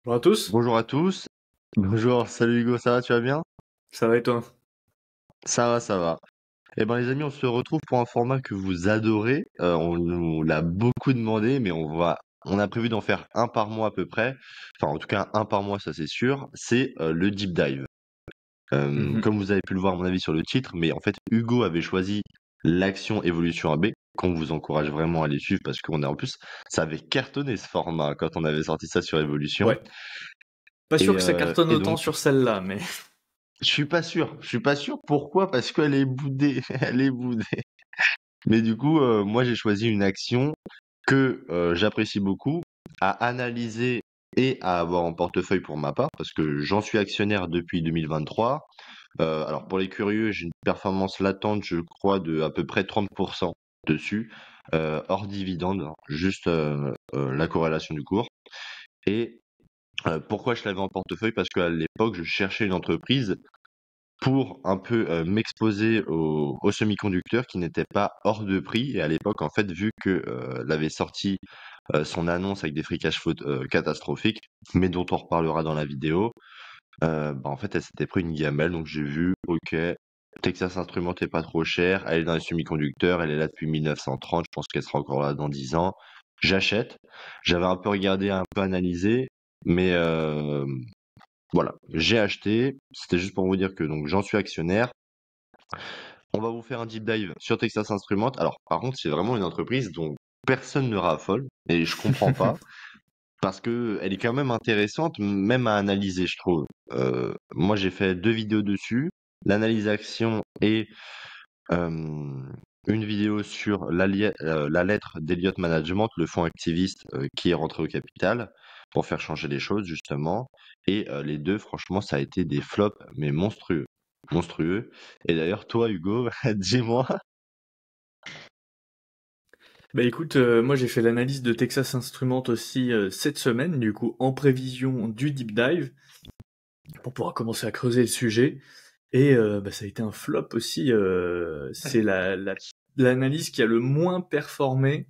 Bonjour à tous, Bonjour à tous. Bonjour, salut Hugo, ça va, tu vas bien? ça va et toi? Ça va, ça va. Eh ben les amis, on se retrouve pour un format que vous adorez. On nous l'a beaucoup demandé, mais on a prévu d'en faire un par mois à peu près. Enfin, en tout cas, un par mois, ça c'est sûr. C'est le deep dive. Mhm. Comme vous avez pu le voir, à mon avis, sur le titre, mais en fait, Hugo avait choisi l'action Évolution AB, qu'on vous encourage vraiment à aller suivre parce qu'on a en plus, ça avait cartonné ce format quand on avait sorti ça sur Évolution. Ouais, pas sûr Et, que ça cartonne et autant donc, sur celle-là, mais Je suis pas sûr. Je suis pas sûr. Pourquoi? Parce qu'elle est boudée. Elle est boudée. Mais du coup, moi, j'ai choisi une action que j'apprécie beaucoup à analyser et à avoir en portefeuille pour ma part, parce que j'en suis actionnaire depuis 2023. Alors, pour les curieux, j'ai une performance latente, je crois, de à peu près 30% dessus, hors dividende, hein, juste la corrélation du cours. Et pourquoi je l'avais en portefeuille? Parce qu'à l'époque, je cherchais une entreprise pour un peu m'exposer aux semi-conducteurs qui n'étaient pas hors de prix. Et à l'époque, en fait, vu que elle avait sorti son annonce avec des free cash flow catastrophiques, mais dont on reparlera dans la vidéo, bah, en fait, elle s'était pris une gamelle. Donc j'ai vu, ok, Texas Instruments est pas trop cher, elle est dans les semi-conducteurs, elle est là depuis 1930, je pense qu'elle sera encore là dans 10 ans. J'achète. J'avais un peu regardé, un peu analysé, mais voilà, j'ai acheté. C'était juste pour vous dire que donc j'en suis actionnaire. On va vous faire un deep dive sur Texas Instruments. Alors, par contre, c'est vraiment une entreprise dont personne ne raffole et je comprends pas parce que elle est quand même intéressante, même à analyser, je trouve. Moi, j'ai fait 2 vidéos dessus, l'analyse action et euh, une vidéo sur la lettre d'Elliott Management, le fonds activiste qui est rentré au capital pour faire changer les choses, justement. Et les deux, franchement, ça a été des flops, mais monstrueux. Monstrueux. Et d'ailleurs, toi, Hugo, dis-moi. bah écoute, moi j'ai fait l'analyse de Texas Instruments aussi cette semaine, du coup en prévision du deep dive, pour pouvoir commencer à creuser le sujet. Et bah, ça a été un flop aussi. C'est l'analyse qui a le moins performé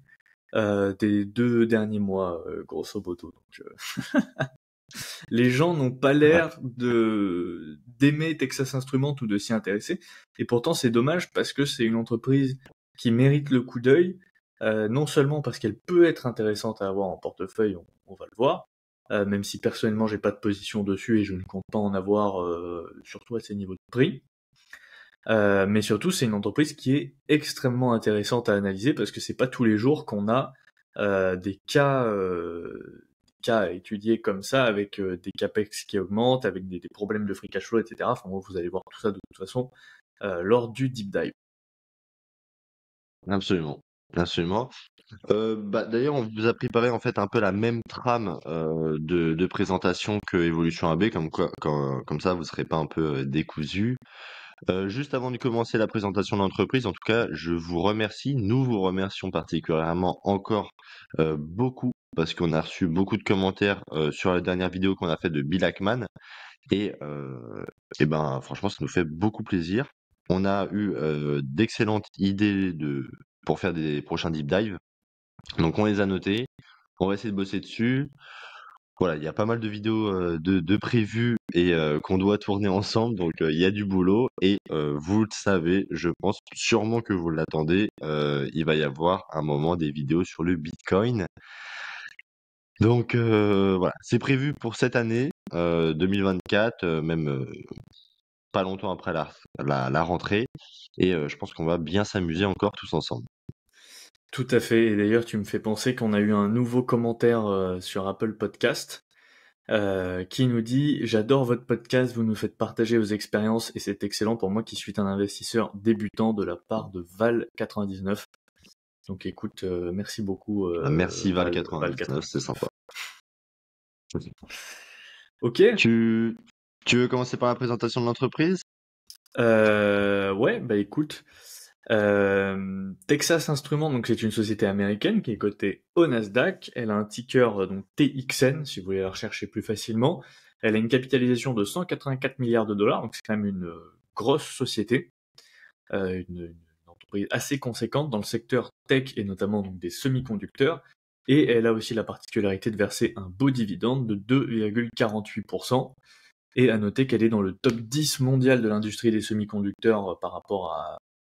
des 2 derniers mois, grosso modo. Donc, les gens n'ont pas Ouais. l'air de d'aimer Texas Instruments ou de s'y intéresser. Et pourtant, c'est dommage parce que c'est une entreprise qui mérite le coup d'œil, non seulement parce qu'elle peut être intéressante à avoir en portefeuille, on va le voir, même si personnellement j'ai pas de position dessus et je ne compte pas en avoir, surtout à ces niveaux de prix. Mais surtout, c'est une entreprise qui est extrêmement intéressante à analyser parce que c'est pas tous les jours qu'on a des cas à étudier comme ça avec des capex qui augmentent, avec des problèmes de free cash flow, etc. Enfin bon, vous allez voir tout ça de toute façon lors du deep dive. Absolument. Absolument. Bah, d'ailleurs, on vous a préparé en fait un peu la même trame de présentation que Evolution AB, comme ça vous serez pas un peu décousu. Juste avant de commencer la présentation de l'entreprise, en tout cas, je vous remercie. Nous vous remercions particulièrement encore beaucoup parce qu'on a reçu beaucoup de commentaires sur la dernière vidéo qu'on a faite de Bill Ackman et ben franchement, ça nous fait beaucoup plaisir. On a eu d'excellentes idées pour faire des prochains deep dive. Donc on les a notées. On va essayer de bosser dessus. Voilà, il y a pas mal de vidéos de prévues et qu'on doit tourner ensemble, donc il y a du boulot. Et vous le savez, je pense sûrement que vous l'attendez, il va y avoir un moment des vidéos sur le Bitcoin. Donc voilà, c'est prévu pour cette année 2024, même pas longtemps après la rentrée. Et je pense qu'on va bien s'amuser encore tous ensemble. Tout à fait. Et d'ailleurs, tu me fais penser qu'on a eu un nouveau commentaire sur Apple Podcast qui nous dit: J'adore votre podcast, vous nous faites partager vos expériences et c'est excellent pour moi qui suis un investisseur débutant, de la part de Val99. Donc écoute, merci beaucoup Ah, merci Val99, c'est Val99. sympa. Ok. Tu, tu veux commencer par la présentation de l'entreprise? Ouais, bah écoute, Texas Instruments, donc c'est une société américaine qui est cotée au Nasdaq. Elle a un ticker donc TXN, si vous voulez la rechercher plus facilement. Elle a une capitalisation de 184 milliards de dollars, donc c'est quand même une grosse société, une entreprise assez conséquente dans le secteur tech et notamment donc des semi-conducteurs. Et elle a aussi la particularité de verser un beau dividende de 2,48%. Et à noter qu'elle est dans le top 10 mondial de l'industrie des semi-conducteurs par rapport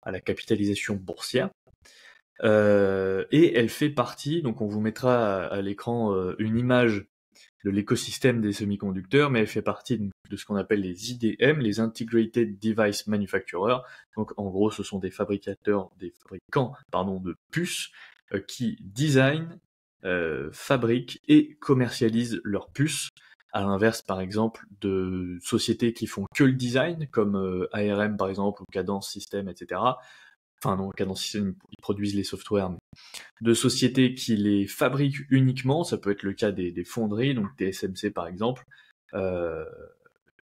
à la capitalisation boursière. Et elle fait partie, donc on vous mettra à l'écran une image de l'écosystème des semi-conducteurs, mais elle fait partie de ce qu'on appelle les IDM, les Integrated Device Manufacturers. Donc en gros, ce sont des fabricants de puces qui designent, fabriquent et commercialisent leurs puces. À l'inverse, par exemple, de sociétés qui font que le design, comme ARM par exemple, ou Cadence System, etc. Enfin non, Cadence System, ils produisent les softwares, mais de sociétés qui les fabriquent uniquement, ça peut être le cas des fonderies, donc TSMC par exemple. Euh,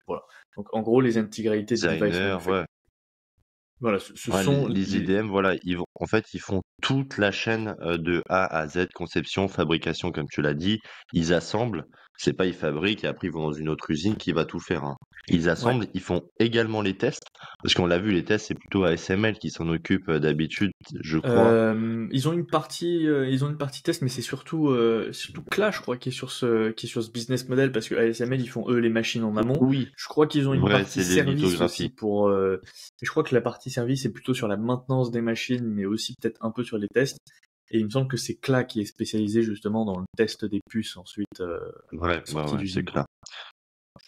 voilà. Donc en gros, les Integrated Device Designer, Manufacturers, ouais. voilà, ce Ouais, les, sont les les... IDM, voilà, en fait, ils font toute la chaîne de A à Z, conception, fabrication, comme tu l'as dit. Ils assemblent, c'est pas ils fabriquent et après ils vont dans une autre usine qui va tout faire, hein. Ils Ouais. assemblent, ils font également les tests, parce qu'on l'a vu, les tests, c'est plutôt ASML qui s'en occupe d'habitude, je crois. Ils ont une partie test, mais c'est surtout Clash, je crois, qui est sur ce business model, parce que ASML, ils font eux les machines en amont. Oui, Je crois qu'ils ont une ouais, partie c'est les service aussi lithographies. pour. Et je crois que la partie service est plutôt sur la maintenance des machines, mais aussi peut-être un peu sur les tests. Et il me semble que c'est Cla qui est spécialisé justement dans le test des puces ensuite Ouais, ouais, sorties ouais, c'est d'usine, quoi. clair.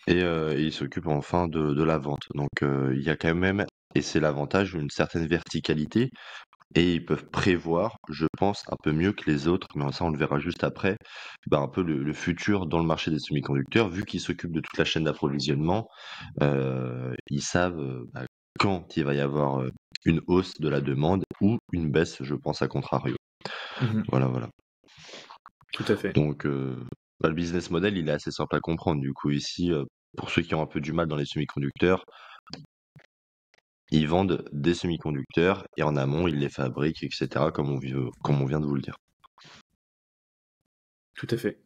Et il s'occupe enfin de la vente. Donc, il y a quand même, et c'est l'avantage, une certaine verticalité. Et ils peuvent prévoir, je pense, un peu mieux que les autres, mais ça on le verra juste après, bah, un peu le futur dans le marché des semi-conducteurs, vu qu'ils s'occupent de toute la chaîne d'approvisionnement, ils savent bah, quand il va y avoir une hausse de la demande ou une baisse, je pense, à contrario. Mhm. Voilà, voilà. Tout à fait. Donc, bah, le business model, il est assez simple à comprendre. Du coup, ici, pour ceux qui ont un peu du mal dans les semi-conducteurs, ils vendent des semi-conducteurs et en amont, ils les fabriquent, etc., comme on vient de vous le dire. Tout à fait.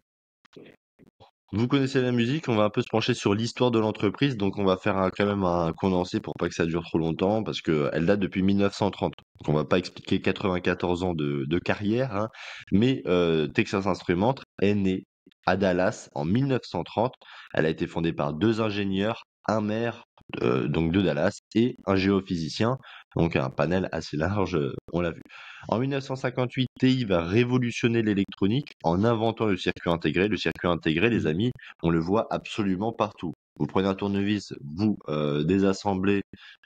Vous connaissez la musique, on va un peu se pencher sur l'histoire de l'entreprise, donc on va faire quand même un condensé pour pas que ça dure trop longtemps, parce que elle date depuis 1930. Donc on va pas expliquer 94 ans de carrière, hein, mais Texas Instruments est née à Dallas en 1930. Elle a été fondée par deux ingénieurs, un maire donc de Dallas et un géophysicien, donc un panel assez large, on l'a vu. En 1958, TI va révolutionner l'électronique en inventant le circuit intégré. Le circuit intégré, les Mhm. amis, on le voit absolument partout. Vous prenez un tournevis, vous désassemblez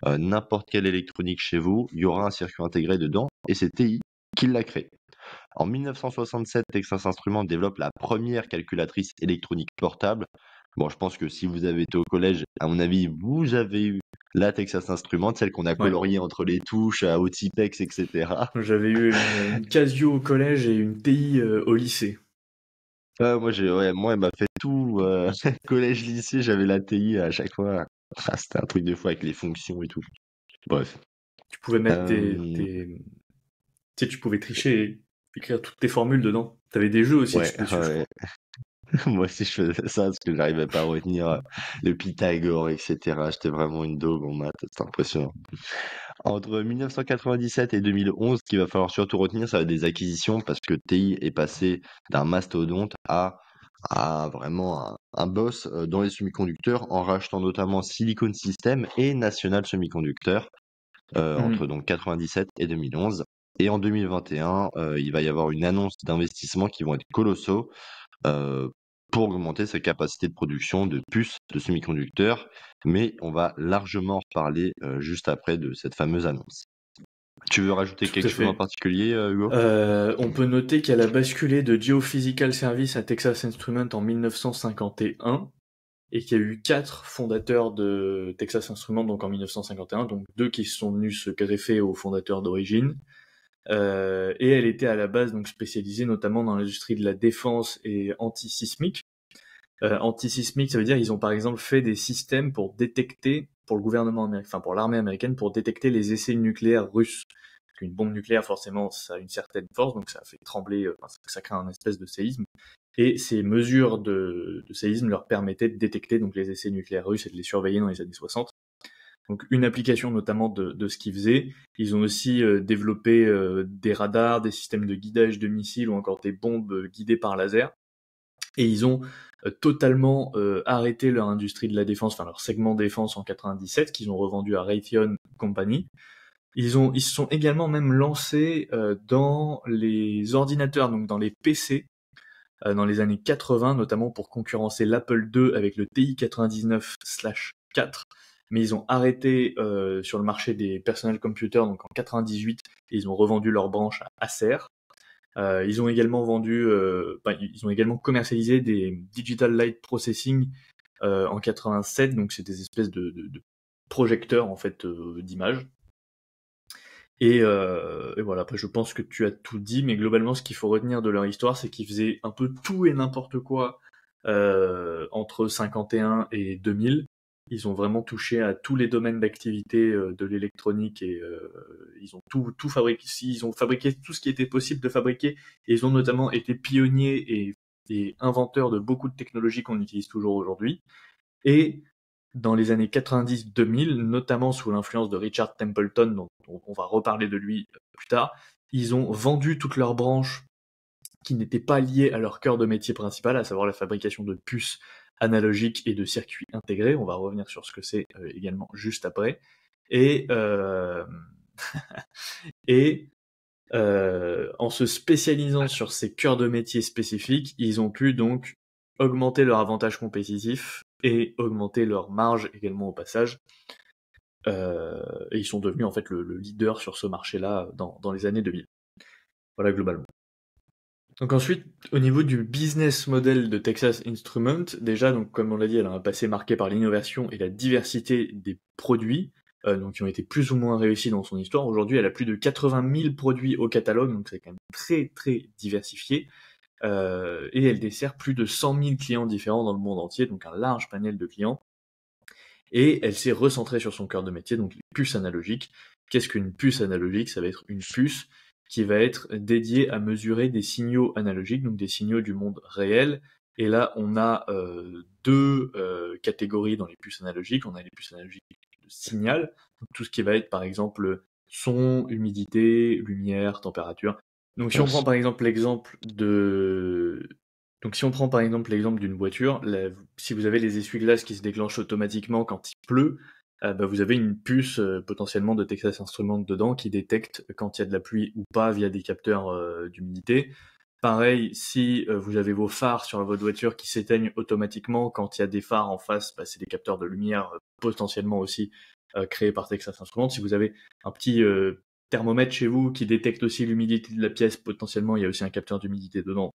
n'importe quelle électronique chez vous, il y aura un circuit intégré dedans, et c'est TI qui l'a créé. En 1967, Texas Instruments développe la première calculatrice électronique portable. Bon, je pense que si vous avez été au collège, à mon avis, vous avez eu la Texas Instruments, celle qu'on a Ouais. coloriée entre les touches, à Otipex, etc. J'avais eu une Casio au collège et une TI au lycée. Moi, elle m'a fait tout, collège, lycée, j'avais la TI à chaque fois. Ah, c'était un truc de fou avec les fonctions et tout. Bref. Tu pouvais mettre Euh, tu sais, tu pouvais tricher et écrire toutes tes formules dedans. T'avais des jeux aussi ouais, dessus, je ouais. crois. Moi aussi, je faisais ça parce que j'arrivais pas à retenir le Pythagore, etc. J'étais vraiment une daube en maths, c'est impressionnant. Entre 1997 et 2011, ce qu'il va falloir surtout retenir, ça va être des acquisitions parce que TI est passé d'un mastodonte à vraiment un boss dans les semi-conducteurs en rachetant notamment Silicon System et National Semiconductor entre Mhm. donc 97 et 2011. Et en 2021, il va y avoir une annonce d'investissements qui vont être colossaux euh, pour augmenter sa capacité de production de puces de semi-conducteurs, mais on va largement en reparler juste après de cette fameuse annonce. Tu veux rajouter Tout quelque à chose en fait. particulier, Hugo? On peut noter qu'elle a basculé de Geophysical Service à Texas Instruments en 1951 et qu'il y a eu 4 fondateurs de Texas Instruments donc en 1951, donc 2 qui sont venus se greffer aux fondateurs d'origine. Et elle était à la base donc spécialisée notamment dans l'industrie de la défense et antisismique. Antisismique, ça veut dire ils ont par exemple fait des systèmes pour détecter, pour le gouvernement américain, enfin pour l'armée américaine, pour détecter les essais nucléaires russes. Parce qu'une bombe nucléaire, forcément, ça a une certaine force, donc ça fait trembler, ça crée un espèce de séisme. Et ces mesures de séisme leur permettaient de détecter donc les essais nucléaires russes et de les surveiller dans les années 60. Donc une application notamment de ce qu'ils faisaient. Ils ont aussi développé des radars, des systèmes de guidage de missiles ou encore des bombes guidées par laser. Et ils ont totalement arrêté leur industrie de la défense, enfin leur segment défense en 97, qu'ils ont revendu à Raytheon Company. Ils se sont également même lancés dans les ordinateurs, donc dans les PC, dans les années 80, notamment pour concurrencer l'Apple II avec le TI 99/4. Mais ils ont arrêté sur le marché des personal computers, donc en 98, et ils ont revendu leur branche à Acer. Ils ont également ils ont également commercialisé des Digital Light Processing en 87, donc c'est des espèces de projecteurs en fait d'images. Et voilà, après je pense que tu as tout dit, mais globalement ce qu'il faut retenir de leur histoire, c'est qu'ils faisaient un peu tout et n'importe quoi entre 51 et 2000. Ils ont vraiment touché à tous les domaines d'activité de l'électronique et ils ont tout fabriqué. Ils ont fabriqué tout ce qui était possible de fabriquer et ils ont notamment été pionniers et inventeurs de beaucoup de technologies qu'on utilise toujours aujourd'hui. Et dans les années 90-2000, notamment sous l'influence de Richard Templeton, dont on va reparler de lui plus tard, ils ont vendu toutes leurs branches qui n'étaient pas liées à leur cœur de métier principal, à savoir la fabrication de puces analogiques et de circuits intégrés. On va revenir sur ce que c'est également juste après. Et, et en se spécialisant sur ces cœurs de métier spécifiques, ils ont pu donc augmenter leur avantage compétitif et augmenter leur marge également au passage. Et ils sont devenus en fait le leader sur ce marché-là dans les années 2000. Voilà globalement. Donc ensuite, au niveau du business model de Texas Instruments, déjà, donc comme on l'a dit, elle a un passé marqué par l'innovation et la diversité des produits, donc qui ont été plus ou moins réussis dans son histoire. Aujourd'hui, elle a plus de 80 000 produits au catalogue, donc c'est quand même très très diversifié. Et elle dessert plus de 100 000 clients différents dans le monde entier, donc un large panel de clients. Et elle s'est recentrée sur son cœur de métier, donc les puces analogiques. Qu'est-ce qu'une puce analogique? Ça va être une puce qui va être dédiée à mesurer des signaux analogiques, donc des signaux du monde réel. Et là, on a deux catégories dans les puces analogiques. On a les puces analogiques de signal, donc tout ce qui va être par exemple son, humidité, lumière, température. Donc si on prend par exemple l'exemple de donc si on prend par exemple l'exemple d'une voiture, si vous avez les essuie-glaces qui se déclenchent automatiquement quand il pleut, vous avez une puce potentiellement de Texas Instruments dedans qui détecte quand il y a de la pluie ou pas via des capteurs d'humidité. Pareil, si vous avez vos phares sur votre voiture qui s'éteignent automatiquement quand il y a des phares en face, c'est des capteurs de lumière potentiellement aussi créés par Texas Instruments. Si vous avez un petit thermomètre chez vous qui détecte aussi l'humidité de la pièce, potentiellement il y a aussi un capteur d'humidité dedans.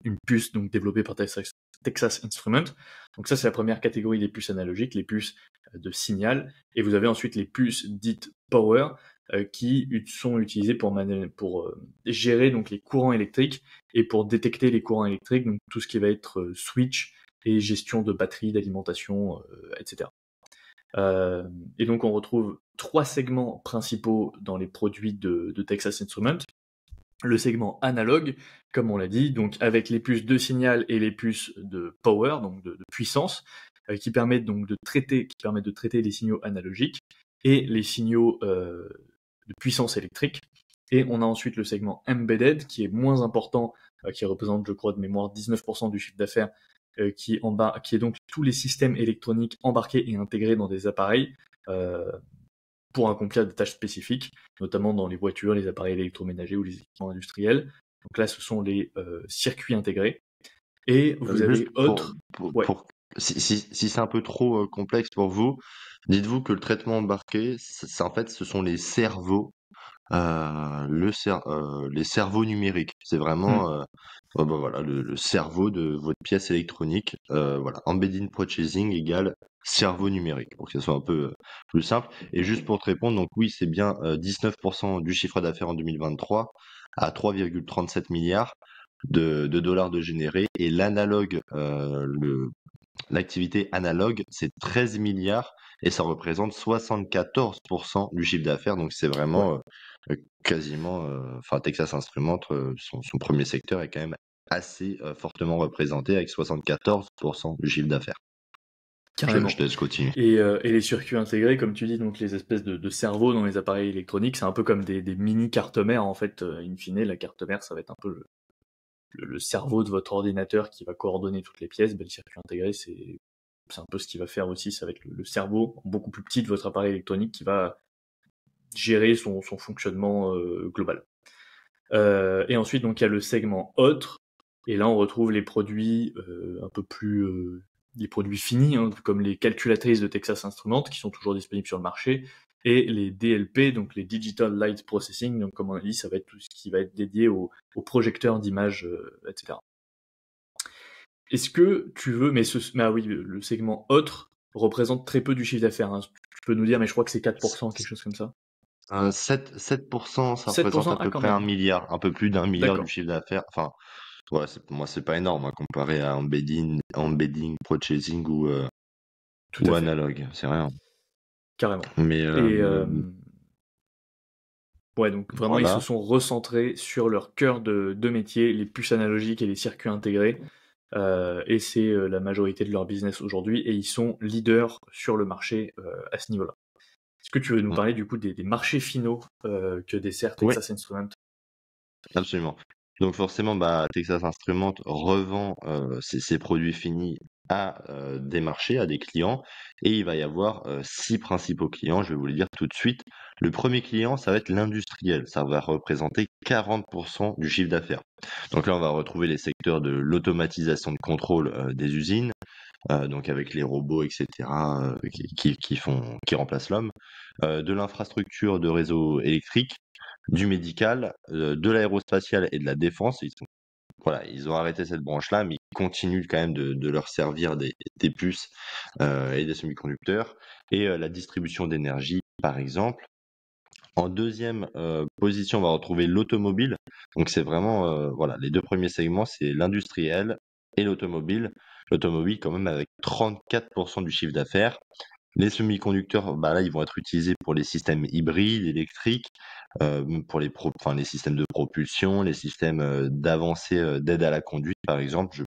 Une puce donc développée par Texas Instruments. Donc ça c'est la première catégorie des puces analogiques, les puces de signal. Et vous avez ensuite les puces dites power qui sont utilisées pour gérer donc les courants électriques et pour détecter les courants électriques, donc tout ce qui va être switch et gestion de batterie, d'alimentation, etc. Et donc on retrouve trois segments principaux dans les produits de Texas Instruments. Le segment analogue, comme on l'a dit, donc avec les puces de signal et les puces de power, donc de puissance, qui permettent donc de traiter les signaux analogiques et les signaux de puissance électrique. Et on a ensuite le segment embedded, qui est moins important, qui représente, je crois, de mémoire 19% du chiffre d'affaires, qui est donc tous les systèmes électroniques embarqués et intégrés dans des appareils, pour accomplir des tâches spécifiques, notamment dans les voitures, les appareils électroménagers ou les équipements industriels. Donc là, ce sont les circuits intégrés. Et vous avez Juste autre... Ouais. si c'est un peu trop complexe pour vous, dites-vous que le traitement embarqué, en fait, ce sont les cerveaux, les cerveaux numériques. C'est vraiment voilà, le cerveau de votre pièce électronique. Voilà, embedding purchasing égale cerveau numérique, pour que ce soit un peu plus simple. Et juste pour te répondre, donc oui, c'est bien 19% du chiffre d'affaires en 2023 à 3,37 milliards de dollars de générés. Et l'analogue, l'activité analogue, c'est 13 milliards et ça représente 74% du chiffre d'affaires. Donc c'est vraiment quasiment, enfin Texas Instruments, son premier secteur est quand même assez fortement représenté avec 74% du chiffre d'affaires. Carrément. Je te laisse continuer. Et les circuits intégrés, comme tu dis, donc les espèces de cerveaux dans les appareils électroniques, c'est un peu comme des mini cartes mères en fait. In fine, la carte mère, ça va être un peu le cerveau de votre ordinateur qui va coordonner toutes les pièces. Ben, le circuit intégré, c'est un peu ce qui va faire aussi, ça va être le cerveau beaucoup plus petit de votre appareil électronique qui va gérer son fonctionnement global. Et ensuite, donc il y a le segment autre, et là on retrouve les produits un peu plus les produits finis, hein, comme les calculatrices de Texas Instruments qui sont toujours disponibles sur le marché, et les DLP, donc les Digital Light Processing, donc comme on a dit, ça va être tout ce qui va être dédié aux projecteurs d'images, etc. Est-ce que tu veux, mais ah oui, le segment autre représente très peu du chiffre d'affaires, hein. Tu peux nous dire, mais je crois que c'est 4%, quelque chose comme ça. 7%, ça représente 7%, à ah peu quand près un même. milliard, un peu plus d'un milliard du D'accord, chiffre d'affaires. Enfin, ouais, pour moi, c'est pas énorme hein, comparé à embedding, purchasing tout ou à fait, analogue. C'est rien. carrément. Mais Et ouais, donc vraiment, ils se voilà. sont recentrés sur leur cœur de métier, les puces analogiques et les circuits intégrés. Et c'est la majorité de leur business aujourd'hui, et ils sont leaders sur le marché à ce niveau-là. Est-ce que tu veux nous Mm. parler du coup des marchés finaux que dessert Oui, Texas Instruments? absolument. Donc forcément, bah, Texas Instruments revend ses produits finis à des marchés, à des clients, et il va y avoir 6 principaux clients. Je vais vous les dire tout de suite. Le premier client, ça va être l'industriel. Ça va représenter 40% du chiffre d'affaires. Donc là, on va retrouver les secteurs de l'automatisation de contrôle des usines, donc avec les robots, etc., qui remplacent l'homme, de l'infrastructure de réseau électrique, du médical, de l'aérospatial et de la défense. Voilà, ils ont arrêté cette branche-là, mais ils continuent quand même de leur servir des puces et des semi-conducteurs, et la distribution d'énergie, par exemple. En deuxième position, on va retrouver l'automobile. Donc c'est vraiment, voilà, les deux premiers segments, c'est l'industriel et l'automobile. L'automobile quand même avec 34% du chiffre d'affaires. Les semi-conducteurs, bah là, ils vont être utilisés pour les systèmes hybrides, électriques, pour enfin, les systèmes de propulsion, les systèmes d'avancée d'aide à la conduite, par exemple.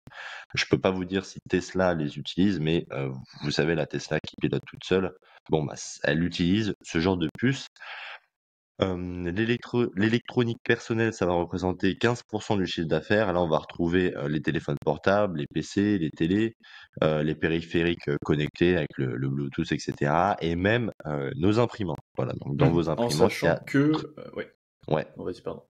Je peux pas vous dire si Tesla les utilise, mais vous savez, la Tesla qui pilote toute seule, bon, bah, elle utilise ce genre de puce. L'électronique personnelle, ça va représenter 15% du chiffre d'affaires. Là, on va retrouver les téléphones portables, les PC, les télés, les périphériques connectés avec le Bluetooth, etc. Et même nos imprimantes. Voilà, donc dans vos En imprimantes, il y sachant a... que... ouais, Ouais. non, vas-y, pardon.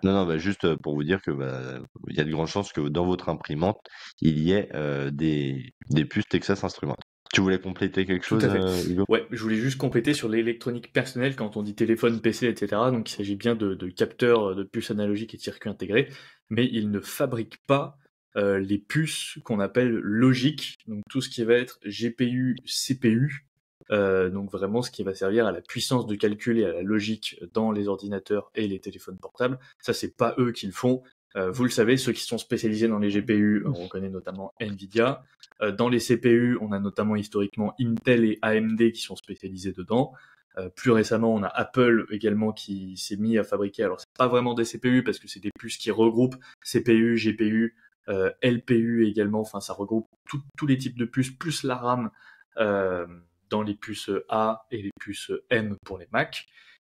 Non, non, bah, juste pour vous dire que bah, il y a de grandes chances que dans votre imprimante, il y ait des puces Texas Instruments. Tu voulais compléter quelque Tout chose, à fait. Hugo? Ouais, je voulais juste compléter sur l'électronique personnelle quand on dit téléphone, PC, etc. Donc il s'agit bien de capteurs, de puces analogiques et de circuits intégrés, mais ils ne fabriquent pas les puces qu'on appelle logiques, donc tout ce qui va être GPU, CPU, donc vraiment ce qui va servir à la puissance de calcul et à la logique dans les ordinateurs et les téléphones portables. Ça, c'est pas eux qui le font. Vous le savez, ceux qui sont spécialisés dans les GPU, on reconnaît notamment Nvidia. Dans les CPU, on a notamment historiquement Intel et AMD qui sont spécialisés dedans. Plus récemment, on a Apple également qui s'est mis à fabriquer. Alors, c'est pas vraiment des CPU parce que c'est des puces qui regroupent CPU, GPU, LPU également. Enfin, ça regroupe tous les types de puces plus la RAM euh, dans les puces A et les puces M pour les Mac.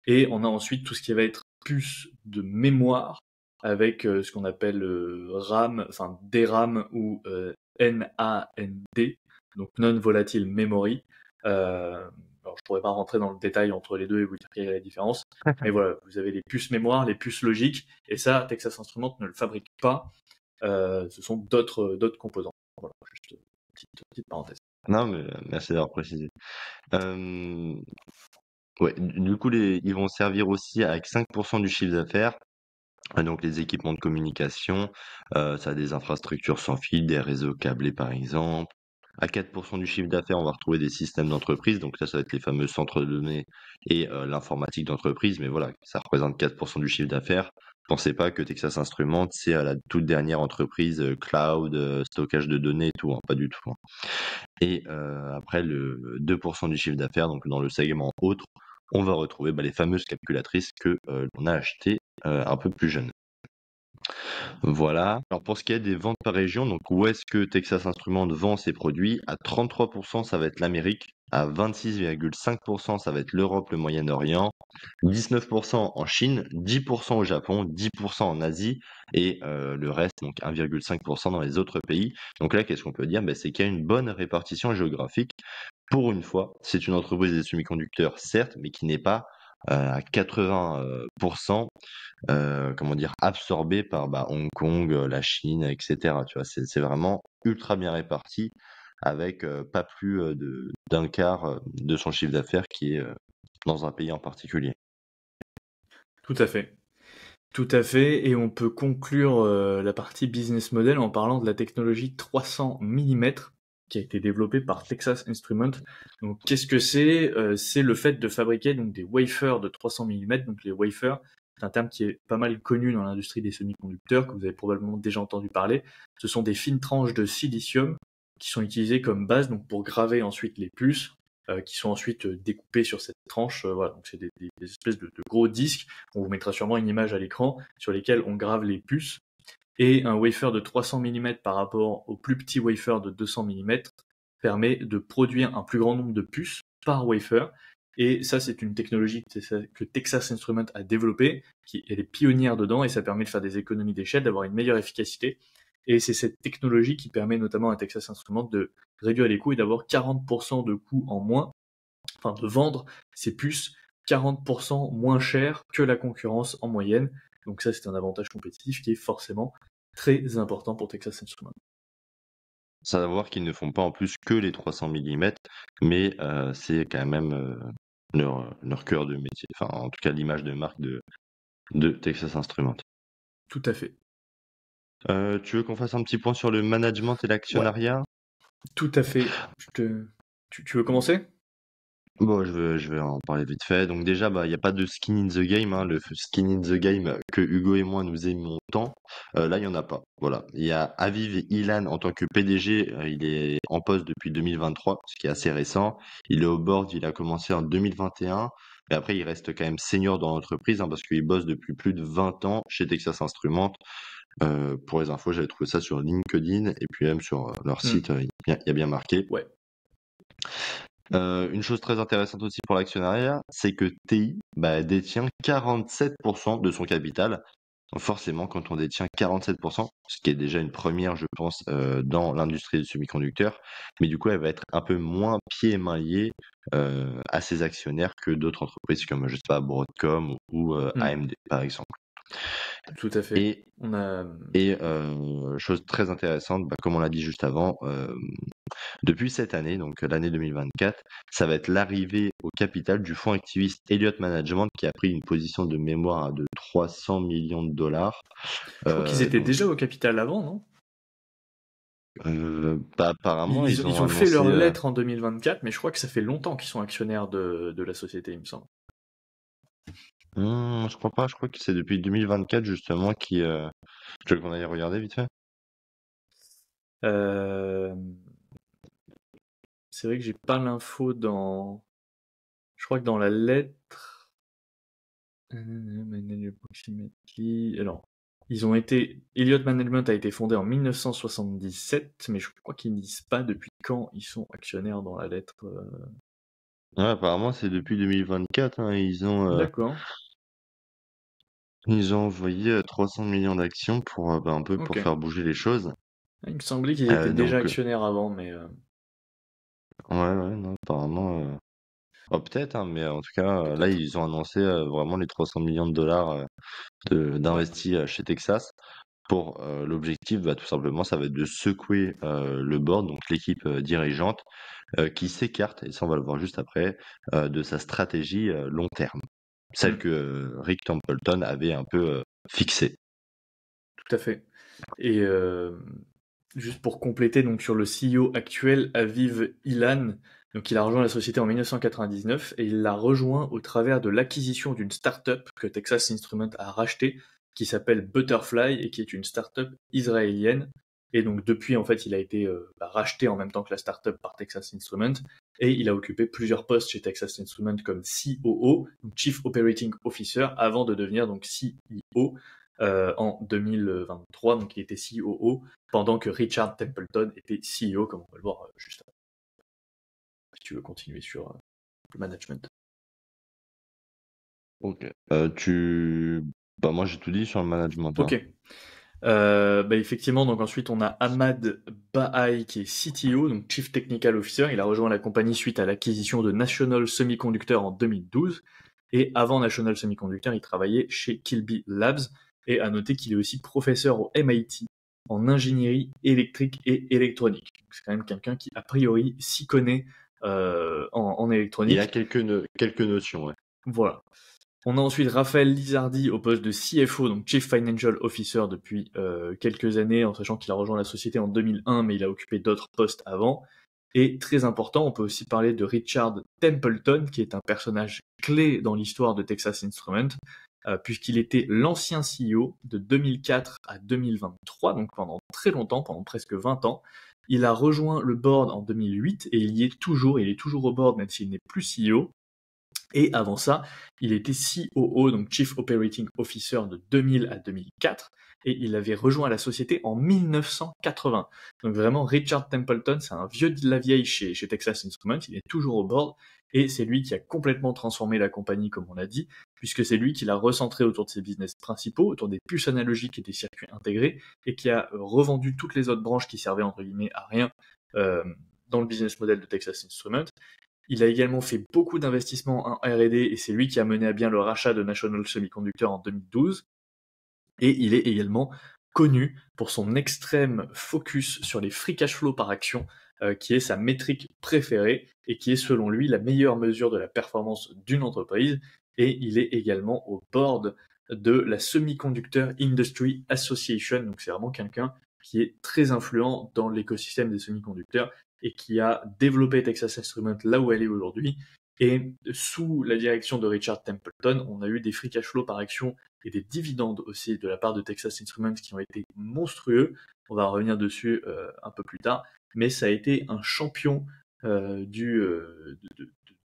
Et on a ensuite tout ce qui va être puces de mémoire avec ce qu'on appelle RAM, enfin DRAM ou NAND, donc Non-Volatile Memory. Alors je pourrais pas rentrer dans le détail entre les deux et vous dire quelle est la différence, mais voilà, vous avez les puces mémoire, les puces logiques, et ça, Texas Instruments ne le fabrique pas. Ce sont d'autres composants. Voilà, juste une petite parenthèse. Non, mais merci d'avoir précisé. Euh, Ouais, du coup, ils vont servir aussi avec 5% du chiffre d'affaires. Donc, les équipements de communication, ça a des infrastructures sans fil, des réseaux câblés, par exemple. À 4% du chiffre d'affaires, on va retrouver des systèmes d'entreprise. Donc, ça va être les fameux centres de données et l'informatique d'entreprise. Mais voilà, ça représente 4% du chiffre d'affaires. Pensez pas que Texas Instruments, c'est à la toute dernière entreprise cloud, stockage de données et tout, hein, pas du tout, hein. Et après, le 2% du chiffre d'affaires, donc dans le segment autre, on va retrouver bah, les fameuses calculatrices que l'on a achetées un peu plus jeune. Voilà. Alors pour ce qui est des ventes par région, donc où est-ce que Texas Instruments vend ses produits? À 33%, ça va être l'Amérique. À 26,5%, ça va être l'Europe, le Moyen-Orient. 19% en Chine, 10% au Japon, 10% en Asie et le reste, donc 1,5% dans les autres pays. Donc là, qu'est-ce qu'on peut dire? Ben, c'est qu'il y a une bonne répartition géographique. Pour une fois, c'est une entreprise des semi-conducteurs, certes, mais qui n'est pas à 80%, comment dire, absorbé par Hong Kong, la Chine, etc. Tu vois, c'est vraiment ultra bien réparti avec pas plus d'un quart de son chiffre d'affaires qui est dans un pays en particulier. Tout à fait. Tout à fait, et on peut conclure la partie business model en parlant de la technologie 300 mm qui a été développée par Texas Instruments. Donc, qu'est-ce que c'est? C'est le fait de fabriquer donc des wafers de 300 mm. Donc, les wafers, c'est un terme qui est pas mal connu dans l'industrie des semi-conducteurs, que vous avez probablement déjà entendu parler. Ce sont des fines tranches de silicium qui sont utilisées comme base donc pour graver ensuite les puces, qui sont ensuite découpées sur cette tranche. Voilà, donc c'est des espèces de gros disques. On vous mettra sûrement une image à l'écran sur lesquelles on grave les puces. Et un wafer de 300 mm par rapport au plus petit wafer de 200 mm permet de produire un plus grand nombre de puces par wafer. Et ça, c'est une technologie que Texas Instruments a développée, elle est pionnière dedans, et ça permet de faire des économies d'échelle, d'avoir une meilleure efficacité. Et c'est cette technologie qui permet notamment à Texas Instruments de réduire les coûts et d'avoir 40% de coûts en moins, enfin de vendre ces puces 40% moins cher que la concurrence en moyenne. Donc ça, c'est un avantage compétitif qui est forcément très important pour Texas Instruments. Savoir qu'ils ne font pas en plus que les 300 mm, mais c'est quand même leur cœur de métier. Enfin, en tout cas, l'image de marque de Texas Instruments. Tout à fait. Tu veux qu'on fasse un petit point sur le management et Ouais, l'actionnariat? tout à fait. Tu veux commencer? Bon, je vais en parler vite fait. Donc déjà, il y a pas de skin in the game, hein, le skin in the game que Hugo et moi nous aimons tant. Là, il y en a pas. Voilà. Il y a Aviv Ilan en tant que PDG, il est en poste depuis 2023, ce qui est assez récent. Il est au board, il a commencé en 2021. Mais après, il reste quand même senior dans l'entreprise, hein, parce qu'il bosse depuis plus de 20 ans chez Texas Instruments. Pour les infos, j'avais trouvé ça sur LinkedIn et puis même sur leur site, il y a bien marqué. Ouais. Une chose très intéressante aussi pour l'actionnariat, c'est que TI détient 47% de son capital. Donc forcément, quand on détient 47%, ce qui est déjà une première, je pense, dans l'industrie du semi-conducteur, mais du coup, elle va être un peu moins pieds et mains liés à ses actionnaires que d'autres entreprises comme, je sais pas, Broadcom ou Mm. AMD, par exemple. Tout à fait. Et, On a. et chose très intéressante, comme on l'a dit juste avant, depuis cette année, donc l'année 2024, ça va être l'arrivée au capital du fonds activiste Elliott Management qui a pris une position de mémoire de 300 millions de dollars. Je crois qu'ils étaient Donc, déjà au capital avant, non? apparemment, Ils, ils ont ils ont fait annoncé. leur lettre en 2024, mais je crois que ça fait longtemps qu'ils sont actionnaires de la société, il me semble. Je crois pas, je crois que c'est depuis 2024 justement tu veux qu'on aille regarder vite fait? Euh, C'est vrai que j'ai pas l'info dans. Je crois que dans la lettre. Alors, ils ont été. Elliott Management a été fondé en 1977, mais je crois qu'ils ne disent pas depuis quand ils sont actionnaires dans la lettre. Ouais, apparemment, c'est depuis 2024, hein, D'accord. ils ont envoyé 300 millions d'actions pour un peu Ok. pour faire bouger les choses. Il me semblait qu'ils étaient déjà Donc, actionnaires avant, mais ouais, ouais, non, apparemment. Oh, peut-être, hein, mais en tout cas, là, peut-être. ils ont annoncé vraiment les 300 millions de dollars Ouais. d'investis chez Texas. Pour l'objectif, tout simplement, ça va être de secouer le board, donc l'équipe dirigeante, qui s'écarte, et ça, on va le voir juste après, de sa stratégie long terme, celle Hmm, que Rick Templeton avait un peu fixée. tout à fait. Et juste pour compléter, donc sur le CEO actuel, Aviv Ilan, donc il a rejoint la société en 1999 et il l'a rejoint au travers de l'acquisition d'une start-up que Texas Instruments a rachetée, qui s'appelle Butterfly et qui est une start-up israélienne. Et donc depuis, en fait, il a été racheté en même temps que la start-up par Texas Instruments et il a occupé plusieurs postes chez Texas Instruments comme COO, donc Chief Operating Officer, avant de devenir donc CEO en 2023, donc il était COO, pendant que Richard Templeton était CEO, comme on va le voir juste après. Si tu veux continuer sur le management. Ok. Moi, j'ai tout dit sur le management, hein. Ok. Effectivement, donc ensuite on a Ahmad Bahaï qui est CTO, donc Chief Technical Officer. Il a rejoint la compagnie suite à l'acquisition de National Semiconductor en 2012. Et avant National Semiconductor, il travaillait chez Kilby Labs. Et à noter qu'il est aussi professeur au MIT en ingénierie électrique et électronique. C'est quand même quelqu'un qui, a priori, s'y connaît en Il a électronique. quelques notions, ouais. Voilà. On a ensuite Raphaël Lizardi au poste de CFO, donc Chief Financial Officer depuis quelques années, en sachant qu'il a rejoint la société en 2001, mais il a occupé d'autres postes avant. Et très important, on peut aussi parler de Richard Templeton, qui est un personnage clé dans l'histoire de Texas Instruments, puisqu'il était l'ancien CEO de 2004 à 2023, donc pendant très longtemps, pendant presque 20 ans. Il a rejoint le board en 2008 et il est toujours au board, même s'il n'est plus CEO. Et avant ça, il était COO, donc Chief Operating Officer de 2000 à 2004, et il avait rejoint la société en 1980. Donc vraiment, Richard Templeton, c'est un vieux de la vieille chez Texas Instruments, il est toujours au board, et c'est lui qui a complètement transformé la compagnie, comme on l'a dit, puisque c'est lui qui l'a recentré autour de ses business principaux, autour des puces analogiques et des circuits intégrés, et qui a revendu toutes les autres branches qui servaient entre guillemets à rien euh, dans le business model de Texas Instruments. Il a également fait beaucoup d'investissements en R&D et c'est lui qui a mené à bien le rachat de National Semiconductor en 2012. Et il est également connu pour son extrême focus sur les free cash flow par action, qui est sa métrique préférée et qui est selon lui la meilleure mesure de la performance d'une entreprise. Et il est également au board de la Semiconductor Industry Association. Donc c'est vraiment quelqu'un qui est très influent dans l'écosystème des semi-conducteurs et qui a développé Texas Instruments là où elle est aujourd'hui. Et sous la direction de Richard Templeton, on a eu des free cash flow par action et des dividendes aussi de la part de Texas Instruments qui ont été monstrueux. On va revenir dessus un peu plus tard. Mais ça a été un champion de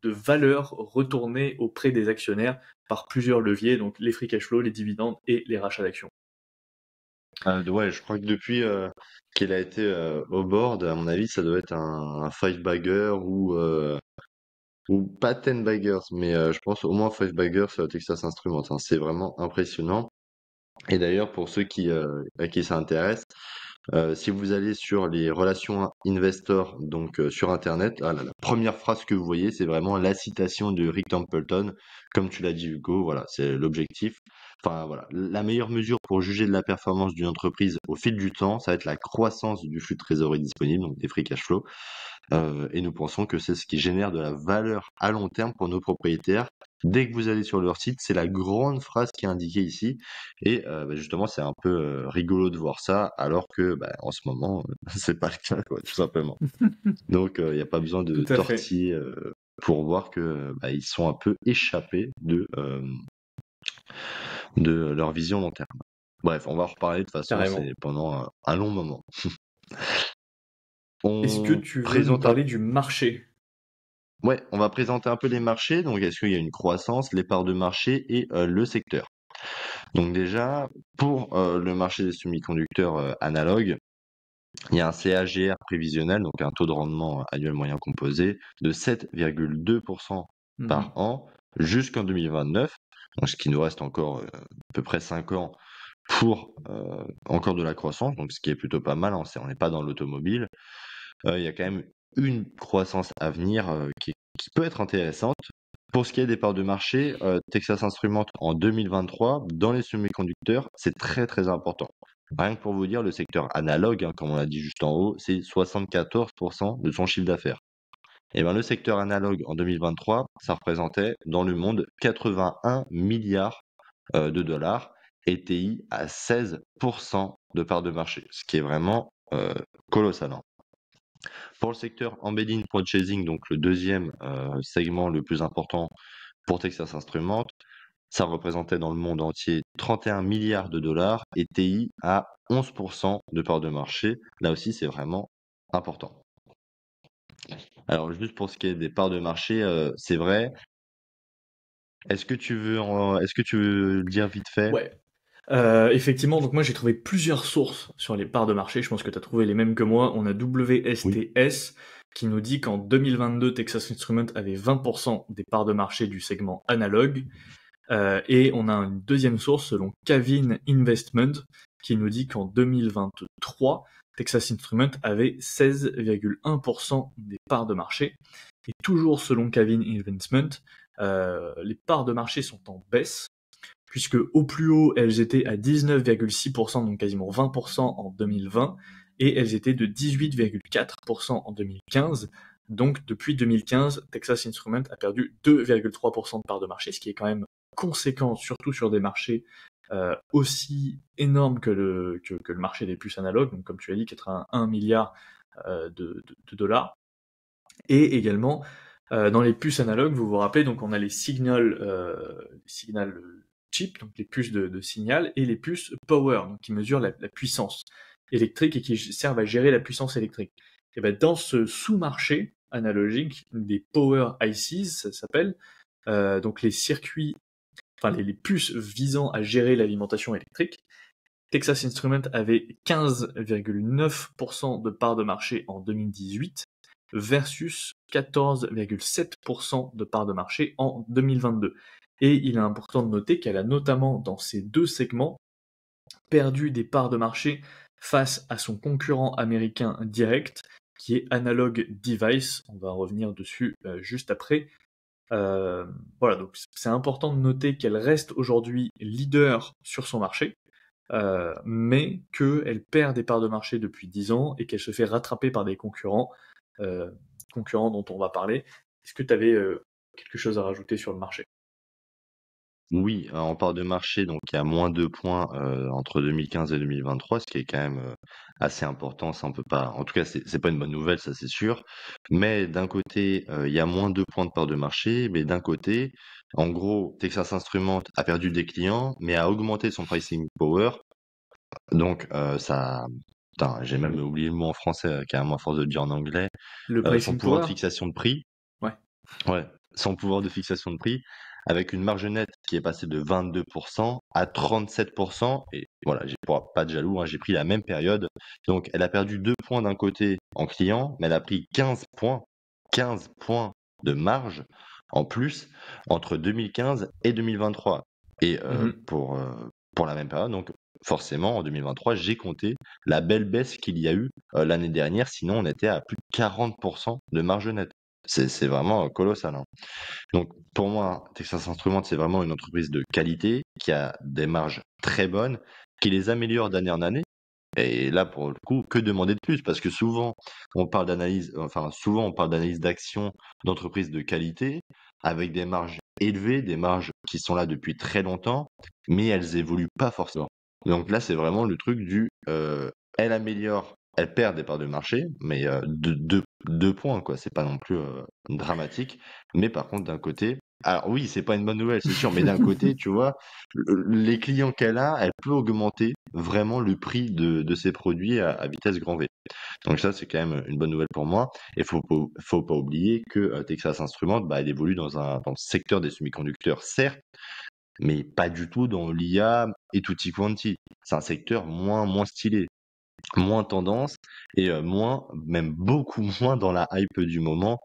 valeur retournée auprès des actionnaires par plusieurs leviers, donc les free cash flow, les dividendes et les rachats d'actions. Ouais, je crois que depuis qu'il a été au board, à mon avis, ça doit être un five bagger ou pas ten baggers, mais je pense au moins five baggers sur Texas Instruments, hein. C'est vraiment impressionnant. Et d'ailleurs, pour ceux à qui ça intéresse, si vous allez sur les relations investor, donc sur Internet, la première phrase que vous voyez, c'est vraiment la citation de Rick Templeton. Comme tu l'as dit, Hugo, voilà, c'est l'objectif. Enfin, voilà, la meilleure mesure pour juger de la performance d'une entreprise au fil du temps, ça va être la croissance du flux de trésorerie disponible, donc des free cash flow. Et nous pensons que c'est ce qui génère de la valeur à long terme pour nos propriétaires. Dès que vous allez sur leur site, c'est la grande phrase qui est indiquée ici. Et justement, c'est un peu rigolo de voir ça, alors que en ce moment, c'est pas le cas, quoi, tout simplement. Donc, il n'y a pas besoin de Tout à fait, tortiller pour voir que ils sont un peu échappés de leur vision long terme. Bref, on va en reparler de toute façon, c'est carrément. pendant un long moment. Est-ce que On tu veux nous présente un parler du marché? Ouais, on va présenter un peu les marchés. Donc, est-ce qu'il y a une croissance, les parts de marché et le secteur? Donc déjà, pour le marché des semi-conducteurs analogues, il y a un CAGR prévisionnel, donc un taux de rendement annuel moyen composé de 7,2% par Mhm. an jusqu'en 2029, donc ce qui nous reste encore à peu près 5 ans pour encore de la croissance, donc ce qui est plutôt pas mal, hein, on n'est pas dans l'automobile. Il y a quand même une croissance à venir qui peut être intéressante. Pour ce qui est des parts de marché, Texas Instruments en 2023, dans les semi-conducteurs, c'est très très important. Rien que pour vous dire, le secteur analogue, hein, comme on l'a dit juste en haut, c'est 74% de son chiffre d'affaires. Et bien le secteur analogue en 2023, ça représentait dans le monde 81 milliards de dollars et TI à 16% de parts de marché, ce qui est vraiment colossal, hein. Pour le secteur embedding purchasing, donc le deuxième segment le plus important pour Texas Instruments, ça représentait dans le monde entier 31 milliards de dollars et TI à 11% de part de marché. Là aussi, c'est vraiment important. Alors, juste pour ce qui est des parts de marché, c'est vrai. Est-ce que tu veux le dire vite fait? Ouais. Effectivement, donc moi j'ai trouvé plusieurs sources sur les parts de marché. Je pense que tu as trouvé les mêmes que moi. On a Oui. WSTS qui nous dit qu'en 2022, Texas Instruments avait 20% des parts de marché du segment analogue. Et on a une deuxième source selon Cavin Investment qui nous dit qu'en 2023, Texas Instruments avait 16,1% des parts de marché. Et toujours selon Cavin Investment, les parts de marché sont en baisse, puisque au plus haut, elles étaient à 19,6%, donc quasiment 20% en 2020, et elles étaient de 18,4% en 2015. Donc depuis 2015, Texas Instruments a perdu 2,3% de parts de marché, ce qui est quand même conséquent, surtout sur des marchés aussi énormes que le marché des puces analogues, donc comme tu as dit, 81 milliards de dollars. Et également, dans les puces analogues, vous vous rappelez, donc on a les signal chip, donc les puces de signal, et les puces power, donc qui mesurent la puissance électrique et qui servent à gérer la puissance électrique. Et ben dans ce sous-marché analogique des power ICs, ça s'appelle, donc les circuits, enfin les puces visant à gérer l'alimentation électrique, Texas Instruments avait 15,9% de part de marché en 2018 versus 14,7% de part de marché en 2022. Et il est important de noter qu'elle a notamment dans ces deux segments perdu des parts de marché face à son concurrent américain direct qui est Analog Device. On va revenir dessus juste après. Voilà, donc c'est important de noter qu'elle reste aujourd'hui leader sur son marché, mais qu'elle perd des parts de marché depuis 10 ans et qu'elle se fait rattraper par des euh, concurrents dont on va parler. Est-ce que tu avais quelque chose à rajouter sur le marché? Oui, en part de marché, donc il y a moins 2 points, entre 2015 et 2023, ce qui est quand même, assez important. Ça, on peut pas en tout cas, c'est pas une bonne nouvelle, ça, c'est sûr. Mais d'un côté, il y a moins 2 points de part de marché, mais d'un côté, en gros, Texas Instruments a perdu des clients, mais a augmenté son pricing power. Donc, ça putain, j'ai même oublié le mot en français, carrément à force de le dire en anglais. Le Son pricing pouvoir de power? fixation de prix. Ouais. Ouais, son pouvoir de fixation de prix, avec une marge nette qui est passée de 22% à 37%. Et voilà, j'ai pas de jaloux, hein, j'ai pris la même période. Donc, elle a perdu 2 points d'un côté en client, mais elle a pris 15 points de marge en plus entre 2015 et 2023. Et Mhm. pour la même période, donc forcément, en 2023, j'ai compté la belle baisse qu'il y a eu l'année dernière. Sinon, on était à plus de 40% de marge nette. C'est vraiment colossal, hein. Donc, pour moi, Texas Instruments, c'est vraiment une entreprise de qualité qui a des marges très bonnes, qui les améliore d'année en année. Et là, pour le coup, que demander de plus? Parce que souvent, souvent, on parle d'analyse d'action d'entreprises de qualité avec des marges élevées, des marges qui sont là depuis très longtemps, mais elles évoluent pas forcément. Donc là, c'est vraiment le truc elle améliore, elle perd des parts de marché, mais de 2 points, quoi. C'est pas non plus dramatique. Mais par contre, d'un côté, alors oui, c'est pas une bonne nouvelle, c'est sûr, mais d'un côté, tu vois, les clients qu'elle a, elle peut augmenter vraiment le prix de ses produits à vitesse grand V. Donc ça, c'est quand même une bonne nouvelle pour moi. Et faut pas oublier que Texas Instruments, bah, elle évolue dans le secteur des semi-conducteurs, certes, mais pas du tout dans l'IA et tutti quanti. C'est un secteur moins stylé, moins tendance et même beaucoup moins dans la hype du moment.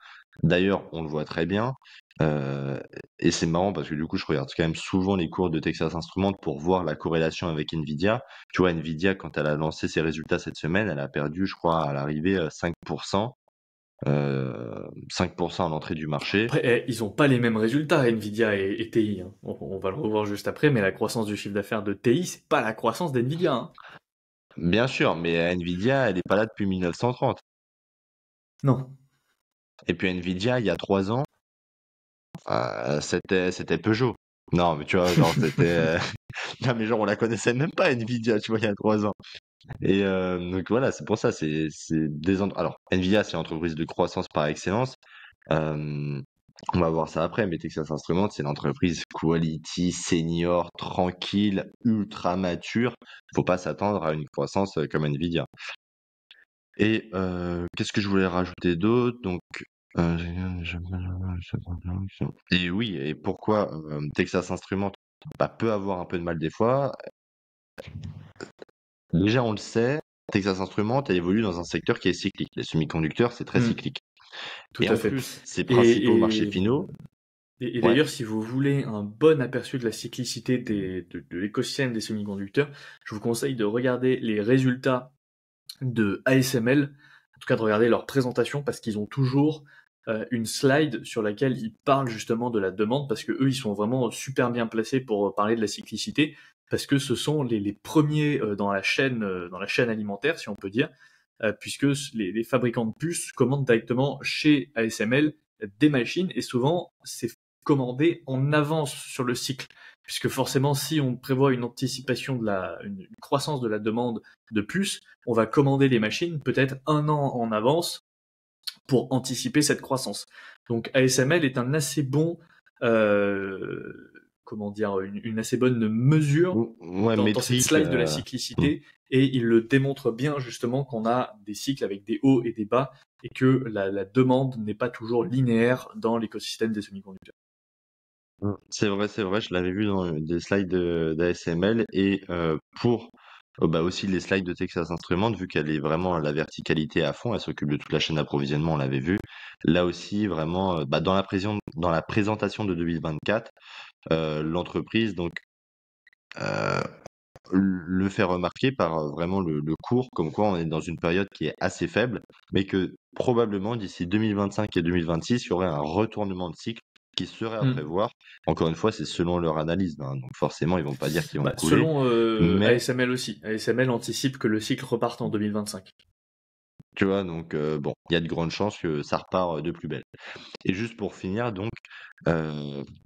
D'ailleurs, on le voit très bien. euh, et c'est marrant parce que du coup, je regarde quand même souvent les cours de Texas Instruments pour voir la corrélation avec Nvidia. Tu vois, Nvidia, quand elle a lancé ses résultats cette semaine, elle a perdu, je crois, à l'arrivée 5%. 5% à l'entrée du marché. Après, ils ont pas les mêmes résultats, Nvidia et TI, hein. On va le revoir juste après, mais la croissance du chiffre d'affaires de TI, c'est pas la croissance d'Nvidia, hein. Bien sûr, mais Nvidia, elle est pas là depuis 1930. Non. Et puis Nvidia, il y a 3 ans, c'était Peugeot. Non, mais tu vois, genre, c'était. Non, mais genre, on la connaissait même pas, Nvidia, tu vois, il y a 3 ans. Et donc voilà, c'est pour ça, Alors, Nvidia, c'est une entreprise de croissance par excellence. Euh, on va voir ça après, mais Texas Instruments, c'est l'entreprise quality, senior, tranquille, ultra mature. Faut pas s'attendre à une croissance comme Nvidia. Et qu'est-ce que je voulais rajouter d'autre? Donc, euh, et oui, et pourquoi Texas Instruments bah, peut avoir un peu de mal des fois? Déjà, on le sait, Texas Instruments a évolué dans un secteur qui est cyclique. Les semi-conducteurs, c'est très Hmm, cyclique. tout Et à en fait. plus, ses principaux marchés Et, finaux, et ouais, d'ailleurs, si vous voulez un bon aperçu de la cyclicité de l'écosystème des semi-conducteurs, je vous conseille de regarder les résultats de ASML, en tout cas de regarder leur présentation, parce qu'ils ont toujours une slide sur laquelle ils parlent justement de la demande, parce que eux, ils sont vraiment super bien placés pour parler de la cyclicité, parce que ce sont les premiers dans la chaîne alimentaire, si on peut dire, puisque les fabricants de puces commandent directement chez ASML des machines, et souvent c'est commandé en avance sur le cycle, puisque forcément, si on prévoit une anticipation une croissance de la demande de puces, on va commander les machines peut-être un an en avance pour anticiper cette croissance. Donc ASML est un assez bon, comment dire, une assez bonne mesure ouais, dans cette métrique. slide de la Hmm. cyclicité, et il le démontre bien justement qu'on a des cycles avec des hauts et des bas, et que la demande n'est pas toujours linéaire dans l'écosystème des semi-conducteurs. C'est vrai, je l'avais vu dans des slides d'ASML et pour bah aussi les slides de Texas Instruments, vu qu'elle est vraiment à la verticalité à fond, elle s'occupe de toute la chaîne d'approvisionnement, on l'avait vu. Là aussi, vraiment, bah, dans la présentation de 2024, l'entreprise donc euh, le fait remarquer par vraiment le cours, comme quoi on est dans une période qui est assez faible, mais que probablement d'ici 2025 et 2026, il y aurait un retournement de cycle qui serait à Hmm. prévoir. Encore une fois, c'est selon leur analyse, hein, donc forcément, ils vont pas dire qu'ils vont Bah, couler, selon mais ASML aussi. ASML anticipe que le cycle reparte en 2025. tu vois, donc bon, il y a de grandes chances que ça repart de plus belle. Et juste pour finir, donc,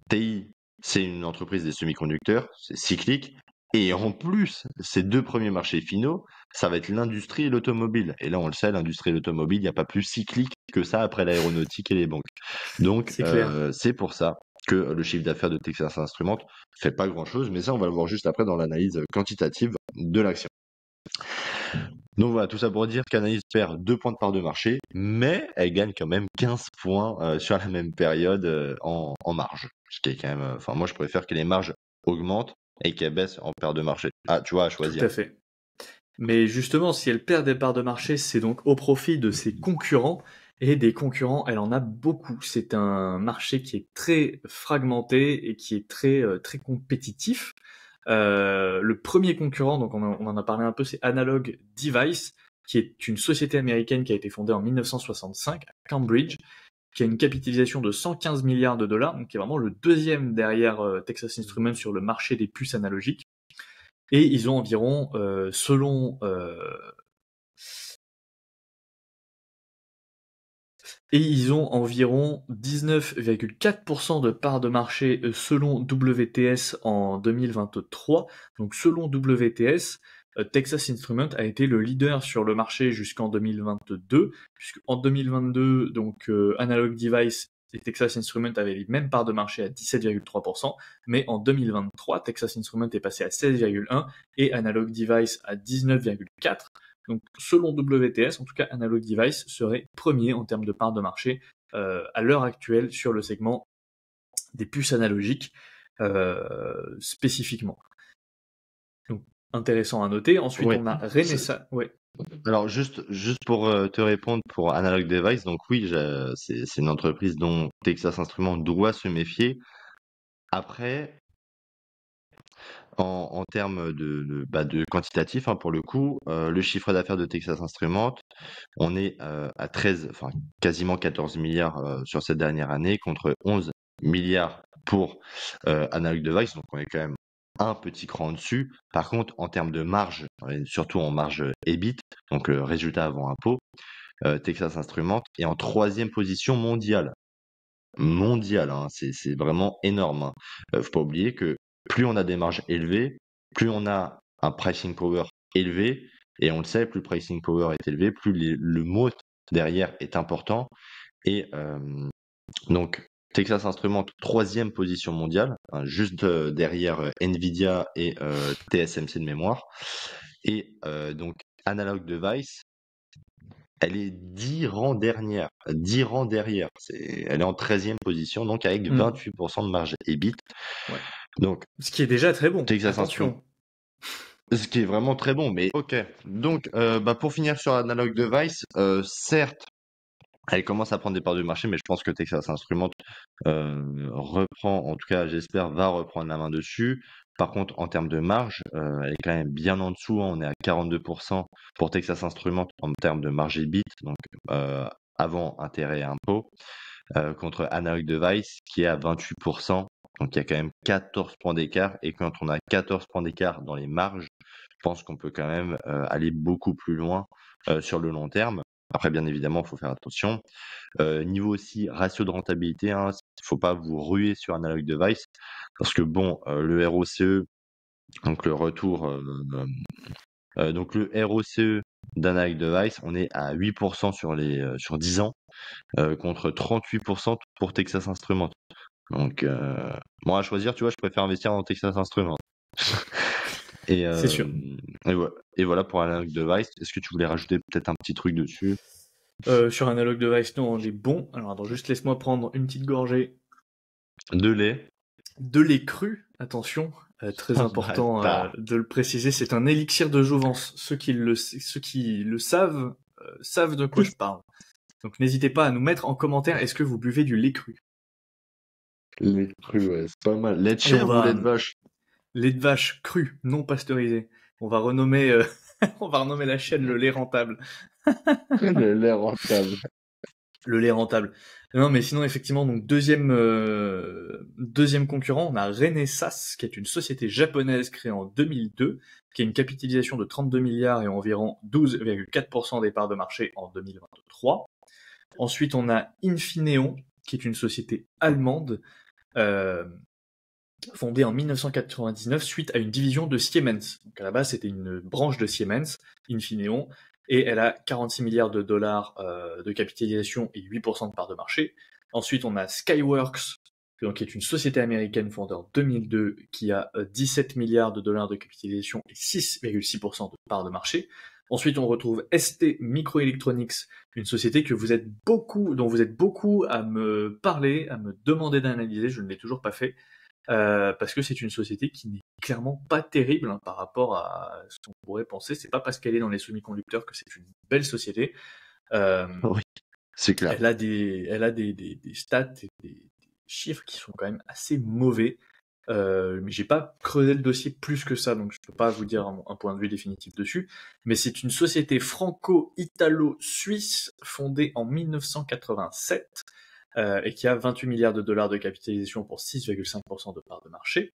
TI, c'est une entreprise des semi-conducteurs, c'est cyclique. Et en plus, ces deux premiers marchés finaux, ça va être l'industrie et l'automobile. Et là, on le sait, l'industrie et l'automobile, il n'y a pas plus cyclique que ça après l'aéronautique et les banques. Donc, C'est clair. c'est pour ça que le chiffre d'affaires de Texas Instruments fait pas grand-chose. Mais ça, on va le voir juste après dans l'analyse quantitative de l'action. Donc voilà, tout ça pour dire qu'Analyse perd 2 points de part de marché, mais elle gagne quand même 15 points sur la même période en marge. Ce qui est quand même, enfin moi je préfère que les marges augmentent et qu'elles baissent en perte de marché. Ah, tu vois, à Tout choisir. à fait. Mais justement, si elle perd des parts de marché, c'est donc au profit de ses concurrents. Et des concurrents, elle en a beaucoup. C'est un marché qui est très fragmenté et qui est très compétitif. Le premier concurrent, donc on en a parlé un peu, c'est Analog Device, qui est une société américaine qui a été fondée en 1965 à Cambridge, qui a une capitalisation de 115 milliards de dollars, donc qui est vraiment le deuxième derrière Texas Instruments sur le marché des puces analogiques. Et ils ont environ, et ils ont environ 19,4% de part de marché selon WTS en 2023. Donc selon WTS, Texas Instruments a été le leader sur le marché jusqu'en 2022, puisqu'en 2022, donc Analog Device et Texas Instruments avaient les mêmes parts de marché à 17,3%, mais en 2023, Texas Instruments est passé à 16,1% et Analog Device à 19,4%. Donc, selon WTS, en tout cas, Analog Device serait premier en termes de part de marché à l'heure actuelle sur le segment des puces analogiques spécifiquement. Donc, intéressant à noter. Ensuite, Oui. on a Renesas. Ouais. Alors juste pour te répondre pour Analog Device, donc oui, c'est une entreprise dont Texas Instruments doit se méfier. Après, en termes bah, de quantitatif, hein, pour le coup, le chiffre d'affaires de Texas Instruments, on est à 13, enfin quasiment 14 milliards sur cette dernière année contre 11 milliards pour Analog Device, donc on est quand même un petit cran en dessus. Par contre, en termes de marge, et surtout en marge EBIT, donc résultat avant impôt, Texas Instruments est en troisième position mondiale. Mondiale, hein, c'est vraiment énorme. Hein. Faut pas oublier que plus on a des marges élevées, plus on a un pricing power élevé, et on le sait, plus le pricing power est élevé, plus le mot derrière est important. Et donc, Texas Instruments, troisième position mondiale, hein, juste derrière Nvidia et TSMC de mémoire. Et donc, Analog Device, elle est 10 rangs dernière, 10 rangs derrière. Elle est en 13e position, donc avec Mm. 28% de marge EBIT. Ouais. Donc, Ce qui est déjà très bon. Texas Instruments, Attention. Ce qui est vraiment très bon, mais ok. Donc, bah, pour finir sur Analog Device, certes, elle commence à prendre des parts du marché, mais je pense que Texas Instruments reprend, en tout cas, j'espère, va reprendre la main dessus. Par contre, en termes de marge, elle est quand même bien en dessous, hein. On est à 42% pour Texas Instruments en termes de marge EBIT, donc euh, avant intérêt et impôts, contre Analog Device qui est à 28%. Donc il y a quand même 14 points d'écart. Et quand on a 14 points d'écart dans les marges, je pense qu'on peut quand même aller beaucoup plus loin sur le long terme. Après, bien évidemment, il faut faire attention. Niveau aussi ratio de rentabilité, hein, il faut pas vous ruer sur Analog Device parce que bon, le ROCE, donc le retour, donc le ROCE d'Analog Device, on est à 8% sur 10 ans contre 38% pour Texas Instruments. Donc, moi à choisir, tu vois, je préfère investir dans Texas Instruments. Et, C'est sûr. et voilà pour Analog Device. Est-ce que tu voulais rajouter peut-être un petit truc dessus? Sur Analog Device, non, on est bon. Alors attends, juste laisse-moi prendre une petite gorgée De lait. de lait cru. Attention, très Oh, important bâtard. de le préciser, c'est un élixir de jouvence. Ceux qui le savent savent de quoi je parle. Donc n'hésitez pas à nous mettre en commentaire, est-ce que vous buvez du lait cru? Lait cru, ouais, c'est pas mal. Lait de Et on chèvre ou lait va de vache? lait de vache cru, non pasteurisé. On va renommer on va renommer la chaîne le lait rentable. Le lait rentable. Le lait rentable. Non, mais sinon, effectivement, donc deuxième concurrent, on a Renesas, qui est une société japonaise créée en 2002, qui a une capitalisation de 32 milliards et environ 12,4% des parts de marché en 2023. Ensuite, on a Infineon, qui est une société allemande, euh, fondée en 1999 suite à une division de Siemens. Donc à la base, c'était une branche de Siemens, Infineon, et elle a 46 milliards de dollars de capitalisation et 8% de part de marché. Ensuite, on a Skyworks, donc, qui est une société américaine fondée en 2002, qui a 17 milliards de dollars de capitalisation et 6,6% de part de marché. Ensuite, on retrouve ST Microelectronics, une société dont vous êtes beaucoup à me parler, à me demander d'analyser, je ne l'ai toujours pas fait, parce que c'est une société qui n'est clairement pas terrible hein, par rapport à ce qu'on pourrait penser. C'est pas parce qu'elle est dans les semi-conducteurs que c'est une belle société. Euh, Oui, c'est clair. elle a des stats et des chiffres qui sont quand même assez mauvais. Mais j'ai pas creusé le dossier plus que ça, donc je peux pas vous dire un point de vue définitif dessus. Mais c'est une société franco-italo-suisse fondée en 1987 et qui a 28 milliards de dollars de capitalisation pour 6,5% de part de marché.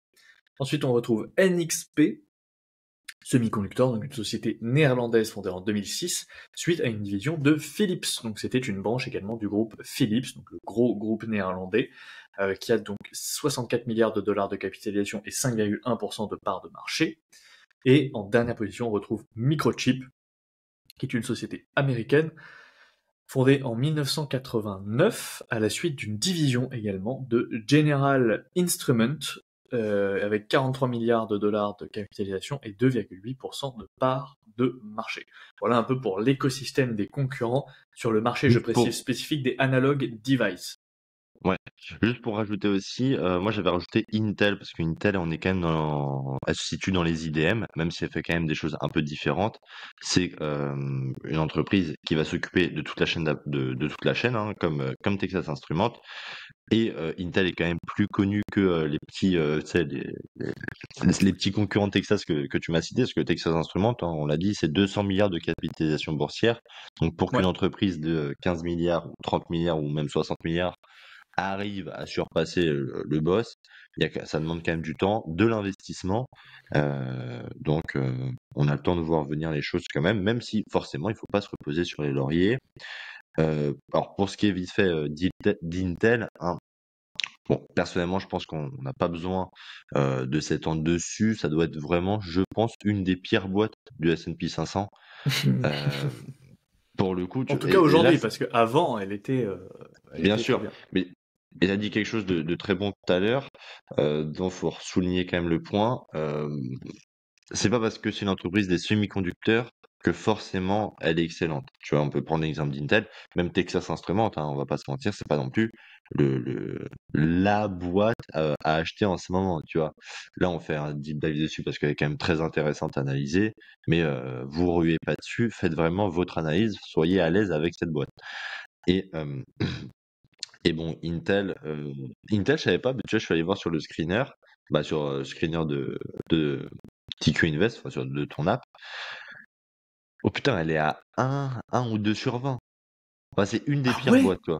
Ensuite, on retrouve NXP, Semiconductor, donc une société néerlandaise fondée en 2006, suite à une division de Philips. Donc c'était une branche également du groupe Philips, donc le gros groupe néerlandais, qui a donc 64 milliards de dollars de capitalisation et 5,1% de part de marché. Et en dernière position, on retrouve Microchip, qui est une société américaine fondée en 1989 à la suite d'une division également de General Instrument avec 43 milliards de dollars de capitalisation et 2,8% de part de marché. Voilà un peu pour l'écosystème des concurrents sur le marché, je Juste précise, pour, spécifique des analog devices. ouais, juste pour rajouter aussi, moi j'avais rajouté Intel parce qu'Intel, on est quand même elle se situe dans les IDM, même si elle fait quand même des choses un peu différentes. C'est une entreprise qui va s'occuper de toute la chaîne de toute la chaîne, hein, comme Texas Instruments. Et Intel est quand même plus connu que les petits, tu sais, les petits concurrents de Texas que tu m'as cités, parce que Texas Instruments, hein, on l'a dit, c'est 200 milliards de capitalisation boursière. Donc pour Ouais. qu'une entreprise de 15 milliards, 30 milliards ou même 60 milliards arrive à surpasser le boss, ça demande quand même du temps, de l'investissement. Donc on a le temps de voir venir les choses quand même si forcément il faut pas se reposer sur les lauriers. Alors pour ce qui est vite fait d'Intel, hein, bon, personnellement, je pense qu'on n'a pas besoin de s'étendre dessus. Ça doit être vraiment, je pense, une des pires boîtes du S&P 500. Euh, pour le coup, En tout cas et là, aujourd'hui, parce qu'avant, elle bien était très sûr, bien. mais il a dit quelque chose de très bon tout à l'heure, dont il faut souligner quand même le point. C'est pas parce que c'est une entreprise des semi-conducteurs que forcément elle est excellente. Tu vois, on peut prendre l'exemple d'Intel, même Texas Instruments, hein, on va pas se mentir, c'est pas non plus la boîte à acheter en ce moment, tu vois. Là, on fait un deep dive dessus parce qu'elle est quand même très intéressante à analyser, mais vous ruez pas dessus, faites vraiment votre analyse, soyez à l'aise avec cette boîte. Et, et bon, Intel, je savais pas, mais tu vois, je suis allé voir sur le screener, sur screener de TQ Invest, enfin, de ton app. Oh putain, elle est à 1 ou 2 sur 20. Enfin, c'est une des Ah pires ouais? boîtes, quoi.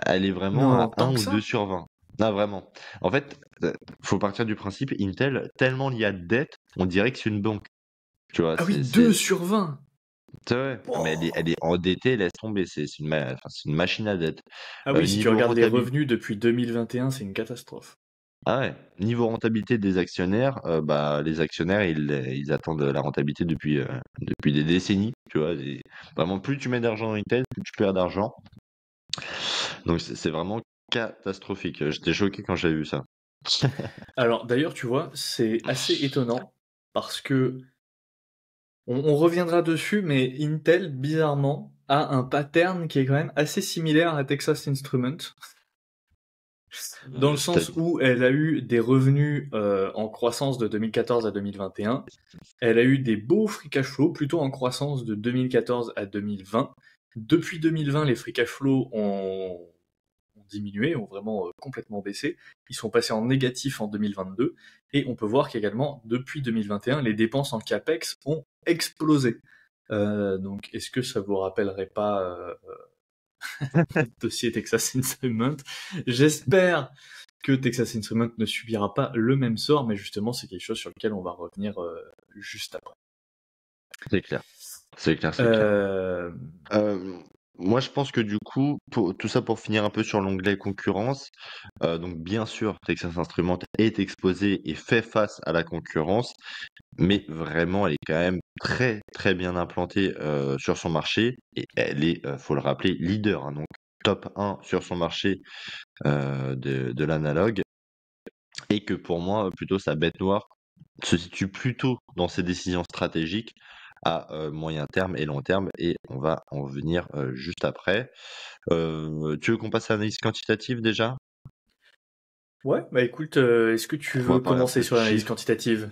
Elle est vraiment à Non, 1 tant que ou 2 ça? sur 20. Non, vraiment. En fait, faut partir du principe, Intel, tellement il y a de dettes, on dirait que c'est une banque. Tu vois, Ah oui, 2/20. c'est vrai. Mais elle est Wow. endettée, laisse tomber. Enfin, c'est une machine à dette. Ah oui, si tu Niveau regardes les rentabilité. revenus depuis 2021, c'est une catastrophe. Ah ouais, niveau rentabilité des actionnaires, les actionnaires, ils attendent la rentabilité depuis des décennies, tu vois. Vraiment, plus tu mets d'argent dans Intel, plus tu perds d'argent. Donc c'est vraiment catastrophique. J'étais choqué quand j'ai vu ça. Alors d'ailleurs, tu vois, c'est assez étonnant parce que on reviendra dessus, mais Intel, bizarrement, a un pattern qui est quand même assez similaire à Texas Instruments, dans le sens C'est-à-dire- où elle a eu des revenus en croissance de 2014 à 2021. Elle a eu des beaux free cash flow, plutôt en croissance de 2014 à 2020. Depuis 2020, les free cash flow ont diminué, ont vraiment complètement baissé. Ils sont passés en négatif en 2022. Et on peut voir qu'également, depuis 2021, les dépenses en CAPEX ont explosé. Donc, est-ce que ça vous rappellerait pas le dossier Texas Instruments? J'espère que Texas Instruments ne subira pas le même sort, mais justement, c'est quelque chose sur lequel on va revenir juste après. C'est clair. C'est clair, c'est clair. Euh, Euh, Moi, je pense que du coup, tout ça pour finir un peu sur l'onglet concurrence, donc bien sûr, Texas Instruments est exposé et fait face à la concurrence, mais vraiment, elle est quand même très très bien implantée sur son marché et elle est, faut le rappeler, leader, hein, donc top 1 sur son marché de l'analogue, et que pour moi, plutôt sa bête noire se situe plutôt dans ses décisions stratégiques à moyen terme et long terme, et on va en venir juste après. Tu veux qu'on passe à l'analyse quantitative déjà? Ouais, bah écoute, est-ce que tu On va veux parler un commencer peu de sur l'analyse chiffres. quantitative?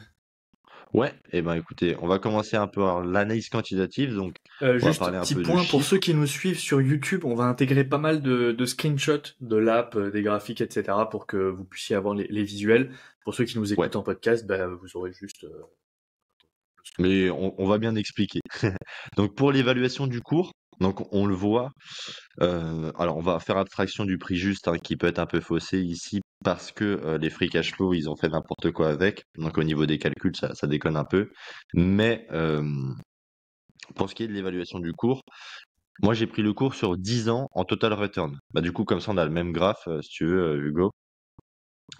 Ouais, et ben écoutez, on va commencer un peu par l'analyse quantitative, donc on va Juste parler un petit peu de point pour ceux chiffres. qui nous suivent sur YouTube, on va intégrer pas mal de screenshots de l'app, des graphiques, etc. pour que vous puissiez avoir les visuels. Pour ceux qui nous Ouais, écoutent en podcast, bah, vous aurez juste le screen. mais on va bien expliquer. Donc pour l'évaluation du cours, donc on le voit. Alors on va faire abstraction du prix juste, hein, qui peut être un peu faussé ici parce que les free cash flow, ils ont fait n'importe quoi avec. Donc au niveau des calculs, ça déconne un peu. Mais pour ce qui est de l'évaluation du cours, moi j'ai pris le cours sur 10 ans en total return. Bah du coup comme ça on a le même graphe, si tu veux, Hugo.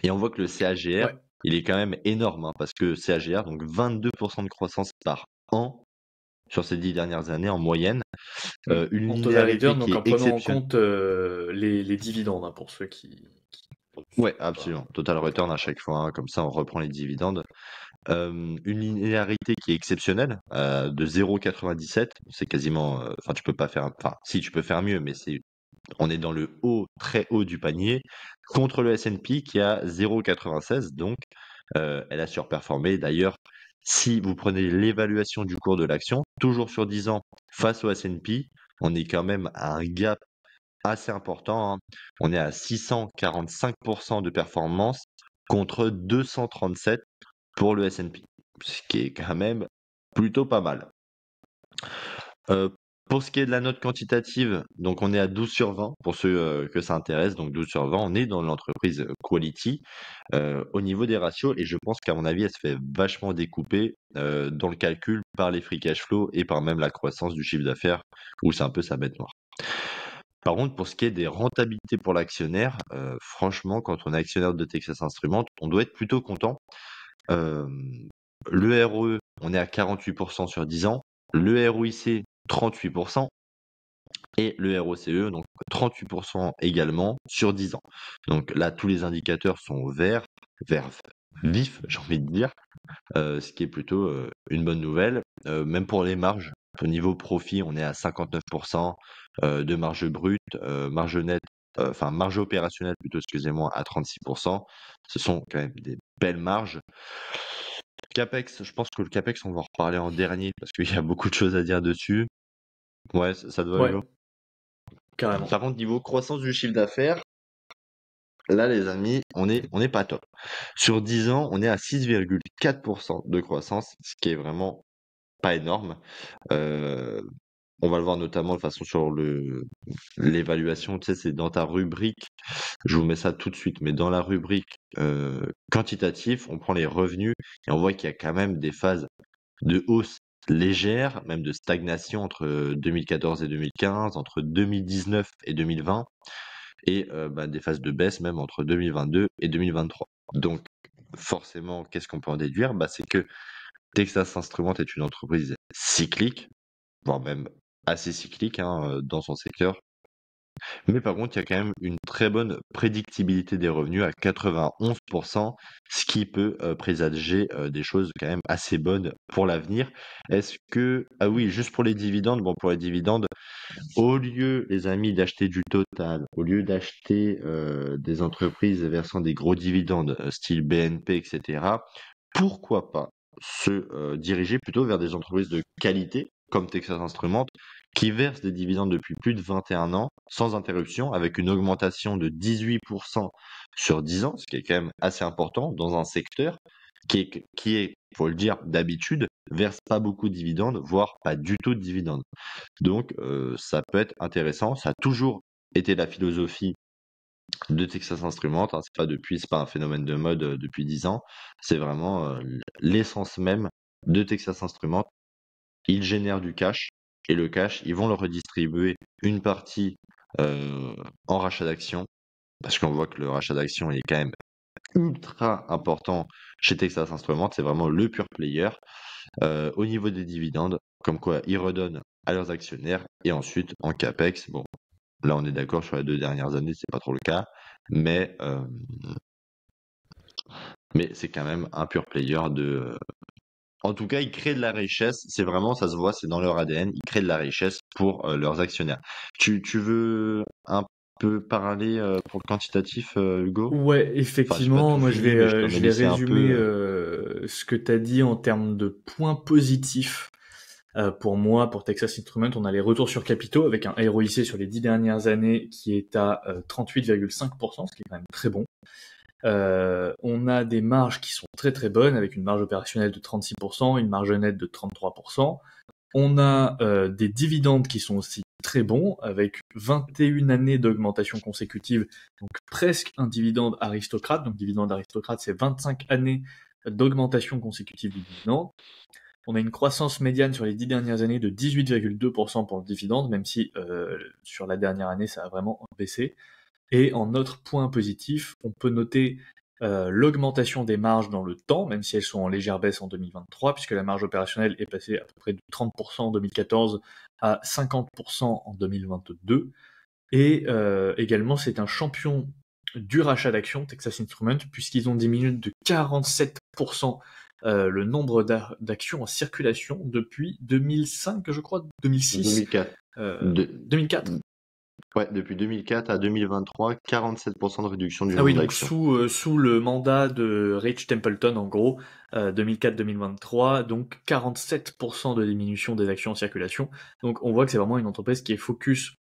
Et on voit que le CAGR, Ouais. il est quand même énorme, hein, parce que CAGR, donc 22% de croissance par an sur ces 10 dernières années en moyenne. Une En total linéarité return, qui donc est en prenant en exceptionnelle. compte les dividendes, hein, pour ceux qui ne Ouais, suivent pas. absolument. Total return à chaque fois, hein, comme ça on reprend les dividendes. Une linéarité qui est exceptionnelle, de 0,97. C'est quasiment, enfin tu peux pas faire, enfin si tu peux faire mieux, mais on est dans le haut, très haut du panier, contre le S&P qui a 0,96. Donc elle a surperformé. D'ailleurs, si vous prenez l'évaluation du cours de l'action, toujours sur 10 ans face au S&P, on est quand même à un gap assez important, hein. On est à 645% de performance contre 237 pour le S&P, ce qui est quand même plutôt pas mal. Euh, pour ce qui est de la note quantitative, donc on est à 12 sur 20 pour ceux que ça intéresse. Donc 12 sur 20, on est dans l'entreprise quality au niveau des ratios, et je pense qu'à mon avis, elle se fait vachement découper dans le calcul par les free cash flow et par même la croissance du chiffre d'affaires, où c'est un peu sa bête noire. Par contre, pour ce qui est des rentabilités pour l'actionnaire, franchement, quand on est actionnaire de Texas Instruments, on doit être plutôt content. Euh, le ROE, on est à 48% sur 10 ans. Le ROIC, 38%. Et le ROCE, donc 38% également sur 10 ans. Donc là, tous les indicateurs sont verts, vert vif, j'ai envie de dire, ce qui est plutôt une bonne nouvelle. Même pour les marges, Au niveau profit, on est à 59% de marge brute, marge nette, enfin marge opérationnelle plutôt, excusez-moi, à 36%. Ce sont quand même des belles marges. CapEx, je pense que le CapEx, on va en reparler en dernier parce qu'il y a beaucoup de choses à dire dessus. Ouais, ça te va, Ouais, Hugo? carrément. Par contre, niveau croissance du chiffre d'affaires, là, les amis, on est pas top. Sur 10 ans, on est à 6,4% de croissance, ce qui est vraiment pas énorme. Euh, on va le voir notamment de façon sur l'évaluation, tu sais, c'est dans ta rubrique, je vous mets ça tout de suite, mais dans la rubrique quantitatif, on prend les revenus et on voit qu'il y a quand même des phases de hausse légère, même de stagnation entre 2014 et 2015, entre 2019 et 2020, et bah, des phases de baisse même entre 2022 et 2023. Donc forcément, qu'est-ce qu'on peut en déduire? Bah, c'est que Texas Instruments est une entreprise cyclique, voire même assez cyclique hein, dans son secteur. Mais par contre, il y a quand même une très bonne prédictibilité des revenus à 91%, ce qui peut présager des choses quand même assez bonnes pour l'avenir. Est-ce que... Ah oui, juste pour les dividendes, bon pour les dividendes, au lieu, les amis, d'acheter du Total, au lieu d'acheter des entreprises versant des gros dividendes, style BNP, etc., pourquoi pas se diriger plutôt vers des entreprises de qualité, comme Texas Instruments, qui versent des dividendes depuis plus de 21 ans, sans interruption, avec une augmentation de 18% sur 10 ans, ce qui est quand même assez important dans un secteur qui est, faut le dire, d'habitude, verse pas beaucoup de dividendes, voire pas du tout de dividendes. Donc, ça peut être intéressant. Ça a toujours été la philosophie de Texas Instruments. Hein. C'est pas un phénomène de mode depuis 10 ans. C'est vraiment l'essence même de Texas Instruments. Ils génèrent du cash et le cash, ils vont le redistribuer une partie en rachat d'actions parce qu'on voit que le rachat d'actions est quand même ultra important chez Texas Instruments. C'est vraiment le pure player. Au niveau des dividendes, comme quoi ils redonnent à leurs actionnaires et ensuite en capex, bon, là on est d'accord sur les 2 dernières années, c'est pas trop le cas, mais mais c'est quand même un pure player en tout cas, ils créent de la richesse, c'est vraiment, ça se voit, c'est dans leur ADN, ils créent de la richesse pour leurs actionnaires. Tu veux un peu parler pour le quantitatif, Hugo? Ouais, Enfin, j'ai pas effectivement, tout moi fini, mais je t'en ai je vais laissé un résumer peu. ce que tu as dit en termes de points positifs. Pour moi, pour Texas Instruments, on a les retours sur capitaux avec un ROIC sur les 10 dernières années qui est à 38,5%, ce qui est quand même très bon. On a des marges qui sont très très bonnes avec une marge opérationnelle de 36%, une marge nette de 33%. On a des dividendes qui sont aussi très bons, avec 21 années d'augmentation consécutive, donc presque un dividende aristocrate. Donc dividende aristocrate, c'est 25 années d'augmentation consécutive du dividende. On a une croissance médiane sur les 10 dernières années de 18,2% pour le dividende, même si sur la dernière année, ça a vraiment baissé. Et en autre point positif, on peut noter l'augmentation des marges dans le temps, même si elles sont en légère baisse en 2023, puisque la marge opérationnelle est passée à peu près de 30% en 2014 à 50% en 2022. Et également, c'est un champion du rachat d'actions, Texas Instruments, puisqu'ils ont diminué de 47% le nombre d'actions en circulation depuis 2005, je crois, 2006, 2004. De... 2004. Ouais, depuis 2004 à 2023, 47% de réduction du Ah oui, nombre donc d'actions. sous le mandat de Rich Templeton, en gros, 2004-2023, donc 47% de diminution des actions en circulation. Donc on voit que c'est vraiment une entreprise qui est focus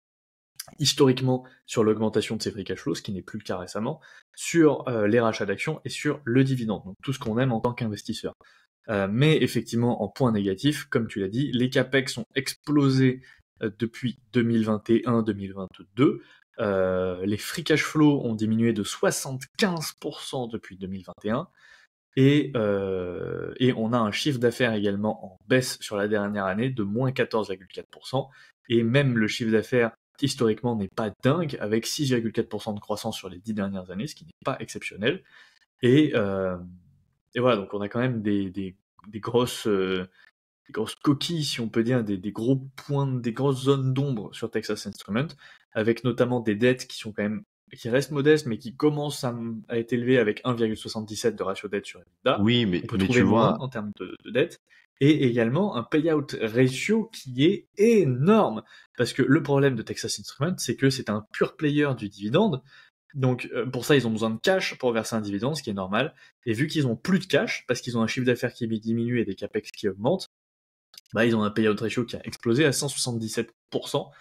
historiquement sur l'augmentation de ses free cash flows, ce qui n'est plus le cas récemment, sur les rachats d'actions et sur le dividende, donc tout ce qu'on aime en tant qu'investisseur. Mais effectivement, en point négatif, comme tu l'as dit, les capex ont explosé depuis 2021-2022. Les free cash flows ont diminué de 75% depuis 2021. Et on a un chiffre d'affaires également en baisse sur la dernière année de moins 14,4%. Et même le chiffre d'affaires, historiquement, n'est pas dingue, avec 6,4% de croissance sur les 10 dernières années, ce qui n'est pas exceptionnel. Et, euh, et voilà, donc on a quand même des grosses coquilles, si on peut dire, des gros points, des grosses zones d'ombre sur Texas Instruments, avec notamment des dettes qui sont quand même, qui restent modestes, mais qui commencent à être élevées avec 1,77 de ratio dette sur EBITDA. Oui, On peut mais trouver tu moins vois, en termes de dette. et également un payout ratio qui est énorme. Parce que le problème de Texas Instruments, c'est que c'est un pur player du dividende. Donc pour ça, ils ont besoin de cash pour verser un dividende, ce qui est normal. Et vu qu'ils ont plus de cash, parce qu'ils ont un chiffre d'affaires qui diminue et des capex qui augmentent, bah ils ont un payout ratio qui a explosé à 177%.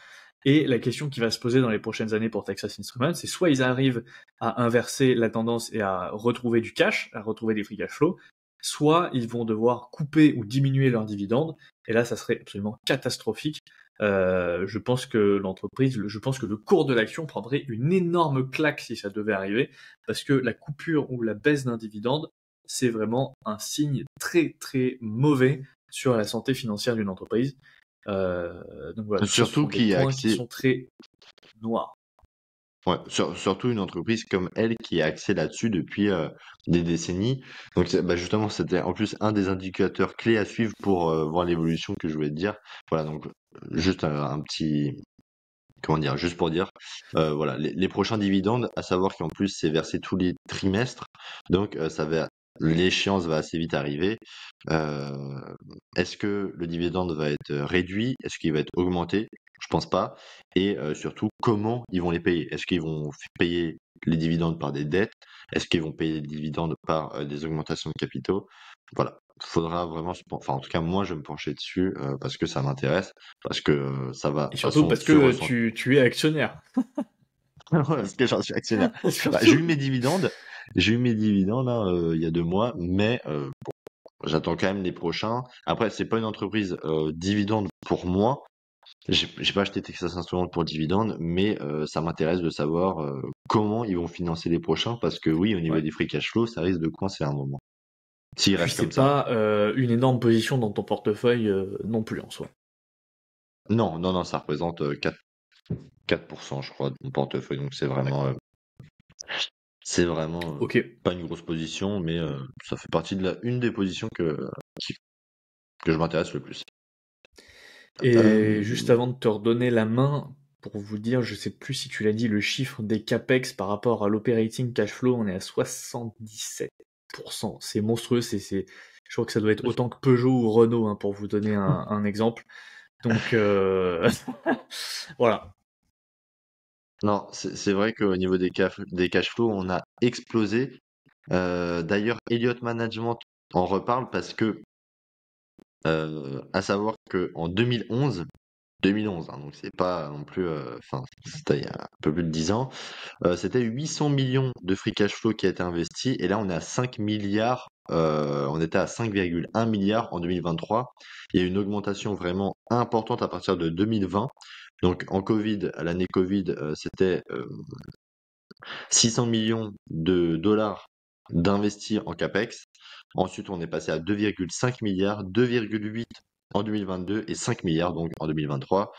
Et la question qui va se poser dans les prochaines années pour Texas Instruments, c'est soit ils arrivent à inverser la tendance et à retrouver du cash, à retrouver des free cash flow, soit ils vont devoir couper ou diminuer leurs dividendes. Et là, ça serait absolument catastrophique. Je pense que le cours de l'action prendrait une énorme claque si ça devait arriver, parce que la coupure ou la baisse d'un dividende, c'est vraiment un signe très très mauvais sur la santé financière d'une entreprise. Donc voilà, ça, ce Surtout sont des qui a points qui accès, sont très noirs. ouais, surtout une entreprise comme elle qui a accès là-dessus depuis des décennies. Donc bah, justement, c'était en plus un des indicateurs clés à suivre pour voir l'évolution que je voulais te dire. Voilà, donc juste un petit, comment dire, juste pour dire, voilà, les prochains dividendes, à savoir qu'en plus c'est versé tous les trimestres, donc l'échéance va assez vite arriver. Euh, Est-ce que le dividende va être réduit? Est-ce qu'il va être augmenté? Je pense pas. Et surtout, comment ils vont les payer? Est-ce qu'ils vont payer les dividendes par des dettes? Est-ce qu'ils vont payer les dividendes par des augmentations de capitaux? Voilà. Faudra vraiment, enfin en tout cas moi je vais me pencher dessus parce que ça m'intéresse, parce que ça va de Et toute surtout façon parce se que ressentir. tu es actionnaire. Ouais, parce que j'en suis actionnaire. Bah, Surtout. j'ai eu mes dividendes hein, il y a 2 mois, mais j'attends quand même les prochains. Après, c'est pas une entreprise dividende pour moi. J'ai pas acheté Texas Instruments pour dividende, mais ça m'intéresse de savoir comment ils vont financer les prochains, parce que oui, au niveau Ouais. des free cash flow, ça risque de coincer à un moment. S'ils Puis restent c'est comme ça. pas une énorme position dans ton portefeuille non plus en soi. Non, non, non, ça représente 4%, je crois, de mon portefeuille, donc D'accord. c'est vraiment Ok. pas une grosse position, mais ça fait partie de une des positions qui- que je m'intéresse le plus. Et juste Euh, avant de te redonner la main, pour vous dire, je sais plus si tu l'as dit, le chiffre des capex par rapport à l'operating cash flow, on est à 77%. C'est monstrueux, je crois que ça doit être autant que Peugeot ou Renault, hein, pour vous donner un exemple. Donc, voilà. non, c'est vrai qu'au niveau des cash flows, on a explosé. D'ailleurs, Elliott Management en reparle parce que, à savoir que en 2011, hein, donc c'est pas non plus, enfin, c'était il y a un peu plus de 10 ans, c'était 800 millions de free cash flow qui a été investi, et là on est à 5 milliards, on était à 5,1 milliards en 2023. Il y a eu une augmentation vraiment importante à partir de 2020. Donc en Covid, à l'année Covid, c'était 600 millions de dollars d'investir en CAPEX. Ensuite, on est passé à 2,5 milliards, 2,8 en 2022 et 5 milliards donc en 2023.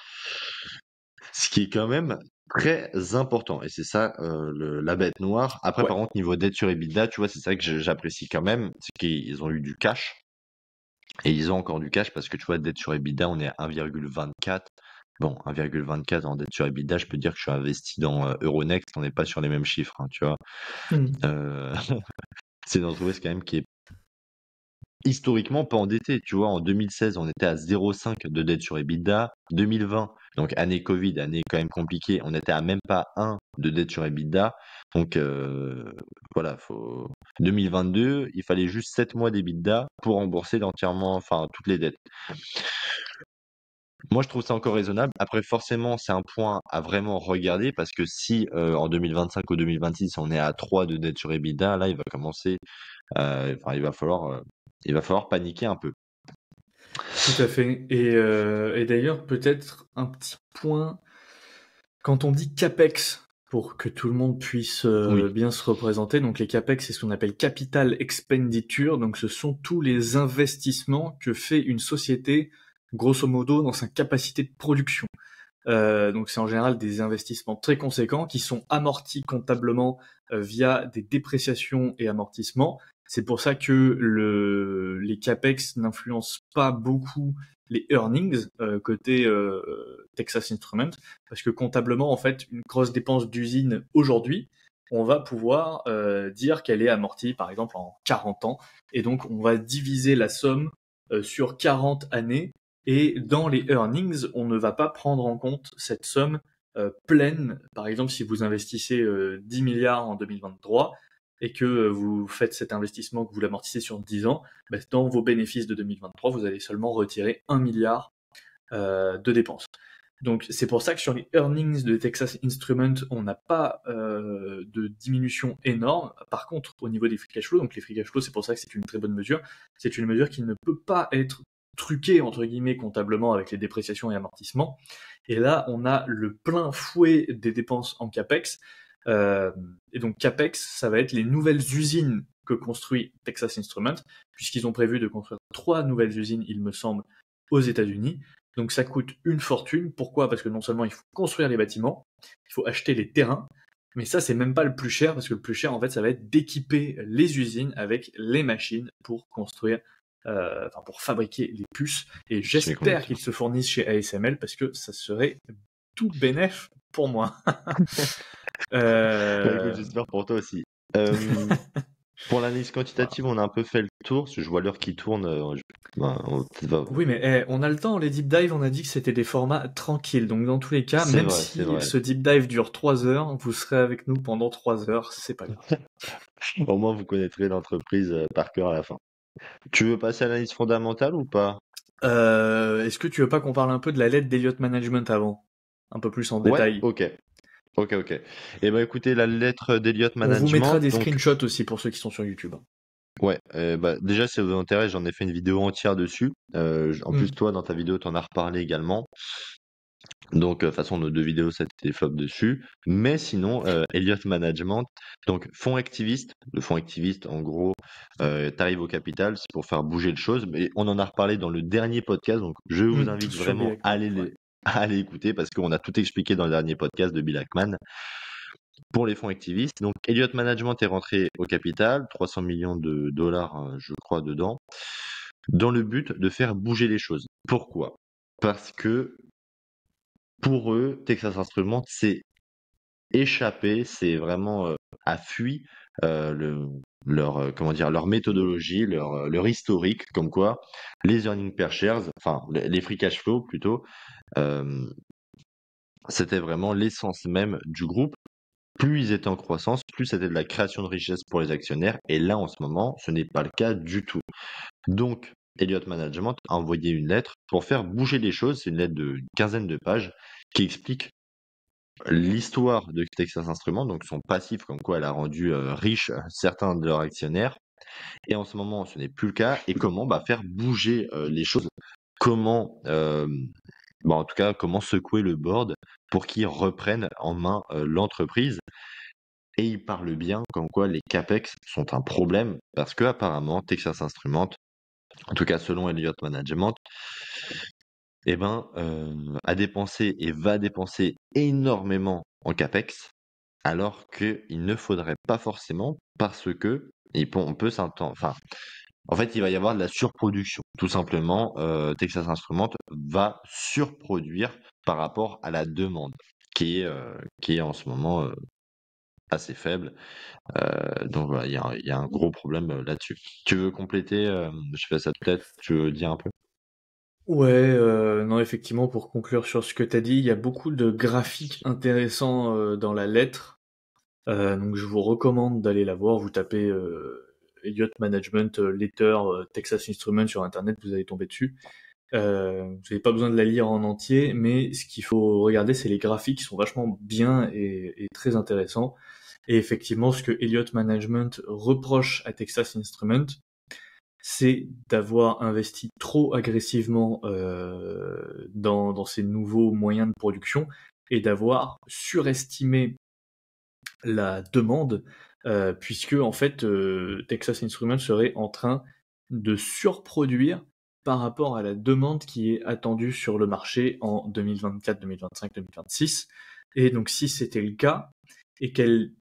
Ce qui est quand même très important. Et c'est ça la bête noire. Après, Ouais. par contre, niveau dette sur EBITDA, tu vois, c'est ça que j'apprécie quand même. C'est qu'ils ont eu du cash. Et ils ont encore du cash parce que tu vois, dette sur EBITDA, on est à 1,24. Bon, 1,24 en dette sur EBITDA, je peux dire que je suis investi dans Euronext, on n'est pas sur les mêmes chiffres, hein, tu vois. Hmm. Euh, c'est une entreprise quand même qui est historiquement pas endettée. Tu vois, en 2016, on était à 0,5 de dette sur EBITDA. 2020, donc année Covid, année quand même compliquée, on était à même pas 1 de dette sur EBITDA. Donc voilà, 2022, il fallait juste 7 mois d'EBITDA pour rembourser entièrement, enfin toutes les dettes. Moi, je trouve ça encore raisonnable. Après, forcément, c'est un point à vraiment regarder parce que si en 2025 ou 2026, on est à 3 de dette sur EBITDA, là, il va commencer, enfin, il va falloir paniquer un peu. Tout à fait. Et d'ailleurs, peut-être un petit point, quand on dit CAPEX, pour que tout le monde puisse Oui, bien se représenter, donc les CAPEX, c'est ce qu'on appelle Capital Expenditure, donc ce sont tous les investissements que fait une société, grosso modo, dans sa capacité de production. Donc c'est en général des investissements très conséquents qui sont amortis comptablement via des dépréciations et amortissements. C'est pour ça que les capex n'influencent pas beaucoup les earnings côté Texas Instruments, parce que comptablement en fait une grosse dépense d'usine aujourd'hui, on va pouvoir dire qu'elle est amortie par exemple en 40 ans, et donc on va diviser la somme sur 40 années, et dans les earnings, on ne va pas prendre en compte cette somme pleine. Par exemple, si vous investissez 10 milliards en 2023 et que vous faites cet investissement, que vous l'amortissez sur 10 ans, dans vos bénéfices de 2023, vous allez seulement retirer 1 milliard de dépenses. Donc c'est pour ça que sur les earnings de Texas Instruments, on n'a pas de diminution énorme. Par contre, au niveau des free cash flow, donc les free cash flow, c'est pour ça que c'est une très bonne mesure. C'est une mesure qui ne peut pas être truquée entre guillemets comptablement avec les dépréciations et amortissements. Et là, on a le plein fouet des dépenses en capex. Et donc capex, ça va être les nouvelles usines que construit Texas Instruments, puisqu'ils ont prévu de construire 3 nouvelles usines, il me semble, aux États-Unis. Donc ça coûte une fortune. Pourquoi ? Parce que non seulement il faut construire les bâtiments, il faut acheter les terrains, mais ça c'est même pas le plus cher, parce que le plus cher en fait ça va être d'équiper les usines avec les machines pour construire, pour fabriquer les puces. Et j'espère qu'ils se fournissent chez ASML parce que ça serait tout bénef pour moi. Écoute, j'espère pour toi aussi. Pour l'analyse quantitative, on a un peu fait le tour, parce que je vois l'heure qui tourne. Oui, mais on a le temps. Les deep dive, on a dit que c'était des formats tranquilles. Donc dans tous les cas, C'est même vrai, si c'est vrai. ce deep dive dure 3 heures, vous serez avec nous pendant 3 heures, c'est pas grave. Au moins, vous connaîtrez l'entreprise par cœur à la fin. Tu veux passer à l'analyse fondamentale ou pas? Est-ce que tu veux pas qu'on parle un peu de la lettre d'Elliott Management avant? Un peu plus en Ouais, détail. ok. Ok. Eh ben écoutez, la lettre d'Elliott On vous Management, mettra des donc screenshots aussi pour ceux qui sont sur YouTube. ouais, déjà si ça vous intéresse, j'en ai fait une vidéo entière dessus. En plus, toi, dans ta vidéo, t'en as reparlé également. Donc, de toute façon, nos 2 vidéos, ça t'était flop dessus. Mais sinon, Elliott Management, donc fonds activiste. Le fonds activiste, en gros, tu au capital, c'est pour faire bouger les choses. Mais on en a reparlé dans le dernier podcast, donc je vous invite Sur vraiment Bill Ackman, ouais. à aller écouter parce qu'on a tout expliqué dans le dernier podcast de Bill Ackman pour les fonds activistes. Donc, Elliott Management est rentré au capital, 300 millions de dollars, je crois, dedans, dans le but de faire bouger les choses. Pourquoi? Parce que pour eux, Texas Instruments, c'est échappé, c'est vraiment a fui leur comment dire, leur méthodologie, leur historique, comme quoi les earnings per shares, enfin les free cash flow plutôt, euh, c'était vraiment l'essence même du groupe. Plus ils étaient en croissance, plus c'était de la création de richesse pour les actionnaires. Et là, en ce moment, ce n'est pas le cas du tout. Donc, Elliott Management a envoyé une lettre pour faire bouger les choses. C'est une lettre d'une quinzaine de pages qui explique l'histoire de Texas Instruments, donc son passif, comme quoi elle a rendu riche certains de leurs actionnaires. Et en ce moment, ce n'est plus le cas. Et comment faire bouger les choses. Comment, en tout cas, comment secouer le board pour qu'ils reprennent en main l'entreprise. Et il parle bien comme quoi les CAPEX sont un problème parce que apparemment Texas Instruments, en tout cas selon Elliott Management, a dépensé et va dépenser énormément en CAPEX alors qu'il ne faudrait pas forcément parce que on peut s'entendre. Enfin, en fait, il va y avoir de la surproduction. Tout simplement, Texas Instruments va surproduire par rapport à la demande qui est en ce moment assez faible. Donc voilà, il y a un gros problème là-dessus. Tu veux compléter je fais ça de tête, tu veux dire un peu? Ouais, non, effectivement, pour conclure sur ce que tu as dit, il y a beaucoup de graphiques intéressants dans la lettre. Donc je vous recommande d'aller la voir. Vous tapez Elliott Management Letter Texas Instruments sur Internet, vous allez tomber dessus. Vous n'avez pas besoin de la lire en entier, mais ce qu'il faut regarder, c'est les graphiques qui sont vachement bien et très intéressants. Et effectivement, ce que Elliott Management reproche à Texas Instruments, c'est d'avoir investi trop agressivement dans ces nouveaux moyens de production et d'avoir surestimé la demande, puisque en fait Texas Instruments serait en train de surproduire par rapport à la demande qui est attendue sur le marché en 2024, 2025, 2026. Et donc si c'était le cas, et qu'elle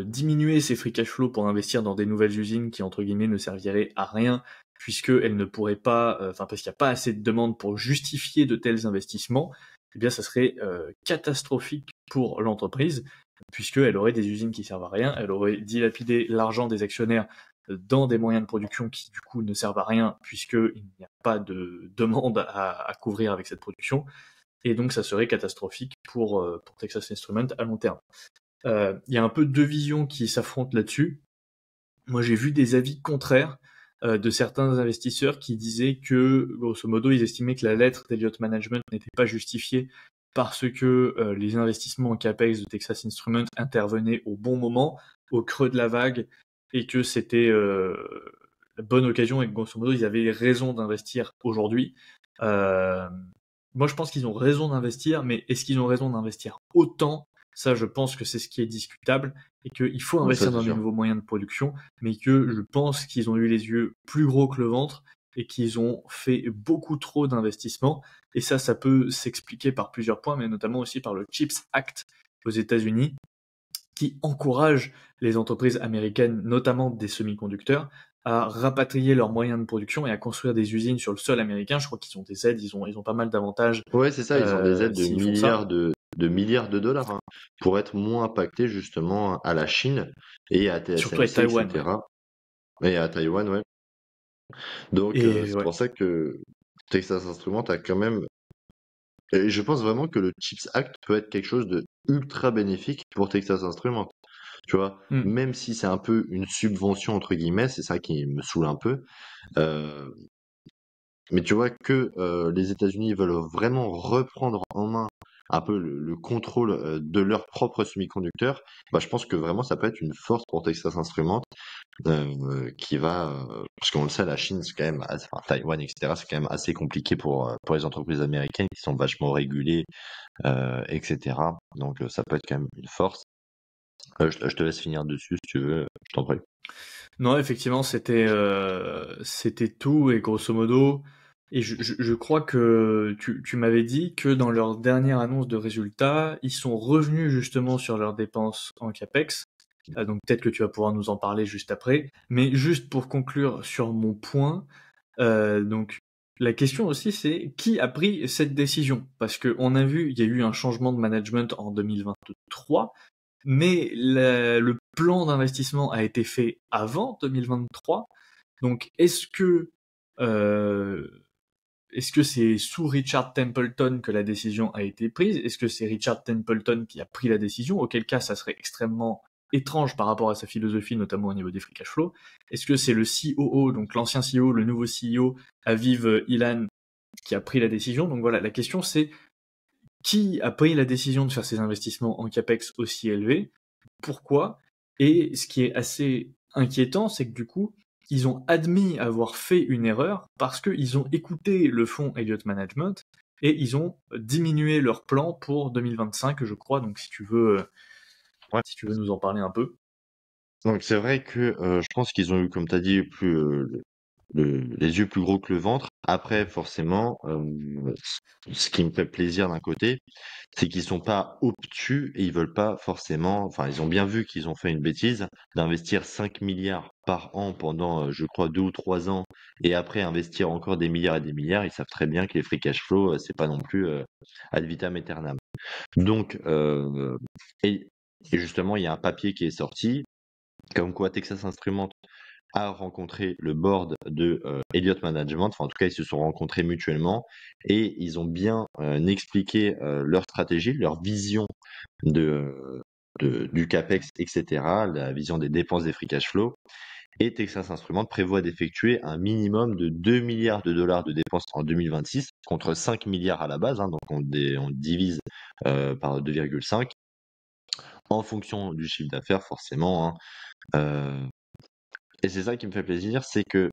diminuait ses free cash flow pour investir dans des nouvelles usines qui entre guillemets ne serviraient à rien, puisqu'elle ne pourrait pas, parce qu'il n'y a pas assez de demande pour justifier de tels investissements, eh bien ça serait catastrophique pour l'entreprise, puisqu'elle aurait des usines qui servent à rien, elle aurait dilapidé l'argent des actionnaires dans des moyens de production qui du coup ne servent à rien puisqu'il n'y a pas de demande à couvrir avec cette production, et donc ça serait catastrophique pour Texas Instruments à long terme. Il y a un peu deux visions qui s'affrontent là-dessus. Moi j'ai vu des avis contraires de certains investisseurs qui disaient que, grosso modo, ils estimaient que la lettre d'Elliott Management n'était pas justifiée parce que les investissements en capex de Texas Instruments intervenaient au bon moment, au creux de la vague, et que c'était la bonne occasion et que, grosso modo, ils avaient raison d'investir aujourd'hui. Moi, je pense qu'ils ont raison d'investir, mais est-ce qu'ils ont raison d'investir autant? Ça, je pense que c'est ce qui est discutable, et qu'il faut Ouais, ça, investir c'est dans des sûr. nouveaux moyens de production, mais que je pense qu'ils ont eu les yeux plus gros que le ventre et qu'ils ont fait beaucoup trop d'investissements. Et ça peut s'expliquer par plusieurs points, mais notamment aussi par le CHIPS Act aux États-Unis, qui encourage les entreprises américaines, notamment des semi-conducteurs, à rapatrier leurs moyens de production et à construire des usines sur le sol américain. Je crois qu'ils ont des aides, ils ont pas mal d'avantages Ouais, c'est ça, ils ont des aides s'ils font ça. de milliards de dollars hein, pour être moins impactés justement à la Chine et à Surtout avec TSMC, Taïwan, ouais. etc. Et à Taïwan, ouais. Donc, Et c'est ouais. pour ça que Texas Instruments a quand même. Et je pense vraiment que le CHIPS Act peut être quelque chose de ultra bénéfique pour Texas Instruments. Tu vois, Mm. même si c'est un peu une subvention entre guillemets, c'est ça qui me saoule un peu. Euh, mais tu vois que les États-Unis veulent vraiment reprendre en main un peu le contrôle de leurs propres semi-conducteurs. Bah, je pense que vraiment ça peut être une force pour Texas Instruments qui va, parce qu'on le sait, la Chine, c'est quand même, enfin Taïwan, etc., c'est quand même assez compliqué pour les entreprises américaines qui sont vachement régulées, etc. Donc ça peut être quand même une force. Je te laisse finir dessus si tu veux, je t'en prie. Non, effectivement, c'était tout, et grosso modo, et je crois que tu m'avais dit que dans leur dernière annonce de résultats, ils sont revenus justement sur leurs dépenses en capex. Donc peut-être que tu vas pouvoir nous en parler juste après. Mais juste pour conclure sur mon point, donc la question aussi c'est qui a pris cette décision? Parce que on a vu, il y a eu un changement de management en 2023, mais le plan d'investissement a été fait avant 2023. Donc euh, est-ce que c'est sous Richard Templeton que la décision a été prise? Est-ce que c'est Richard Templeton qui a pris la décision? Auquel cas, ça serait extrêmement étrange par rapport à sa philosophie, notamment au niveau des free cash flow. Est-ce que c'est le COO, donc l'ancien CEO, le nouveau CEO, Aviv Ilan, qui a pris la décision? Donc voilà, la question c'est qui a pris la décision de faire ces investissements en capex aussi élevés? Pourquoi? Et ce qui est assez inquiétant, c'est que du coup, ils ont admis avoir fait une erreur parce qu'ils ont écouté le fonds Elliott Management et ils ont diminué leur plan pour 2025, je crois. Donc Ouais. si tu veux nous en parler un peu. Donc c'est vrai que je pense qu'ils ont eu, comme tu as dit, plus les yeux plus gros que le ventre. Après, forcément, ce qui me fait plaisir d'un côté, c'est qu'ils sont pas obtus et ils veulent pas forcément. Enfin, ils ont bien vu qu'ils ont fait une bêtise d'investir 5 milliards par an pendant, je crois, 2 ou 3 ans, et après investir encore des milliards et des milliards. Ils savent très bien que les free cash flow, c'est pas non plus ad vitam aeternam. Donc, et, et justement, il y a un papier qui est sorti, comme quoi Texas Instruments a rencontré le board de Elliott Management. Enfin, en tout cas, ils se sont rencontrés mutuellement et ils ont bien expliqué leur stratégie, leur vision de, du CAPEX, etc., la vision des dépenses des free cash flow. Et Texas Instruments prévoit d'effectuer un minimum de 2 milliards de dollars de dépenses en 2026 contre 5 milliards à la base. Hein, donc, on divise par 2,5 en fonction du chiffre d'affaires, forcément. Hein. Et c'est ça qui me fait plaisir, c'est que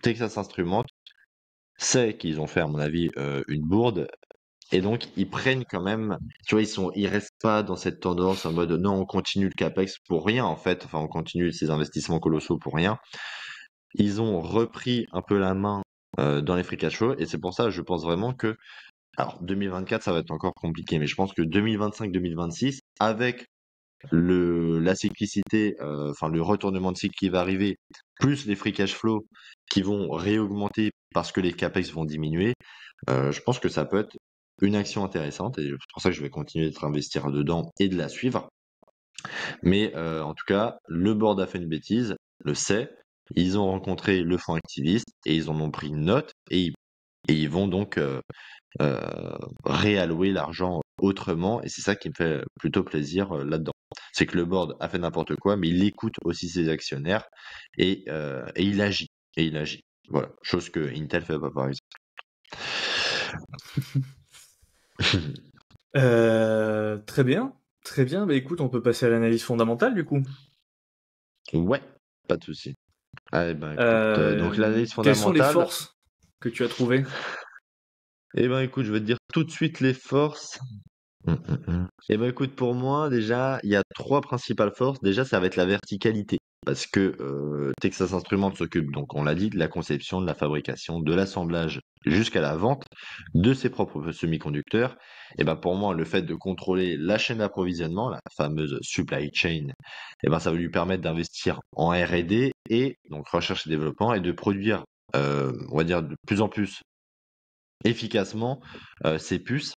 Texas Instruments sait qu'ils ont fait, à mon avis, une bourde, et donc ils prennent quand même, tu vois, ils restent pas dans cette tendance en mode non, on continue le capex pour rien en fait, enfin on continue ces investissements colossaux pour rien. Ils ont repris un peu la main dans les free cash flow, et c'est pour ça, je pense vraiment que, alors 2024 ça va être encore compliqué, mais je pense que 2025-2026, avec la cyclicité, enfin le retournement de cycle qui va arriver, plus les free cash flow qui vont réaugmenter parce que les capex vont diminuer, je pense que ça peut être une action intéressante, et c'est pour ça que je vais continuer d'être investir dedans et de la suivre. Mais en tout cas, le board a fait une bêtise, le sait, Ils ont rencontré le fonds activiste et ils en ont pris note et ils vont donc réallouer l'argent autrement. Et c'est ça qui me fait plutôt plaisir là-dedans. C'est que le board a fait n'importe quoi, mais il écoute aussi ses actionnaires et il agit. Et il agit. Voilà, chose que Intel fait pas par exemple. Très bien, très bien. Bah écoute, on peut passer à l'analyse fondamentale du coup. Ouais, pas de souci. Allez, ben écoute, donc l'analyse Quelles sont les fondamentale. forces que tu as trouvées? Eh ben écoute, je vais te dire tout de suite les forces. Eh ben écoute, pour moi, déjà, il y a trois principales forces. Déjà, ça va être la verticalité. Parce que Texas Instruments s'occupe, donc on l'a dit, de la conception, de la fabrication, de l'assemblage jusqu'à la vente de ses propres semi-conducteurs. Et ben pour moi, le fait de contrôler la chaîne d'approvisionnement, la fameuse supply chain, et ben ça va lui permettre d'investir en R&D et donc recherche et développement et de produire, on va dire de plus en plus efficacement ces puces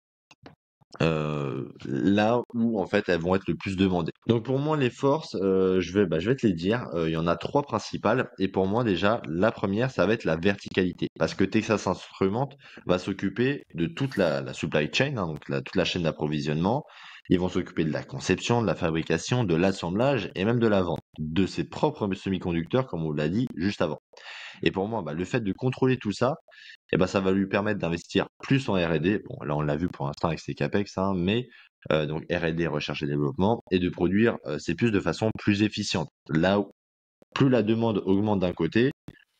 là où en fait elles vont être le plus demandées. Donc pour moi les forces, je vais te les dire. Il y en a trois principales et pour moi déjà la première ça va être la verticalité parce que Texas Instruments va s'occuper de toute la supply chain, hein, donc toute la chaîne d'approvisionnement. Ils vont s'occuper de la conception, de la fabrication, de l'assemblage et même de la vente de ses propres semi-conducteurs comme on l'a dit juste avant. Et pour moi, bah, le fait de contrôler tout ça, eh ben, ça va lui permettre d'investir plus en R&D. Bon, là, on l'a vu pour l'instant avec ses CAPEX, hein, mais donc R&D, recherche et développement, et de produire ces puces de façon plus efficiente. Là où plus la demande augmente d'un côté,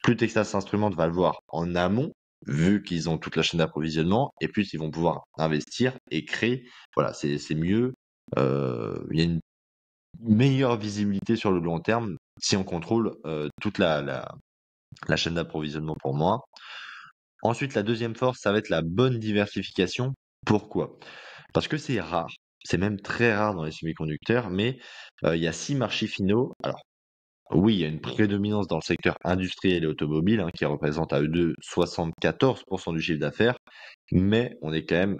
plus Texas Instruments va le voir en amont, vu qu'ils ont toute la chaîne d'approvisionnement, et plus ils vont pouvoir investir et créer. Voilà, c'est mieux. Il y a une meilleure visibilité sur le long terme si on contrôle toute la chaîne d'approvisionnement pour moi. Ensuite, la deuxième force, ça va être la bonne diversification. Pourquoi? Parce que c'est rare. C'est même très rare dans les semi-conducteurs, mais il y a 6 marchés finaux. Alors, oui, il y a une prédominance dans le secteur industriel et automobile, hein, qui représente à eux deux 74% du chiffre d'affaires, mais on est quand même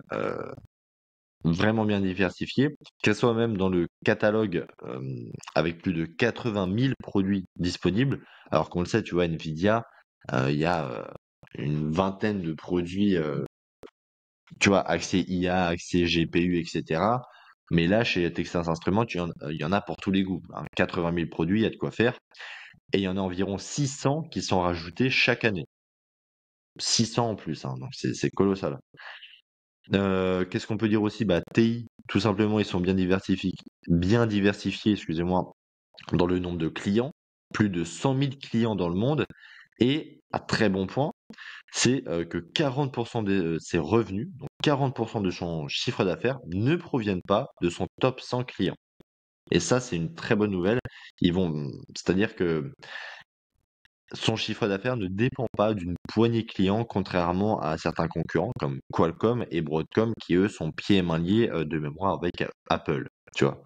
vraiment bien diversifié, qu'elle soit même dans le catalogue avec plus de 80 000 produits disponibles, alors qu'on le sait, tu vois, Nvidia, il y a une vingtaine de produits, tu vois, accès IA, accès GPU, etc. Mais là, chez Texas Instruments, il y en a pour tous les goûts, hein. 80 000 produits, il y a de quoi faire. Et il y en a environ 600 qui sont rajoutés chaque année. 600 en plus, hein, donc c'est colossal. Qu'est-ce qu'on peut dire aussi? Bah, TI, tout simplement, ils sont bien diversifiés, excusez-moi, dans le nombre de clients. Plus de 100 000 clients dans le monde. Et, à très bon point, c'est que 40% de ses revenus, donc 40% de son chiffre d'affaires, ne proviennent pas de son top 100 clients. Et ça, c'est une très bonne nouvelle. C'est-à-dire que son chiffre d'affaires ne dépend pas d'une poignée de clients, contrairement à certains concurrents comme Qualcomm et Broadcom qui, eux, sont pieds et mains liés de mémoire avec Apple. Tu vois.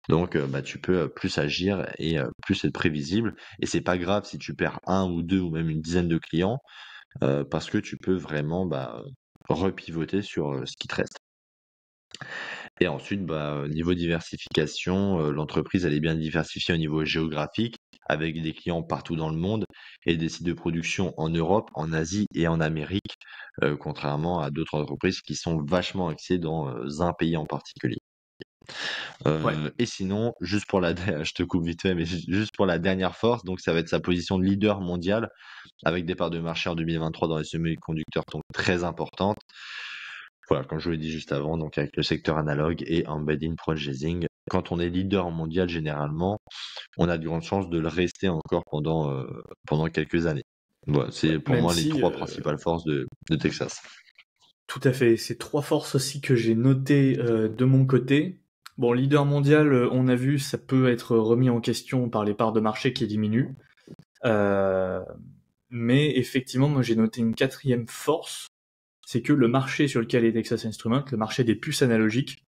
Donc, bah, tu peux plus agir et plus être prévisible. Et c'est pas grave si tu perds un ou deux ou même une dizaine de clients, parce que tu peux vraiment bah, repivoter sur ce qui te reste. Et ensuite, bah, niveau diversification, l'entreprise elle est bien diversifiée au niveau géographique, avec des clients partout dans le monde et des sites de production en Europe, en Asie et en Amérique, contrairement à d'autres entreprises qui sont vachement axées dans un pays en particulier. Ouais. Et sinon, juste pour je te coupe vite fait, mais juste pour la dernière force, donc ça va être sa position de leader mondial, avec des parts de marché en 2023 dans les semi-conducteurs donc très importantes. Voilà, comme je vous l'ai dit juste avant, donc avec le secteur analogue et embedding processing. Quand on est leader mondial, généralement, on a de grandes chances de le rester encore pendant quelques années. Voilà, Ouais, c'est pour même moi les si, trois principales forces de Texas. tout à fait, c'est trois forces aussi que j'ai notées de mon côté. Bon, leader mondial, on a vu, ça peut être remis en question par les parts de marché qui diminuent. Euh, mais effectivement, moi j'ai noté une quatrième force, c'est que le marché sur lequel est Texas Instruments, le marché des puces analogiques,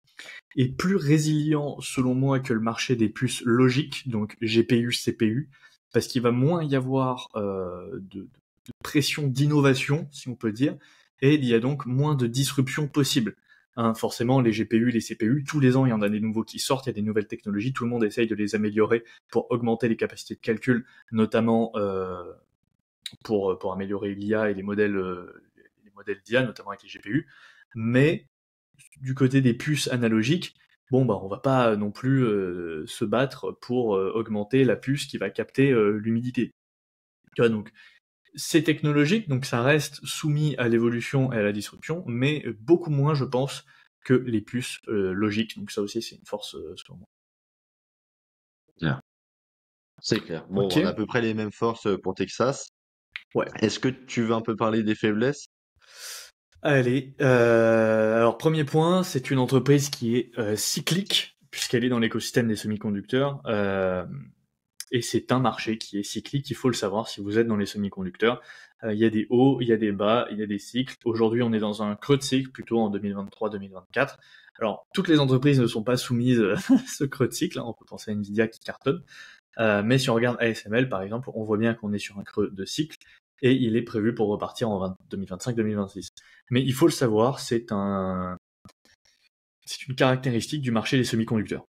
est plus résilient selon moi que le marché des puces logiques, donc GPU, CPU, parce qu'il va moins y avoir de pression d'innovation, si on peut dire, et il y a donc moins de disruption possible. Hein, forcément, les GPU, les CPU, tous les ans, il y en a des nouveaux qui sortent, il y a des nouvelles technologies, tout le monde essaye de les améliorer pour augmenter les capacités de calcul, notamment pour améliorer l'IA et les modèles d'IA, notamment avec les GPU. Mais du côté des puces analogiques, bon bah on va pas non plus se battre pour augmenter la puce qui va capter l'humidité. Tu vois, donc c'est technologique, donc ça reste soumis à l'évolution et à la disruption, mais beaucoup moins, je pense, que les puces logiques. Donc ça aussi, c'est une force selon moi. Bien. C'est clair. Bon, Ok. on a à peu près les mêmes forces pour Texas. Ouais. Est-ce que tu veux un peu parler des faiblesses? Allez. Alors premier point, c'est une entreprise qui est cyclique puisqu'elle est dans l'écosystème des semi-conducteurs. Et c'est un marché qui est cyclique, il faut le savoir si vous êtes dans les semi-conducteurs. Il y a des hauts, il y a des bas, il y a des cycles. Aujourd'hui, on est dans un creux de cycle, plutôt en 2023-2024. Alors, toutes les entreprises ne sont pas soumises à ce creux de cycle, hein. On peut penser à Nvidia qui cartonne. Mais si on regarde ASML, par exemple, on voit bien qu'on est sur un creux de cycle et il est prévu pour repartir en 2025-2026. Mais il faut le savoir, c'est une caractéristique du marché des semi-conducteurs.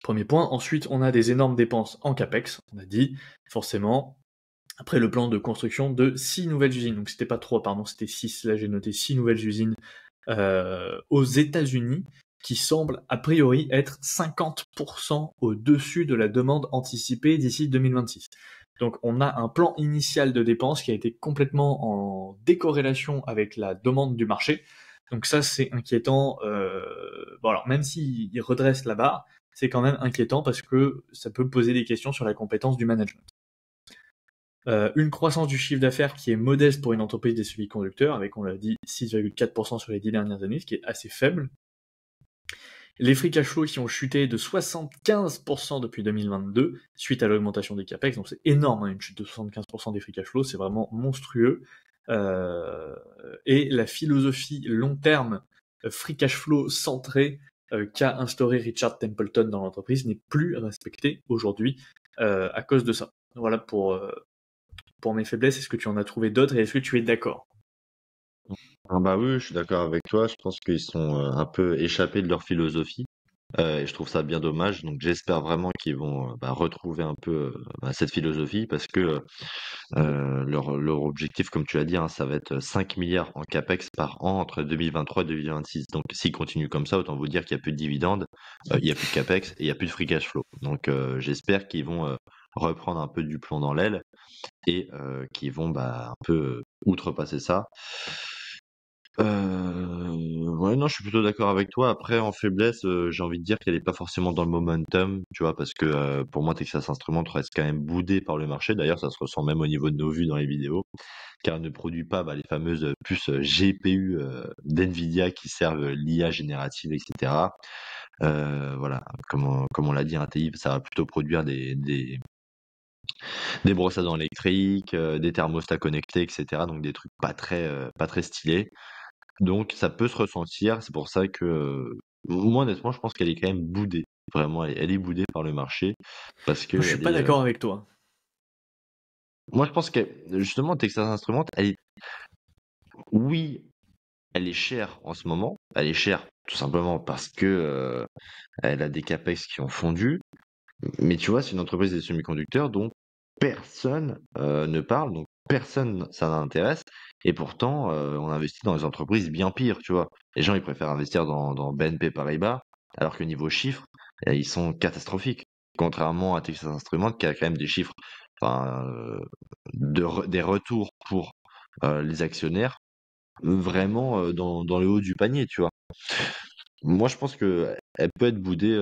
Premier point. Ensuite, on a des énormes dépenses en CAPEX. On a dit, forcément, après le plan de construction de 6 nouvelles usines. Donc c'était pas 3, pardon, c'était 6. Là, j'ai noté 6 nouvelles usines aux États-Unis qui semblent a priori être 50% au-dessus de la demande anticipée d'ici 2026. Donc on a un plan initial de dépenses qui a été complètement en décorrélation avec la demande du marché. Donc ça, c'est inquiétant. Bon alors, même s'il redresse la barre, c'est quand même inquiétant parce que ça peut poser des questions sur la compétence du management. Une croissance du chiffre d'affaires qui est modeste pour une entreprise des semi-conducteurs, avec, on l'a dit, 6,4% sur les 10 dernières années, ce qui est assez faible. Les free cash flow qui ont chuté de 75% depuis 2022, suite à l'augmentation des capex, donc c'est énorme, hein, une chute de 75% des free cash flow, c'est vraiment monstrueux. Et la philosophie long terme, free cash flow centré, qu'a instauré Richard Templeton dans l'entreprise n'est plus respectée aujourd'hui à cause de ça. Voilà pour mes faiblesses. Est-ce que tu en as trouvé d'autres et est-ce que tu es d'accord? Ah bah oui, je suis d'accord avec toi. Je pense qu'ils sont un peu échappés de leur philosophie. Et je trouve ça bien dommage. Donc j'espère vraiment qu'ils vont retrouver un peu cette philosophie parce que leur objectif, comme tu l'as dit, hein, ça va être 5 milliards en capex par an entre 2023 et 2026. Donc s'ils continuent comme ça, autant vous dire qu'il n'y a plus de dividendes, il n'y a plus de capex et il n'y a plus de free cash flow. Donc j'espère qu'ils vont reprendre un peu du plomb dans l'aile et qu'ils vont un peu outrepasser ça. Ouais, non, je suis plutôt d'accord avec toi. Après, en faiblesse, j'ai envie de dire qu'elle est pas forcément dans le momentum, tu vois, parce que pour moi, Texas Instruments reste quand même boudé par le marché. D'ailleurs, ça se ressent même au niveau de nos vues dans les vidéos, car elle ne produit pas les fameuses puces GPU d'NVIDIA qui servent l'IA générative, etc. Voilà, comme on l'a dit, un TI, ça va plutôt produire des brosses à dents électriques, des thermostats connectés, etc. Donc des trucs pas très stylés. Donc ça peut se ressentir, c'est pour ça que moi honnêtement je pense qu'elle est quand même boudée. Vraiment, elle est boudée par le marché parce Moi, je suis qu'elle pas est. d'accord avec toi. Moi je pense que justement Texas Instruments, oui, elle est chère en ce moment. Elle est chère tout simplement parce que elle a des capex qui ont fondu. Mais tu vois, c'est une entreprise des semi-conducteurs dont personne ne parle, donc personne ça n'intéresse. Et pourtant, on investit dans des entreprises bien pires, tu vois. Les gens, ils préfèrent investir dans BNP Paribas, alors que niveau chiffres, ils sont catastrophiques. Contrairement à Texas Instruments, qui a quand même des chiffres, enfin, des retours pour les actionnaires, vraiment dans le haut du panier, tu vois. Moi, je pense que elle peut être boudée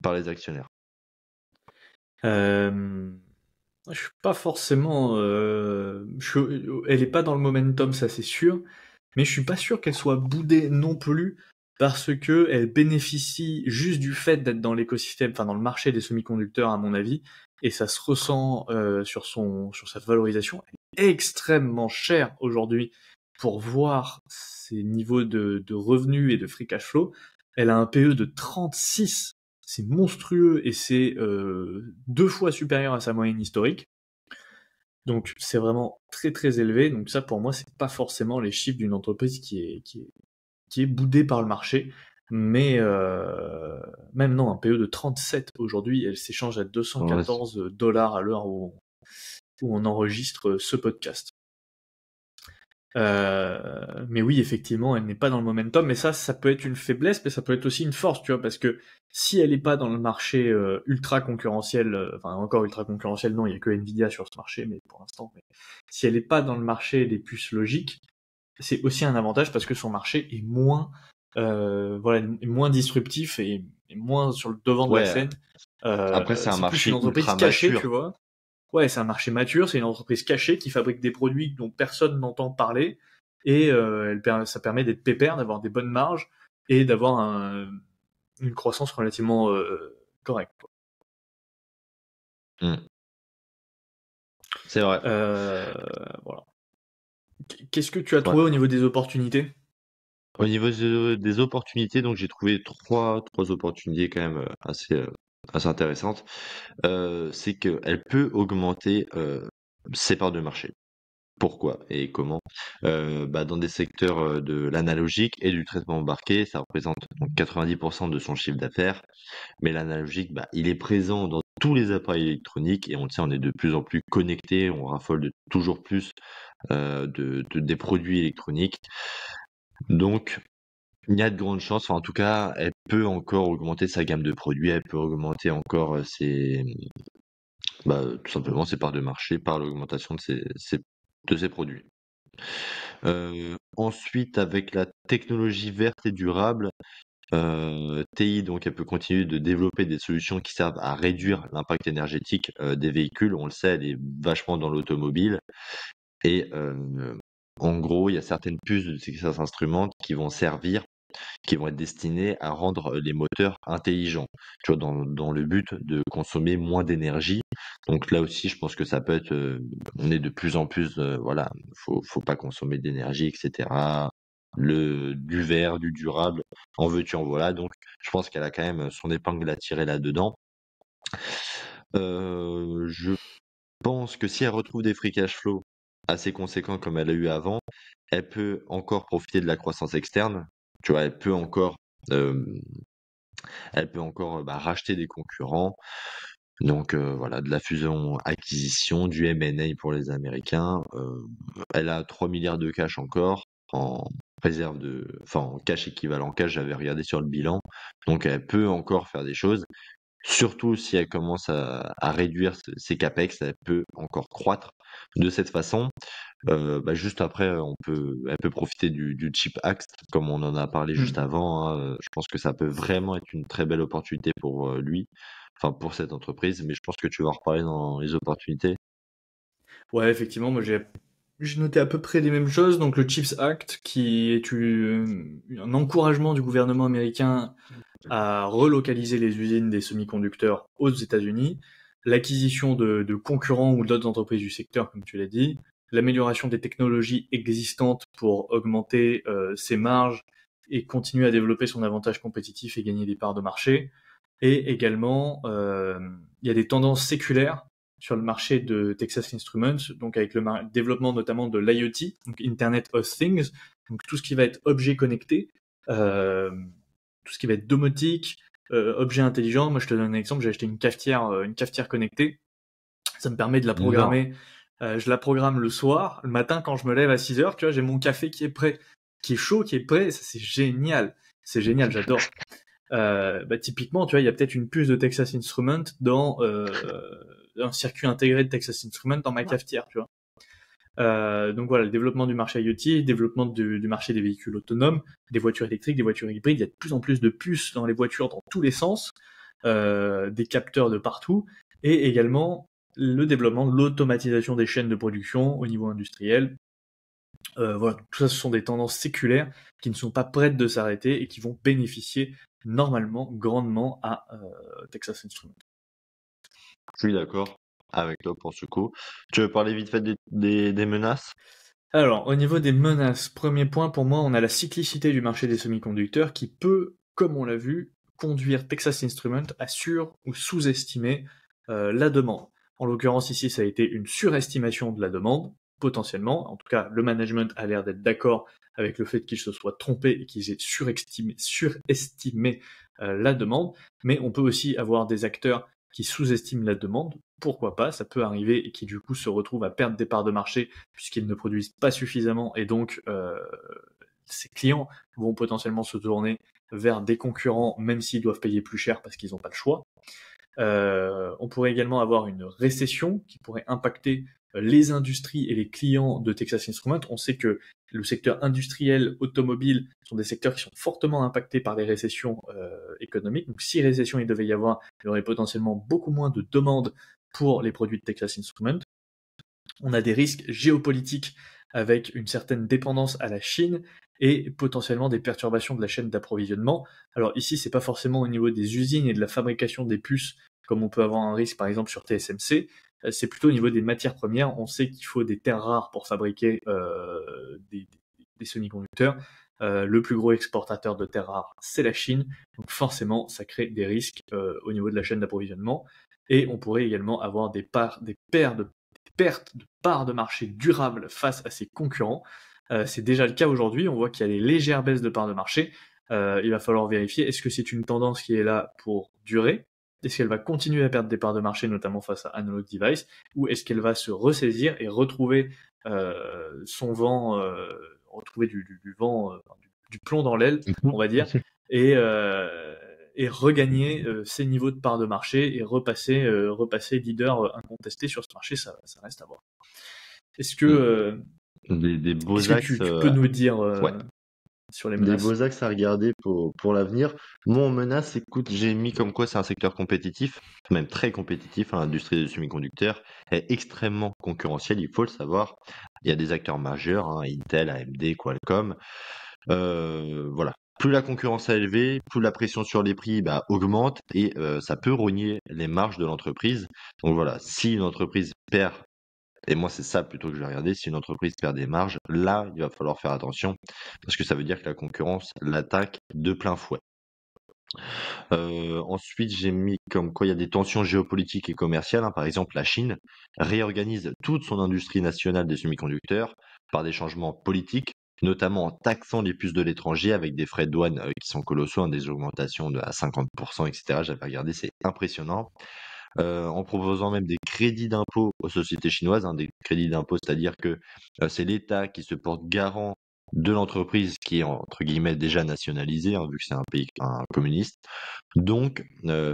par les actionnaires. Euh, je suis pas forcément. Elle est pas dans le momentum, ça c'est sûr, mais je suis pas sûr qu'elle soit boudée non plus parce que elle bénéficie juste du fait d'être dans l'écosystème, enfin dans le marché des semi-conducteurs à mon avis, et ça se ressent sur sa valorisation. Elle est extrêmement chère aujourd'hui pour voir ses niveaux de revenus et de free cash flow. Elle a un PE de 36, c'est monstrueux et c'est 2 fois supérieur à sa moyenne historique. Donc c'est vraiment très très élevé. Donc ça pour moi c'est pas forcément les chiffres d'une entreprise qui qui est boudée par le marché. Mais même non, un PE de 37 aujourd'hui, elle s'échange à Ouais, 214 $ à l'heure où on enregistre ce podcast. Mais oui, effectivement, elle n'est pas dans le momentum, mais ça peut être une faiblesse, mais ça peut être aussi une force, tu vois, parce que si elle n'est pas dans le marché ultra concurrentiel, enfin encore ultra concurrentiel, non, il y a que Nvidia sur ce marché, mais pour l'instant, mais si elle n'est pas dans le marché des puces logiques, c'est aussi un avantage parce que son marché est moins, est moins disruptif et moins sur le devant de la ouais. scène. Après, c'est un C'est plus une marché entreprise ultra cachée, tu mature. vois. Ouais, c'est un marché mature, c'est une entreprise cachée qui fabrique des produits dont personne n'entend parler et ça permet d'être pépère, d'avoir des bonnes marges et d'avoir une croissance relativement correcte. Mm. C'est vrai. Voilà. Qu'est-ce que tu as Ouais. trouvé au niveau des opportunités? Au niveau des opportunités, donc j'ai trouvé trois opportunités quand même assez intéressantes. C'est qu'elle peut augmenter ses parts de marché. Pourquoi et comment? Dans des secteurs de l'analogique et du traitement embarqué, ça représente donc 90% de son chiffre d'affaires. Mais l'analogique, il est présent dans tous les appareils électroniques et on le sait, on est de plus en plus connectés, on raffole de toujours plus des produits électroniques. Donc, il y a de grandes chances, enfin, en tout cas, elle peut encore augmenter sa gamme de produits, elle peut augmenter encore tout simplement ses parts de marché par l'augmentation de ses produits. Ensuite, avec la technologie verte et durable, TI, donc elle peut continuer de développer des solutions qui servent à réduire l'impact énergétique des véhicules. On le sait, elle est vachement dans l'automobile. Et en gros, il y a certaines puces de Texas Instruments qui vont être destinées à rendre les moteurs intelligents, tu vois, dans le but de consommer moins d'énergie. Donc là aussi, je pense que ça peut être, on est de plus en plus, voilà, faut pas consommer d'énergie, etc. Du vert, du durable, en veux-tu, en voilà. Donc, je pense qu'elle a quand même son épingle à tirer là-dedans. Je pense que si elle retrouve des free cash flow assez conséquents comme elle a eu avant, elle peut encore profiter de la croissance externe. Tu vois, euh, elle peut encore racheter des concurrents. Donc voilà, de la fusion-acquisition, du M&A pour les Américains. Elle a 3 milliards de cash encore en en cash équivalent cash, j'avais regardé sur le bilan. Donc elle peut encore faire des choses. Surtout si elle commence à réduire ses capex, elle peut encore croître de cette façon. Juste après, elle peut profiter du Chip Act, comme on en a parlé juste Hmm. avant, hein. Je pense que ça peut vraiment être une très belle opportunité pour lui, enfin pour cette entreprise, mais je pense que tu vas en reparler dans les opportunités. Ouais, effectivement, moi j'ai noté à peu près les mêmes choses. Donc le CHIPS Act, qui est un encouragement du gouvernement américain à relocaliser les usines des semi-conducteurs aux États-Unis, l'acquisition de concurrents ou d'autres entreprises du secteur, comme tu l'as dit, l'amélioration des technologies existantes pour augmenter ses marges et continuer à développer son avantage compétitif et gagner des parts de marché. Et également, il y a des tendances séculaires sur le marché de Texas Instruments, donc avec le développement notamment de l'IoT, donc Internet of Things, donc tout ce qui va être objet connecté, euh, tout ce qui va être domotique, objet intelligent. Moi, je te donne un exemple, j'ai acheté une cafetière connectée. Ça me permet de la Non. programmer. Je la programme le soir, le matin quand je me lève à 6 heures, tu vois, j'ai mon café qui est prêt, qui est chaud, qui est prêt. Ça, c'est génial. C'est génial, j'adore. Typiquement, tu vois, il y a peut-être une puce de Texas Instruments dans un circuit intégré de Texas Instruments dans ma cafetière, tu vois. Donc voilà, le développement du marché IoT, le développement du marché des véhicules autonomes, des voitures électriques, des voitures hybrides, il y a de plus en plus de puces dans les voitures dans tous les sens, des capteurs de partout, et également le développement de l'automatisation des chaînes de production au niveau industriel. Voilà, tout ça, ce sont des tendances séculaires qui ne sont pas prêtes de s'arrêter et qui vont bénéficier normalement grandement à Texas Instruments. Je suis d'accord avec toi pour ce coup. Tu veux parler vite fait des menaces? Alors, au niveau des menaces, premier point pour moi, on a la cyclicité du marché des semi-conducteurs qui peut, comme on l'a vu, conduire Texas Instruments à ou sous-estimer la demande. En l'occurrence ici, ça a été une surestimation de la demande, potentiellement, en tout cas le management a l'air d'être d'accord avec le fait qu'ils se soient trompés et qu'ils aient surestimé la demande, mais on peut aussi avoir des acteurs qui sous-estiment la demande, pourquoi pas, ça peut arriver, et qui du coup se retrouvent à perdre des parts de marché puisqu'ils ne produisent pas suffisamment, et donc ces clients vont potentiellement se tourner vers des concurrents, même s'ils doivent payer plus cher parce qu'ils n'ont pas le choix. On pourrait également avoir une récession qui pourrait impacter les industries et les clients de Texas Instruments. On sait que le secteur industriel, automobile sont des secteurs qui sont fortement impactés par les récessions économiques. Donc si récession il devait y avoir, il y aurait potentiellement beaucoup moins de demandes pour les produits de Texas Instruments. On a des risques géopolitiques avec une certaine dépendance à la Chine et potentiellement des perturbations de la chaîne d'approvisionnement. Alors ici, c'est pas forcément au niveau des usines et de la fabrication des puces, comme on peut avoir un risque par exemple sur TSMC, c'est plutôt au niveau des matières premières. On sait qu'il faut des terres rares pour fabriquer des semi-conducteurs. Le plus gros exportateur de terres rares, c'est la Chine. Donc forcément, ça crée des risques au niveau de la chaîne d'approvisionnement. Et on pourrait également avoir des pertes de parts de marché durables face à ses concurrents. C'est déjà le cas aujourd'hui, on voit qu'il y a des légères baisses de parts de marché. Il va falloir vérifier, est-ce que c'est une tendance qui est là pour durer? Est-ce qu'elle va continuer à perdre des parts de marché, notamment face à Analog Device, ou est-ce qu'elle va se ressaisir et retrouver son vent, retrouver du vent, du plomb dans l'aile, on va dire, et regagner ses niveaux de parts de marché et repasser leader incontesté sur ce marché, ça reste à voir. Est-ce que Des beaux est-ce que axes, tu peux nous dire ouais. sur les Des menaces? beaux axes à regarder pour l'avenir. Moi, en menace, écoute, j'ai mis comme quoi c'est un secteur compétitif, même très compétitif, hein. L'industrie des semi-conducteurs est extrêmement concurrentielle, il faut le savoir. Il y a des acteurs majeurs, hein, Intel, AMD, Qualcomm. Voilà. Plus la concurrence est élevée, plus la pression sur les prix augmente et ça peut rogner les marges de l'entreprise. Donc voilà, si une entreprise perd, et moi c'est ça plutôt que je vais regarder, si une entreprise perd des marges, là il va falloir faire attention parce que ça veut dire que la concurrence l'attaque de plein fouet. Ensuite, j'ai mis comme quoi il y a des tensions géopolitiques et commerciales, hein. Par exemple, la Chine réorganise toute son industrie nationale des semi-conducteurs par des changements politiques, notamment en taxant les puces de l'étranger avec des frais de douane qui sont colossaux, hein, des augmentations à 50%, etc. J'avais regardé, c'est impressionnant. En proposant même des crédits d'impôt aux sociétés chinoises, hein, des crédits d'impôt, c'est-à-dire que c'est l'État qui se porte garant de l'entreprise qui est entre guillemets déjà nationalisée, hein, vu que c'est un pays communiste. Donc,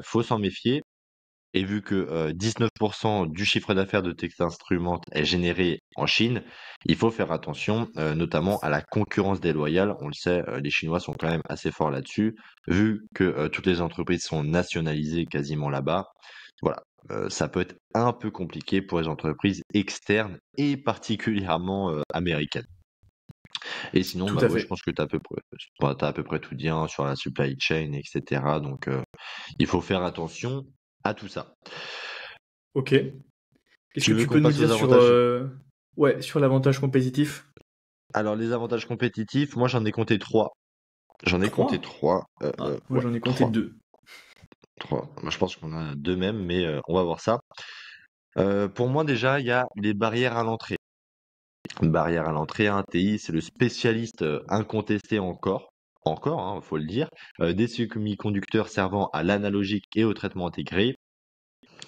faut s'en méfier. Et vu que 19% du chiffre d'affaires de Texas Instruments est généré en Chine, il faut faire attention, notamment à la concurrence déloyale. On le sait, les Chinois sont quand même assez forts là-dessus, vu que toutes les entreprises sont nationalisées quasiment là-bas. Voilà, ça peut être un peu compliqué pour les entreprises externes et particulièrement américaines. Et sinon, Tout à ouais, je fait. pense que t'as à peu près tout dit, hein, sur la supply chain, etc. Donc, il faut faire attention à tout ça. Ok. Est-ce Tu que veux tu peux qu'on nous passe aux dire sur avantages? ouais, sur l'avantage compétitif? Alors, les avantages compétitifs, moi j'en ai compté trois. J'en ai compté 3? trois. Ah, moi Ouais, j'en ai compté trois. 2. Trois. Moi, je pense qu'on a deux mêmes, mais on va voir ça. Pour moi, déjà, il y a les barrières à l'entrée. Barrière à l'entrée, un TI, c'est le spécialiste incontesté encore, hein, faut le dire, des semi-conducteurs servant à l'analogique et au traitement intégré.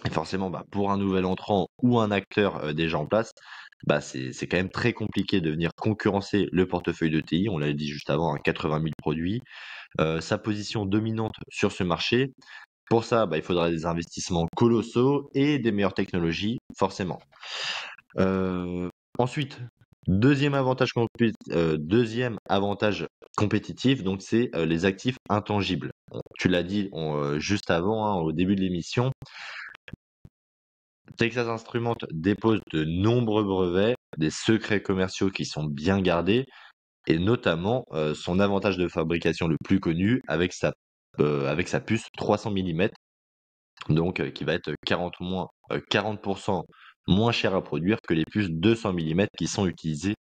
Et forcément, pour un nouvel entrant ou un acteur déjà en place, c'est quand même très compliqué de venir concurrencer le portefeuille de TI. On l'a dit juste avant, hein, 80 000 produits. Sa position dominante sur ce marché. Pour ça, il faudra des investissements colossaux et des meilleures technologies, forcément. Euh, Ensuite, deuxième avantage compétitif, donc c'est les actifs intangibles. Tu l'as dit juste avant, hein, au début de l'émission. Texas Instruments dépose de nombreux brevets, des secrets commerciaux qui sont bien gardés, et notamment son avantage de fabrication le plus connu avec sa puce 300 mm, donc qui va être 40% moins cher à produire que les puces 200 mm qui sont utilisées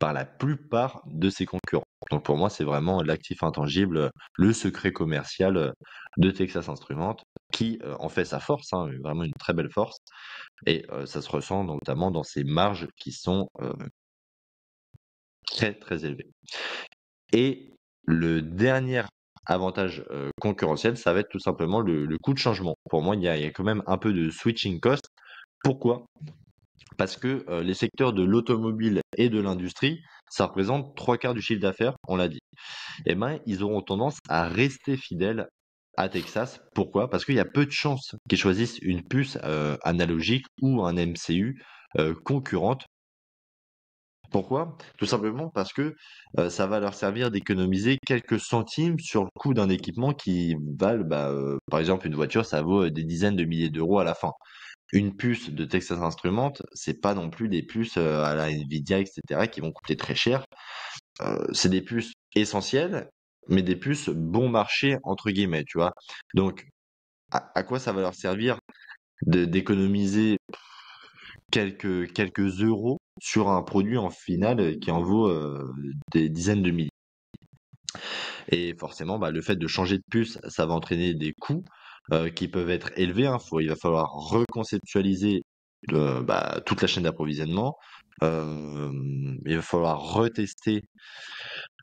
par la plupart de ses concurrents. Donc pour moi, c'est vraiment l'actif intangible, le secret commercial de Texas Instruments. qui en fait sa force, hein, vraiment une très belle force. Et ça se ressent notamment dans ses marges qui sont très très élevées. Et le dernier avantage concurrentiel, ça va être tout simplement le coût de changement. Pour moi, il y a quand même un peu de switching cost. Pourquoi? Parce que les secteurs de l'automobile et de l'industrie, ça représente 3/4 du chiffre d'affaires, on l'a dit. Eh ben, ils auront tendance à rester fidèles à Texas. Pourquoi? Parce qu'il y a peu de chances qu'ils choisissent une puce analogique ou un MCU concurrente. Pourquoi? Tout simplement parce que ça va leur servir d'économiser quelques centimes sur le coût d'un équipement qui valent, par exemple, une voiture, ça vaut des dizaines de milliers d'euros à la fin. Une puce de Texas Instruments, c'est pas non plus des puces à la Nvidia, etc., qui vont coûter très cher. C'est des puces essentielles, mais des puces bon marché, entre guillemets, tu vois. Donc, à quoi ça va leur servir d'économiser quelques euros sur un produit en final qui en vaut des dizaines de milliers? Et forcément, le fait de changer de puce, ça va entraîner des coûts qui peuvent être élevés, hein. Il va falloir reconceptualiser toute la chaîne d'approvisionnement. Il va falloir retester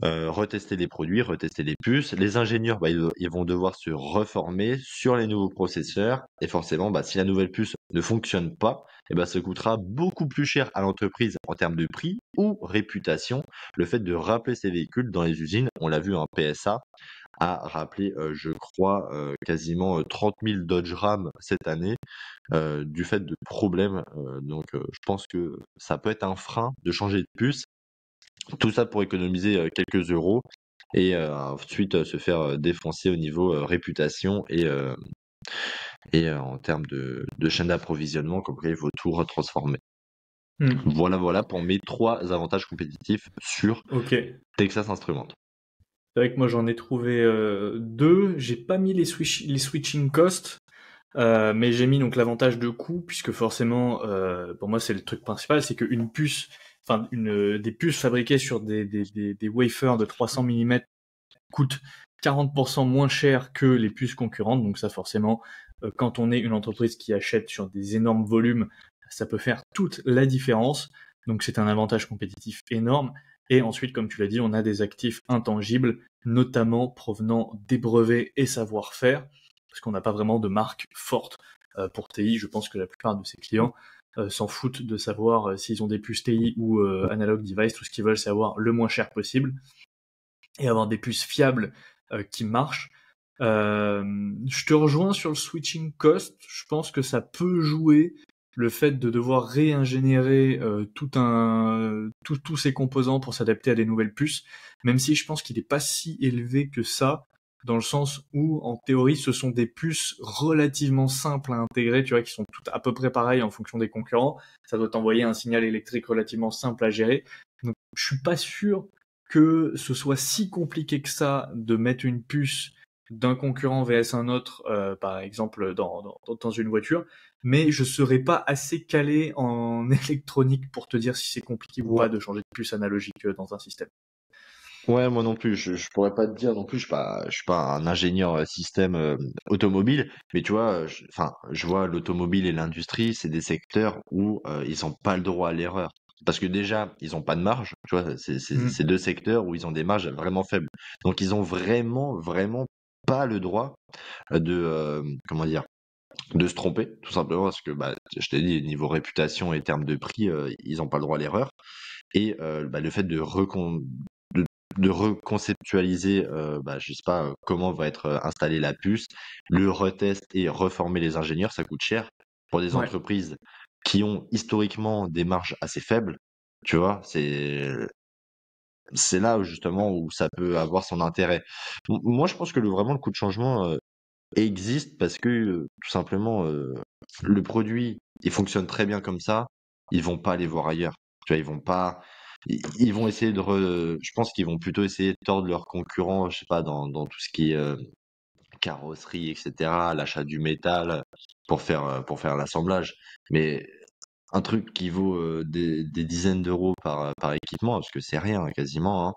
les produits, retester les puces. Les ingénieurs, ils vont devoir se reformer sur les nouveaux processeurs. Et forcément, si la nouvelle puce ne fonctionne pas, ça coûtera beaucoup plus cher à l'entreprise en termes de prix ou réputation. Le fait de rappeler ces véhicules dans les usines, on l'a vu, un PSA a rappelé, je crois, quasiment 30 000 Dodge Ram cette année du fait de problèmes. Donc, je pense que ça peut être un frein de changer de puce. Tout ça pour économiser quelques euros et ensuite se faire défoncer au niveau réputation et en termes de chaîne d'approvisionnement, comme quoi il faut tout retransformer. Voilà pour mes 3 avantages compétitifs sur Ok. Texas Instruments. C'est vrai que moi j'en ai trouvé 2. J'ai pas mis les switching costs, mais j'ai mis donc l'avantage de coût, puisque forcément, pour moi c'est le truc principal, c'est qu'une puce, enfin des puces fabriquées sur des wafers de 300 mm coûtent 40% moins cher que les puces concurrentes. Donc ça forcément, quand on est une entreprise qui achète sur des énormes volumes, ça peut faire toute la différence. Donc c'est un avantage compétitif énorme. Et ensuite, comme tu l'as dit, on a des actifs intangibles, notamment provenant des brevets et savoir-faire, parce qu'on n'a pas vraiment de marque forte pour TI. Je pense que la plupart de ses clients s'en foutent de savoir s'ils ont des puces TI ou analog device. Tout ce qu'ils veulent, c'est avoir le moins cher possible et avoir des puces fiables qui marchent. Je te rejoins sur le switching cost. Je pense que ça peut jouer le fait de devoir réingénierer tous ces composants pour s'adapter à des nouvelles puces, même si je pense qu'il n'est pas si élevé que ça, dans le sens où, en théorie, ce sont des puces relativement simples à intégrer, tu vois, qui sont toutes à peu près pareilles en fonction des concurrents. Ça doit t'envoyer un signal électrique relativement simple à gérer. Donc, je suis pas sûr que ce soit si compliqué que ça de mettre une puce d'un concurrent vs un autre, par exemple dans une voiture, mais je serais pas assez calé en électronique pour te dire si c'est compliqué ou Ouais. pas de changer de puce analogique dans un système. Ouais, moi non plus, je pourrais pas te dire non plus, je suis pas un ingénieur système automobile, mais tu vois, je vois l'automobile et l'industrie, c'est des secteurs où ils ont pas le droit à l'erreur. Parce que déjà, ils ont pas de marge, tu vois, c'est 2 secteurs où ils ont des marges vraiment faibles. Donc ils ont vraiment, vraiment pas le droit comment dire, de se tromper, tout simplement, parce que je t'ai dit, niveau réputation et termes de prix, ils ont pas le droit à l'erreur. Et le fait de de reconceptualiser, je sais pas, comment va être installée la puce, le retest et reformer les ingénieurs, ça coûte cher pour des Ouais. entreprises qui ont historiquement des marges assez faibles, tu vois? C'est là où justement où ça peut avoir son intérêt. Moi, je pense que vraiment le coût de changement existe parce que tout simplement, le produit, il fonctionne très bien comme ça, ils vont pas aller voir ailleurs. Tu vois, ils vont essayer je pense qu'ils vont plutôt essayer de tordre leurs concurrents, je sais pas, dans tout ce qui est carrosserie, etc., l'achat du métal pour faire l'assemblage. Mais un truc qui vaut des dizaines d'euros par équipement, parce que c'est rien quasiment, hein.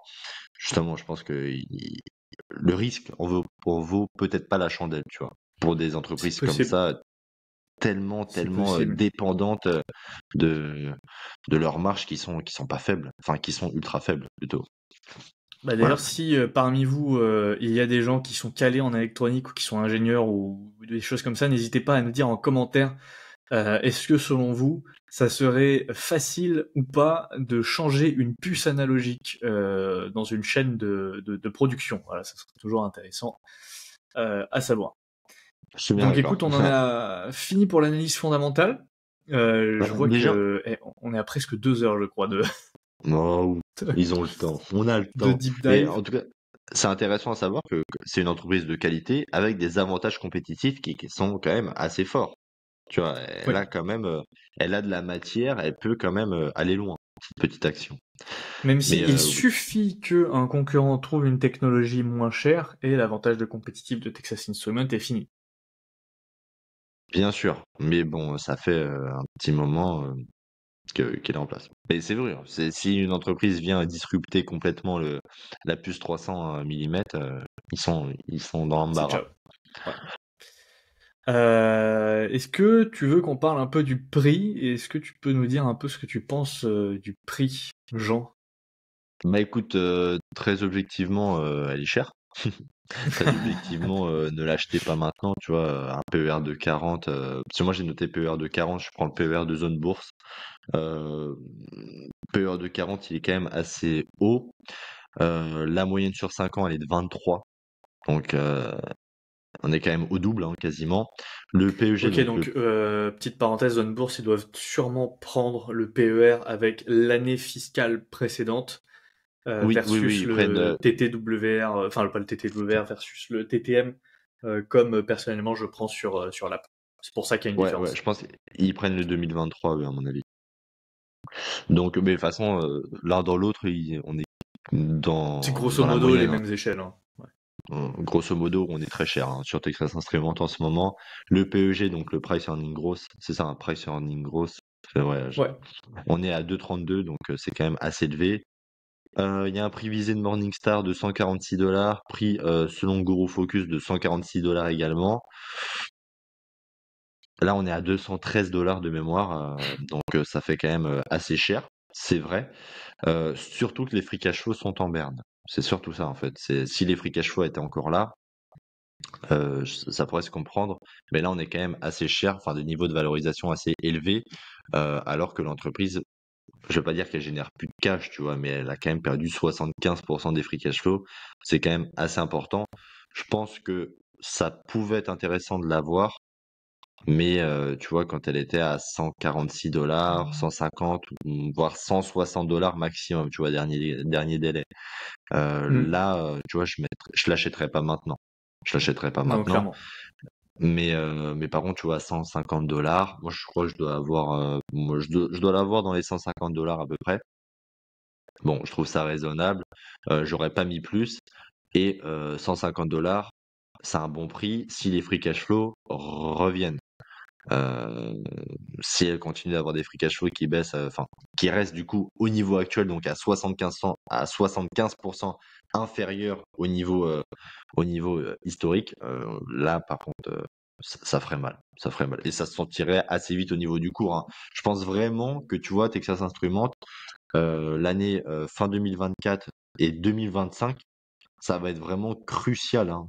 Justement, je pense que le risque en vaut peut-être pas la chandelle, tu vois. pour des C'est entreprises comme possible. ça, tellement, C'est tellement possible. dépendantes de, de leurs marges qui sont pas faibles, enfin qui sont ultra faibles plutôt. Bah Voilà. d'ailleurs, si parmi vous, il y a des gens qui sont calés en électronique ou qui sont ingénieurs ou des choses comme ça, n'hésitez pas à nous dire en commentaire, est-ce que selon vous, ça serait facile ou pas de changer une puce analogique dans une chaîne de production? Voilà, ça serait toujours intéressant à savoir. Je suis bien Donc d'accord. écoute, on en a fini pour l'analyse fondamentale. Je vois Déjà, que on est à presque 2 heures, je crois, oh, ils ont le temps. On a le de temps. deep Mais dive. en tout cas, c'est intéressant à savoir que c'est une entreprise de qualité avec des avantages compétitifs qui sont quand même assez forts. Tu vois, elle Oui. a quand même, elle a de la matière, elle peut quand même aller loin, cette petite action. Même Mais si il oui, suffit qu'un concurrent trouve une technologie moins chère et l'avantage de compétitif de Texas Instruments est fini. bien sûr. Mais bon, ça fait un petit moment qu'elle est en place. Mais c'est vrai, hein, si une entreprise vient disrupter complètement la puce 300 mm, ils sont dans C'est l'embarras. ciao. Ouais. Est-ce que tu veux qu'on parle un peu du prix et est-ce que tu peux nous dire un peu ce que tu penses du prix, Jean? Bah écoute, très objectivement, elle est chère. Très objectivement, ne l'achetez pas maintenant, tu vois, un PER de 40, parce que moi j'ai noté PER de 40, je prends le PER de zone bourse. Heu, PER de 40, il est quand même assez haut. La moyenne sur 5 ans, elle est de 23, donc on est quand même au double, hein, quasiment. Le PEG, Ok, donc le donc petite parenthèse, zone bourse, ils doivent sûrement prendre le PER avec l'année fiscale précédente oui, oui, oui, versus ils prennent, le TTWR, enfin pas le TTWR versus le TTM, comme personnellement je prends sur l'app. C'est pour ça qu'il y a une ouais, ouais, différence. je pense ils prennent le 2023, eux, à mon avis. Donc mais de toute façon, l'un dans l'autre, on est C'est dans grosso dans la modo les moyenne, hein. mêmes échelles. Hein. Ouais. Grosso modo, on est très cher, hein, sur Texas Instruments en ce moment. Le PEG, donc le Price Earning Gross, c'est ça, un Price Earning Gross. Ouais, Ouais. on est à 2,32, donc c'est quand même assez élevé. Il y a un prix visé de Morningstar de 146 $, prix selon Guru Focus de 146 $ également. Là, on est à 213 $ de mémoire, donc ça fait quand même assez cher, c'est vrai. Surtout que les free cash flow sont en berne. C'est surtout ça en fait. C'est si les free cash flow étaient encore là, ça pourrait se comprendre. Mais là, on est quand même assez cher, enfin des niveaux de valorisation assez élevés, alors que l'entreprise, je veux pas dire qu'elle génère plus de cash, tu vois, mais elle a quand même perdu 75% des free cash flow. C'est quand même assez important. Je pense que ça pouvait être intéressant de l'avoir, mais tu vois, quand elle était à 146 $, 150, voire 160 $ maximum, tu vois, dernier délai. Hmm. Là, tu vois, je l'achèterais pas maintenant. Je l'achèterais pas Non, maintenant. clairement. Mais par contre, tu vois, 150 $, moi je crois que je dois avoir, moi je dois l'avoir dans les 150 $ à peu près. Bon, je trouve ça raisonnable. J'aurais pas mis plus. Et 150 $, c'est un bon prix si les free cash flow reviennent. Euh, Si elle continue d'avoir des free cash flow qui baissent, enfin, qui restent du coup au niveau actuel, donc à 75% inférieur au niveau historique, là par contre, ça ferait mal. Ça ferait mal. Et ça se sentirait assez vite au niveau du cours, hein. Je pense vraiment que tu vois, Texas Instruments, l'année fin 2024 et 2025, ça va être vraiment crucial, hein.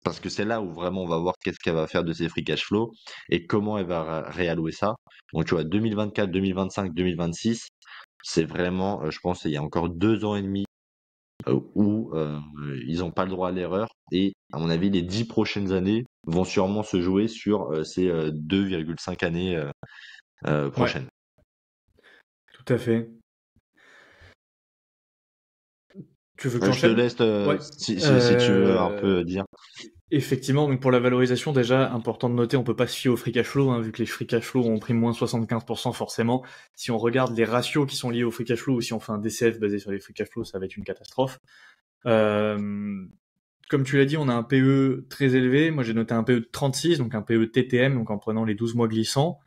Parce que c'est là où vraiment on va voir qu'est-ce qu'elle va faire de ses free cash flow et comment elle va réallouer ça. Donc tu vois, 2024, 2025, 2026, c'est vraiment, je pense, il y a encore 2 ans et demi où ils n'ont pas le droit à l'erreur. Et à mon avis, les 10 prochaines années vont sûrement se jouer sur ces 2,5 années Ouais, prochaines. tout à fait. Tu veux que Je te j'enchaîne? laisse Ouais. si tu veux un peu dire. Effectivement, donc pour la valorisation, déjà, important de noter, on peut pas se fier au free cash flow, hein, vu que les free cash flow ont pris moins de 75% forcément. Si on regarde les ratios qui sont liés au free cash flow, ou si on fait un DCF basé sur les free cash flow, ça va être une catastrophe. Euh, Comme tu l'as dit, on a un PE très élevé. Moi, j'ai noté un PE de 36, donc un PE TTM, donc en prenant les 12 mois glissants,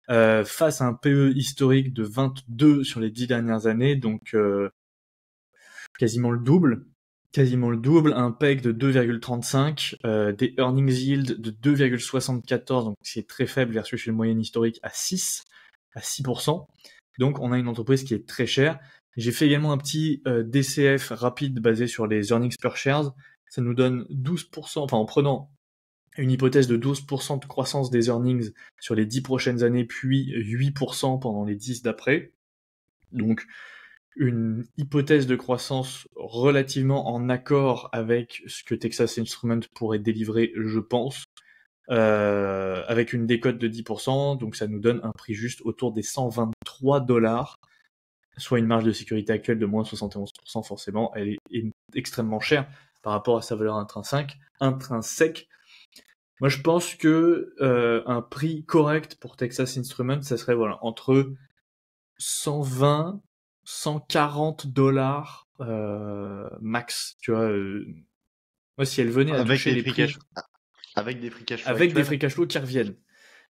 face à un PE historique de 22 sur les 10 dernières années, donc quasiment le double, quasiment le double, un PEG de 2,35, des earnings yield de 2,74, donc c'est très faible versus une moyenne historique à 6%. Donc on a une entreprise qui est très chère. J'ai fait également un petit DCF rapide basé sur les earnings per shares. Ça nous donne 12%, enfin en prenant une hypothèse de 12% de croissance des earnings sur les 10 prochaines années, puis 8% pendant les 10 d'après. Donc une hypothèse de croissance relativement en accord avec ce que Texas Instruments pourrait délivrer, je pense, avec une décote de 10%, donc ça nous donne un prix juste autour des $123, soit une marge de sécurité actuelle de moins 71%, forcément, elle est extrêmement chère par rapport à sa valeur intrinsèque. Moi, je pense que un prix correct pour Texas Instruments, ça serait voilà entre 120, $140 max. Tu vois, moi, si elle venait à Avec toucher des les free prix cash, avec des free cash flow avec des actuels? free cash flow qui reviennent,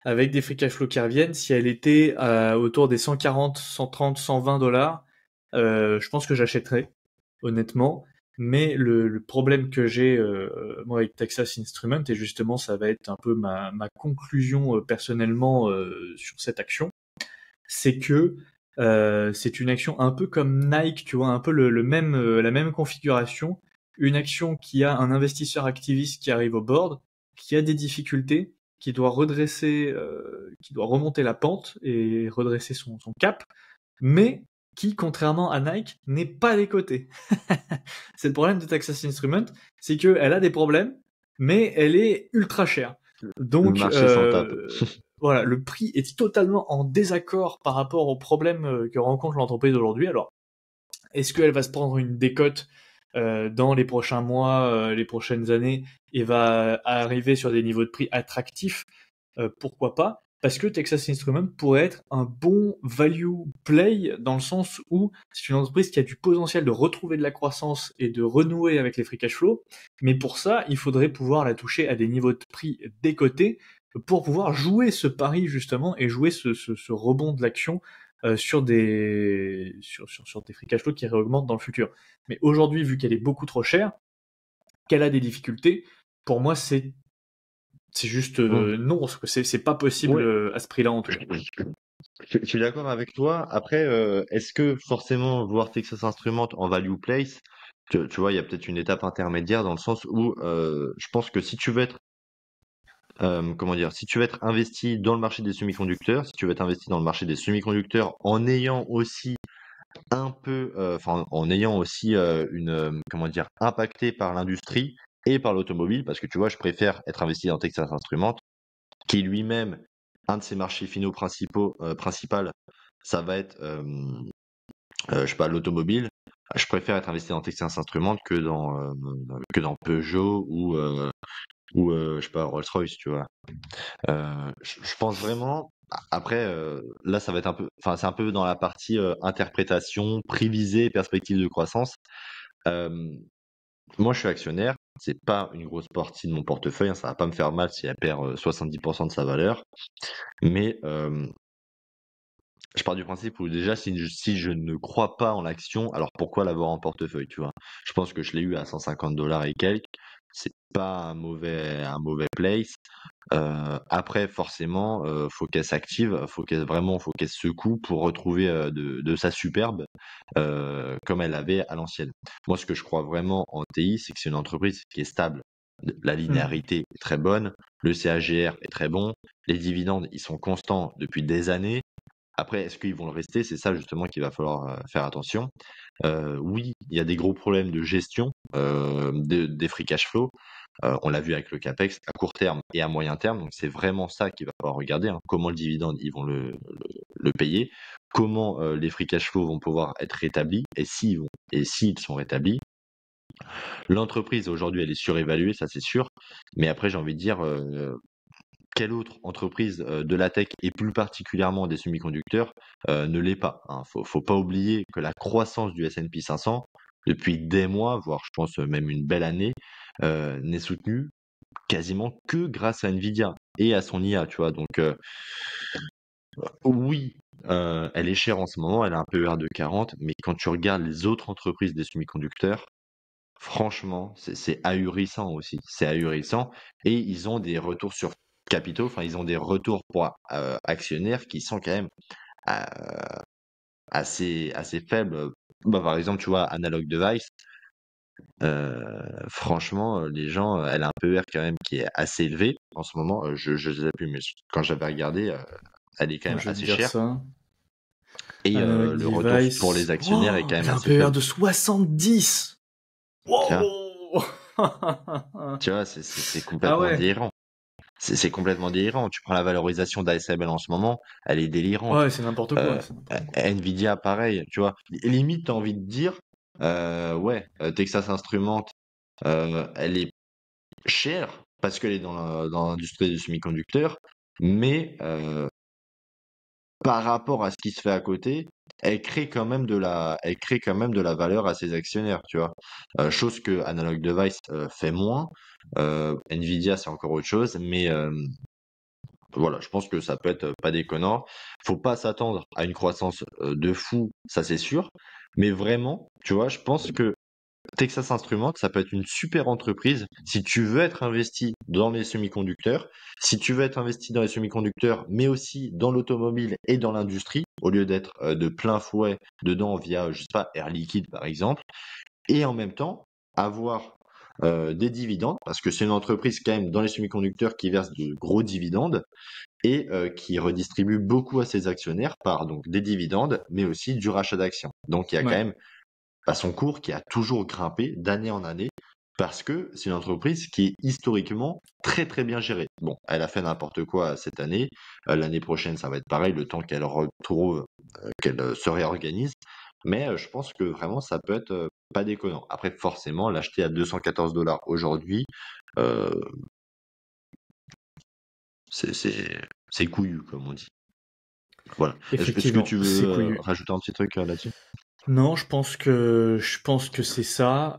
avec des free cash flow qui reviennent, si elle était autour des 140, 130, $120, je pense que j'achèterais, honnêtement. Mais le problème que j'ai moi avec Texas Instruments, et justement ça va être un peu ma conclusion personnellement sur cette action, c'est que c'est une action un peu comme Nike, tu vois, un peu le même, la même configuration, une action qui a un investisseur activiste qui arrive au board, qui a des difficultés, qui doit redresser, qui doit remonter la pente et redresser son cap, mais qui, contrairement à Nike, n'est pas décotée. C'est le problème de Texas Instruments, c'est qu'elle a des problèmes, mais elle est ultra chère. Le Donc marché s'en tape. voilà, le prix est totalement en désaccord par rapport aux problèmes que rencontre l'entreprise aujourd'hui. Alors, est-ce qu'elle va se prendre une décote dans les prochains mois, les prochaines années, et va arriver sur des niveaux de prix attractifs? Pourquoi pas? Parce que Texas Instruments pourrait être un bon value play dans le sens où c'est une entreprise qui a du potentiel de retrouver de la croissance et de renouer avec les free cash flow. Mais pour ça, il faudrait pouvoir la toucher à des niveaux de prix décotés pour pouvoir jouer ce pari justement et jouer ce rebond de l'action sur des free cash flow qui réaugmentent dans le futur. Mais aujourd'hui, vu qu'elle est beaucoup trop chère, qu'elle a des difficultés, pour moi, c'est juste Hum. non, parce que c'est pas possible Ouais, à ce prix-là en tout cas. je suis d'accord avec toi. Après, est-ce que forcément voir Texas Instruments en value place, tu vois, il y a peut-être une étape intermédiaire dans le sens où je pense que si tu veux être, comment dire, si tu veux être investi dans le marché des semi-conducteurs, si tu veux être investi dans le marché des semi-conducteurs en ayant aussi un peu, enfin, en ayant aussi une, comment dire, impacté par l'industrie et par l'automobile, parce que tu vois, je préfère être investi dans Texas Instruments, qui lui-même, un de ses marchés finaux principal, ça va être, je sais pas, l'automobile. Je préfère être investi dans Texas Instruments que dans Peugeot ou je sais pas, Rolls-Royce, tu vois. Je pense vraiment. Après, là, ça va être un peu, enfin, c'est un peu dans la partie interprétation, prix visé, perspective de croissance. Euh, Moi, je suis actionnaire. C'est pas une grosse partie de mon portefeuille, hein, ça va pas me faire mal si elle perd 70% de sa valeur. Mais je pars du principe où déjà, si je ne crois pas en l'action, alors pourquoi l'avoir en portefeuille, tu vois? Je pense que je l'ai eu à $150 et quelques. C'est pas un mauvais place. Après, forcément, faut qu'elle s'active, faut qu'elle secoue pour retrouver de sa superbe, comme elle avait à l'ancienne. Moi, ce que je crois vraiment en TI, c'est que c'est une entreprise qui est stable. La Hmm. linéarité est très bonne, le CAGR est très bon, les dividendes, ils sont constants depuis des années. Après, est-ce qu'ils vont le rester? C'est ça justement qu'il va falloir faire attention. Oui, il y a des gros problèmes de gestion des free cash flow. On l'a vu avec le CAPEX à court terme et à moyen terme. Donc c'est vraiment ça qu'il va falloir regarder, hein. Comment le dividende, ils vont le payer, comment les free cash flow vont pouvoir être rétablis et s'ils sont rétablis. L'entreprise aujourd'hui, elle est surévaluée, ça c'est sûr. Mais après, j'ai envie de dire, quelle autre entreprise de la tech et plus particulièrement des semi-conducteurs ne l'est pas, hein. Faut pas oublier que la croissance du S&P 500 depuis des mois, voire je pense même une belle année, n'est soutenue quasiment que grâce à Nvidia et à son IA, tu vois. Donc oui, elle est chère en ce moment, elle a un PER de 40, mais quand tu regardes les autres entreprises des semi-conducteurs, franchement, c'est ahurissant aussi. C'est ahurissant. Et ils ont des retours sur capitaux, enfin, ils ont des retours pour actionnaires qui sont quand même euh, assez faibles. Bah, par exemple, tu vois, Analog Device, franchement, les gens, elle a un PER quand même qui est assez élevé en ce moment. Je sais plus, mais quand j'avais regardé, elle est quand Moi, même je vais te assez dire chère. ça. Et Analog le retour pour Device. les actionnaires est Oh, quand elle même a un assez PER faible. de 70. Tu vois, Wow. tu vois, c'est Ah complètement ouais. délirant. C'est complètement délirant. Tu prends la valorisation d'ASML en ce moment, elle est délirante. Ouais, c'est n'importe quoi. C'est n'importe quoi. Nvidia, pareil, tu vois. Limite, t'as envie de dire, ouais, Texas Instruments, elle est chère parce qu'elle est dans l'industrie du semi-conducteur, mais par rapport à ce qui se fait à côté, elle crée quand même de la valeur à ses actionnaires, tu vois. Chose que Analog Device fait moins. Nvidia, c'est encore autre chose, mais voilà, je pense que ça peut être pas déconnant. Faut pas s'attendre à une croissance de fou, ça c'est sûr. Mais vraiment, tu vois, je pense que Texas Instruments, ça peut être une super entreprise si tu veux être investi dans les semi-conducteurs, si tu veux être investi dans les semi-conducteurs, mais aussi dans l'automobile et dans l'industrie, au lieu d'être de plein fouet dedans via, je sais pas, Air Liquide par exemple, et en même temps avoir des dividendes, parce que c'est une entreprise quand même dans les semi-conducteurs qui verse de gros dividendes et qui redistribue beaucoup à ses actionnaires par donc des dividendes, mais aussi du rachat d'actions. Donc il y a quand Ouais. même à son cours qui a toujours grimpé d'année en année parce que c'est une entreprise qui est historiquement très très bien gérée. Bon, elle a fait n'importe quoi cette année. L'année prochaine, ça va être pareil, le temps qu'elle retrouve, qu'elle se réorganise. Mais je pense que vraiment, ça peut être pas déconnant. Après, forcément, l'acheter à 214 $ aujourd'hui, euh, c'est couillu, comme on dit. Voilà. Est-ce que Effectivement, tu veux c'est couillu. rajouter un petit truc là-dessus? Non, je pense que c'est ça.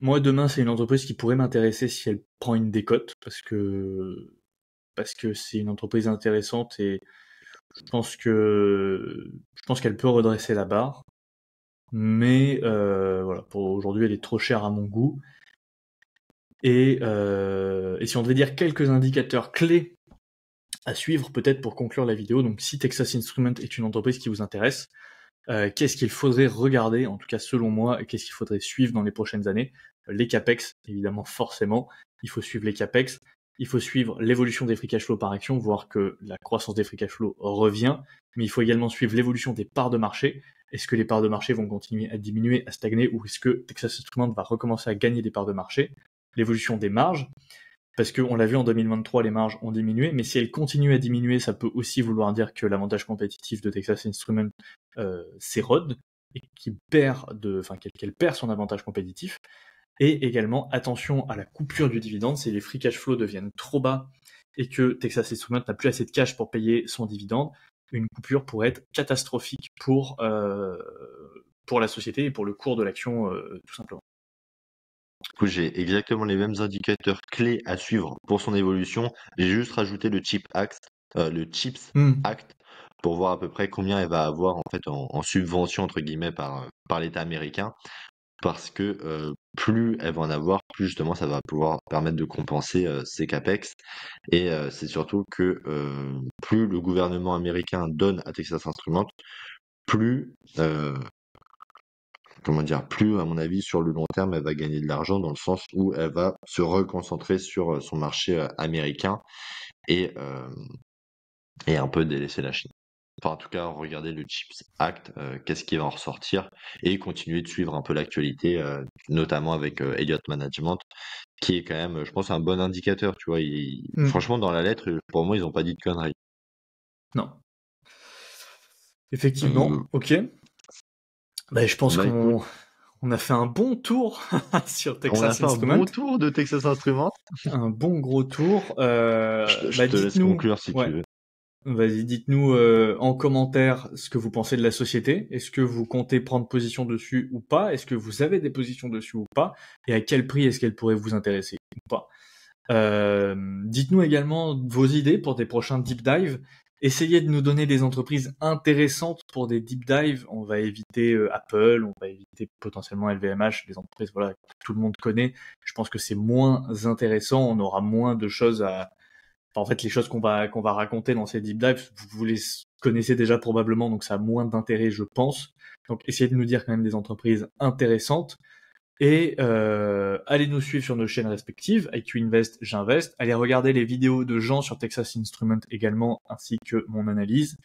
Moi, demain, c'est une entreprise qui pourrait m'intéresser si elle prend une décote, parce que c'est une entreprise intéressante et je pense qu'elle peut redresser la barre. Mais voilà, pour aujourd'hui, elle est trop chère à mon goût. Et si on devait dire quelques indicateurs clés à suivre, peut-être pour conclure la vidéo, donc si Texas Instruments est une entreprise qui vous intéresse, qu'est-ce qu'il faudrait regarder, en tout cas selon moi, et qu'est-ce qu'il faudrait suivre dans les prochaines années? Les capex, évidemment, forcément. Il faut suivre les capex. Il faut suivre l'évolution des free cash flow par action, voir que la croissance des free cash flow revient. Mais il faut également suivre l'évolution des parts de marché. Est-ce que les parts de marché vont continuer à diminuer, à stagner, ou est-ce que Texas Instruments va recommencer à gagner des parts de marché? L'évolution des marges, parce qu'on l'a vu en 2023, les marges ont diminué, mais si elles continuent à diminuer, ça peut aussi vouloir dire que l'avantage compétitif de Texas Instruments s'érode et qu'elle perd son avantage compétitif. Et également, attention à la coupure du dividende, si les free cash flow deviennent trop bas et que Texas Instruments n'a plus assez de cash pour payer son dividende, une coupure pourrait être catastrophique pour la société et pour le cours de l'action, tout simplement. Du coup, j'ai exactement les mêmes indicateurs clés à suivre pour son évolution. J'ai juste rajouté le Chips Hmm. Act pour voir à peu près combien elle va avoir en fait en subvention entre guillemets par l'État américain. Parce que plus elle va en avoir, plus justement ça va pouvoir permettre de compenser ses capex. Et c'est surtout que plus le gouvernement américain donne à Texas Instruments, plus comment dire, plus, à mon avis, sur le long terme, elle va gagner de l'argent dans le sens où elle va se reconcentrer sur son marché américain et, euh, et un peu délaisser la Chine. Enfin, en tout cas, regarder le CHIPS Act, qu'est-ce qui va en ressortir et continuer de suivre un peu l'actualité, notamment avec Elliott Management, qui est quand même, je pense, un bon indicateur. Tu vois, Hmm. franchement, dans la lettre, pour moi, ils n'ont pas dit de conneries. Non. Effectivement, Euh, ok. Ben, je pense Bah écoute, qu'on a fait un bon tour sur on a Texas fait un Instruments. bon tour de Texas Instruments. Un bon gros tour. Je Bah te laisse dites-nous, conclure si tu ouais, veux. vas-y, dites-nous en commentaire ce que vous pensez de la société. Est-ce que vous comptez prendre position dessus ou pas? Est-ce que vous avez des positions dessus ou pas? Et à quel prix est-ce qu'elle pourrait vous intéresser ou pas? Dites-nous également vos idées pour des prochains deep dives. essayez de nous donner des entreprises intéressantes pour des deep dives. On va éviter Apple, on va éviter potentiellement LVMH, des entreprises voilà que tout le monde connaît. Je pense que c'est moins intéressant, on aura moins de choses à. Enfin, en fait, les choses qu'on va raconter dans ces deep dives, vous les connaissez déjà probablement, donc ça a moins d'intérêt, je pense. Donc, essayez de nous dire quand même des entreprises intéressantes. Et allez nous suivre sur nos chaînes respectives, IQ Invest, J'invest. Allez regarder les vidéos de Jean sur Texas Instruments également, ainsi que mon analyse.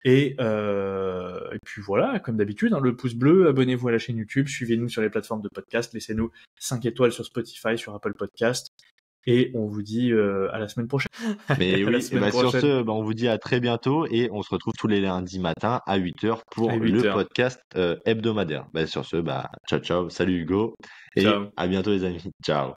Et puis voilà, comme d'habitude, hein, le pouce bleu, abonnez-vous à la chaîne YouTube, suivez-nous sur les plateformes de podcast, laissez-nous 5 étoiles sur Spotify, sur Apple Podcast. Et on vous dit à la semaine prochaine. Mais À la oui, et semaine bah sur prochaine. ce, bah on vous dit à très bientôt et on se retrouve tous les lundis matins à 8h pour À le 8 heures. podcast hebdomadaire. Bah sur ce, bah ciao ciao, salut Hugo et Ciao. à bientôt les amis. Ciao.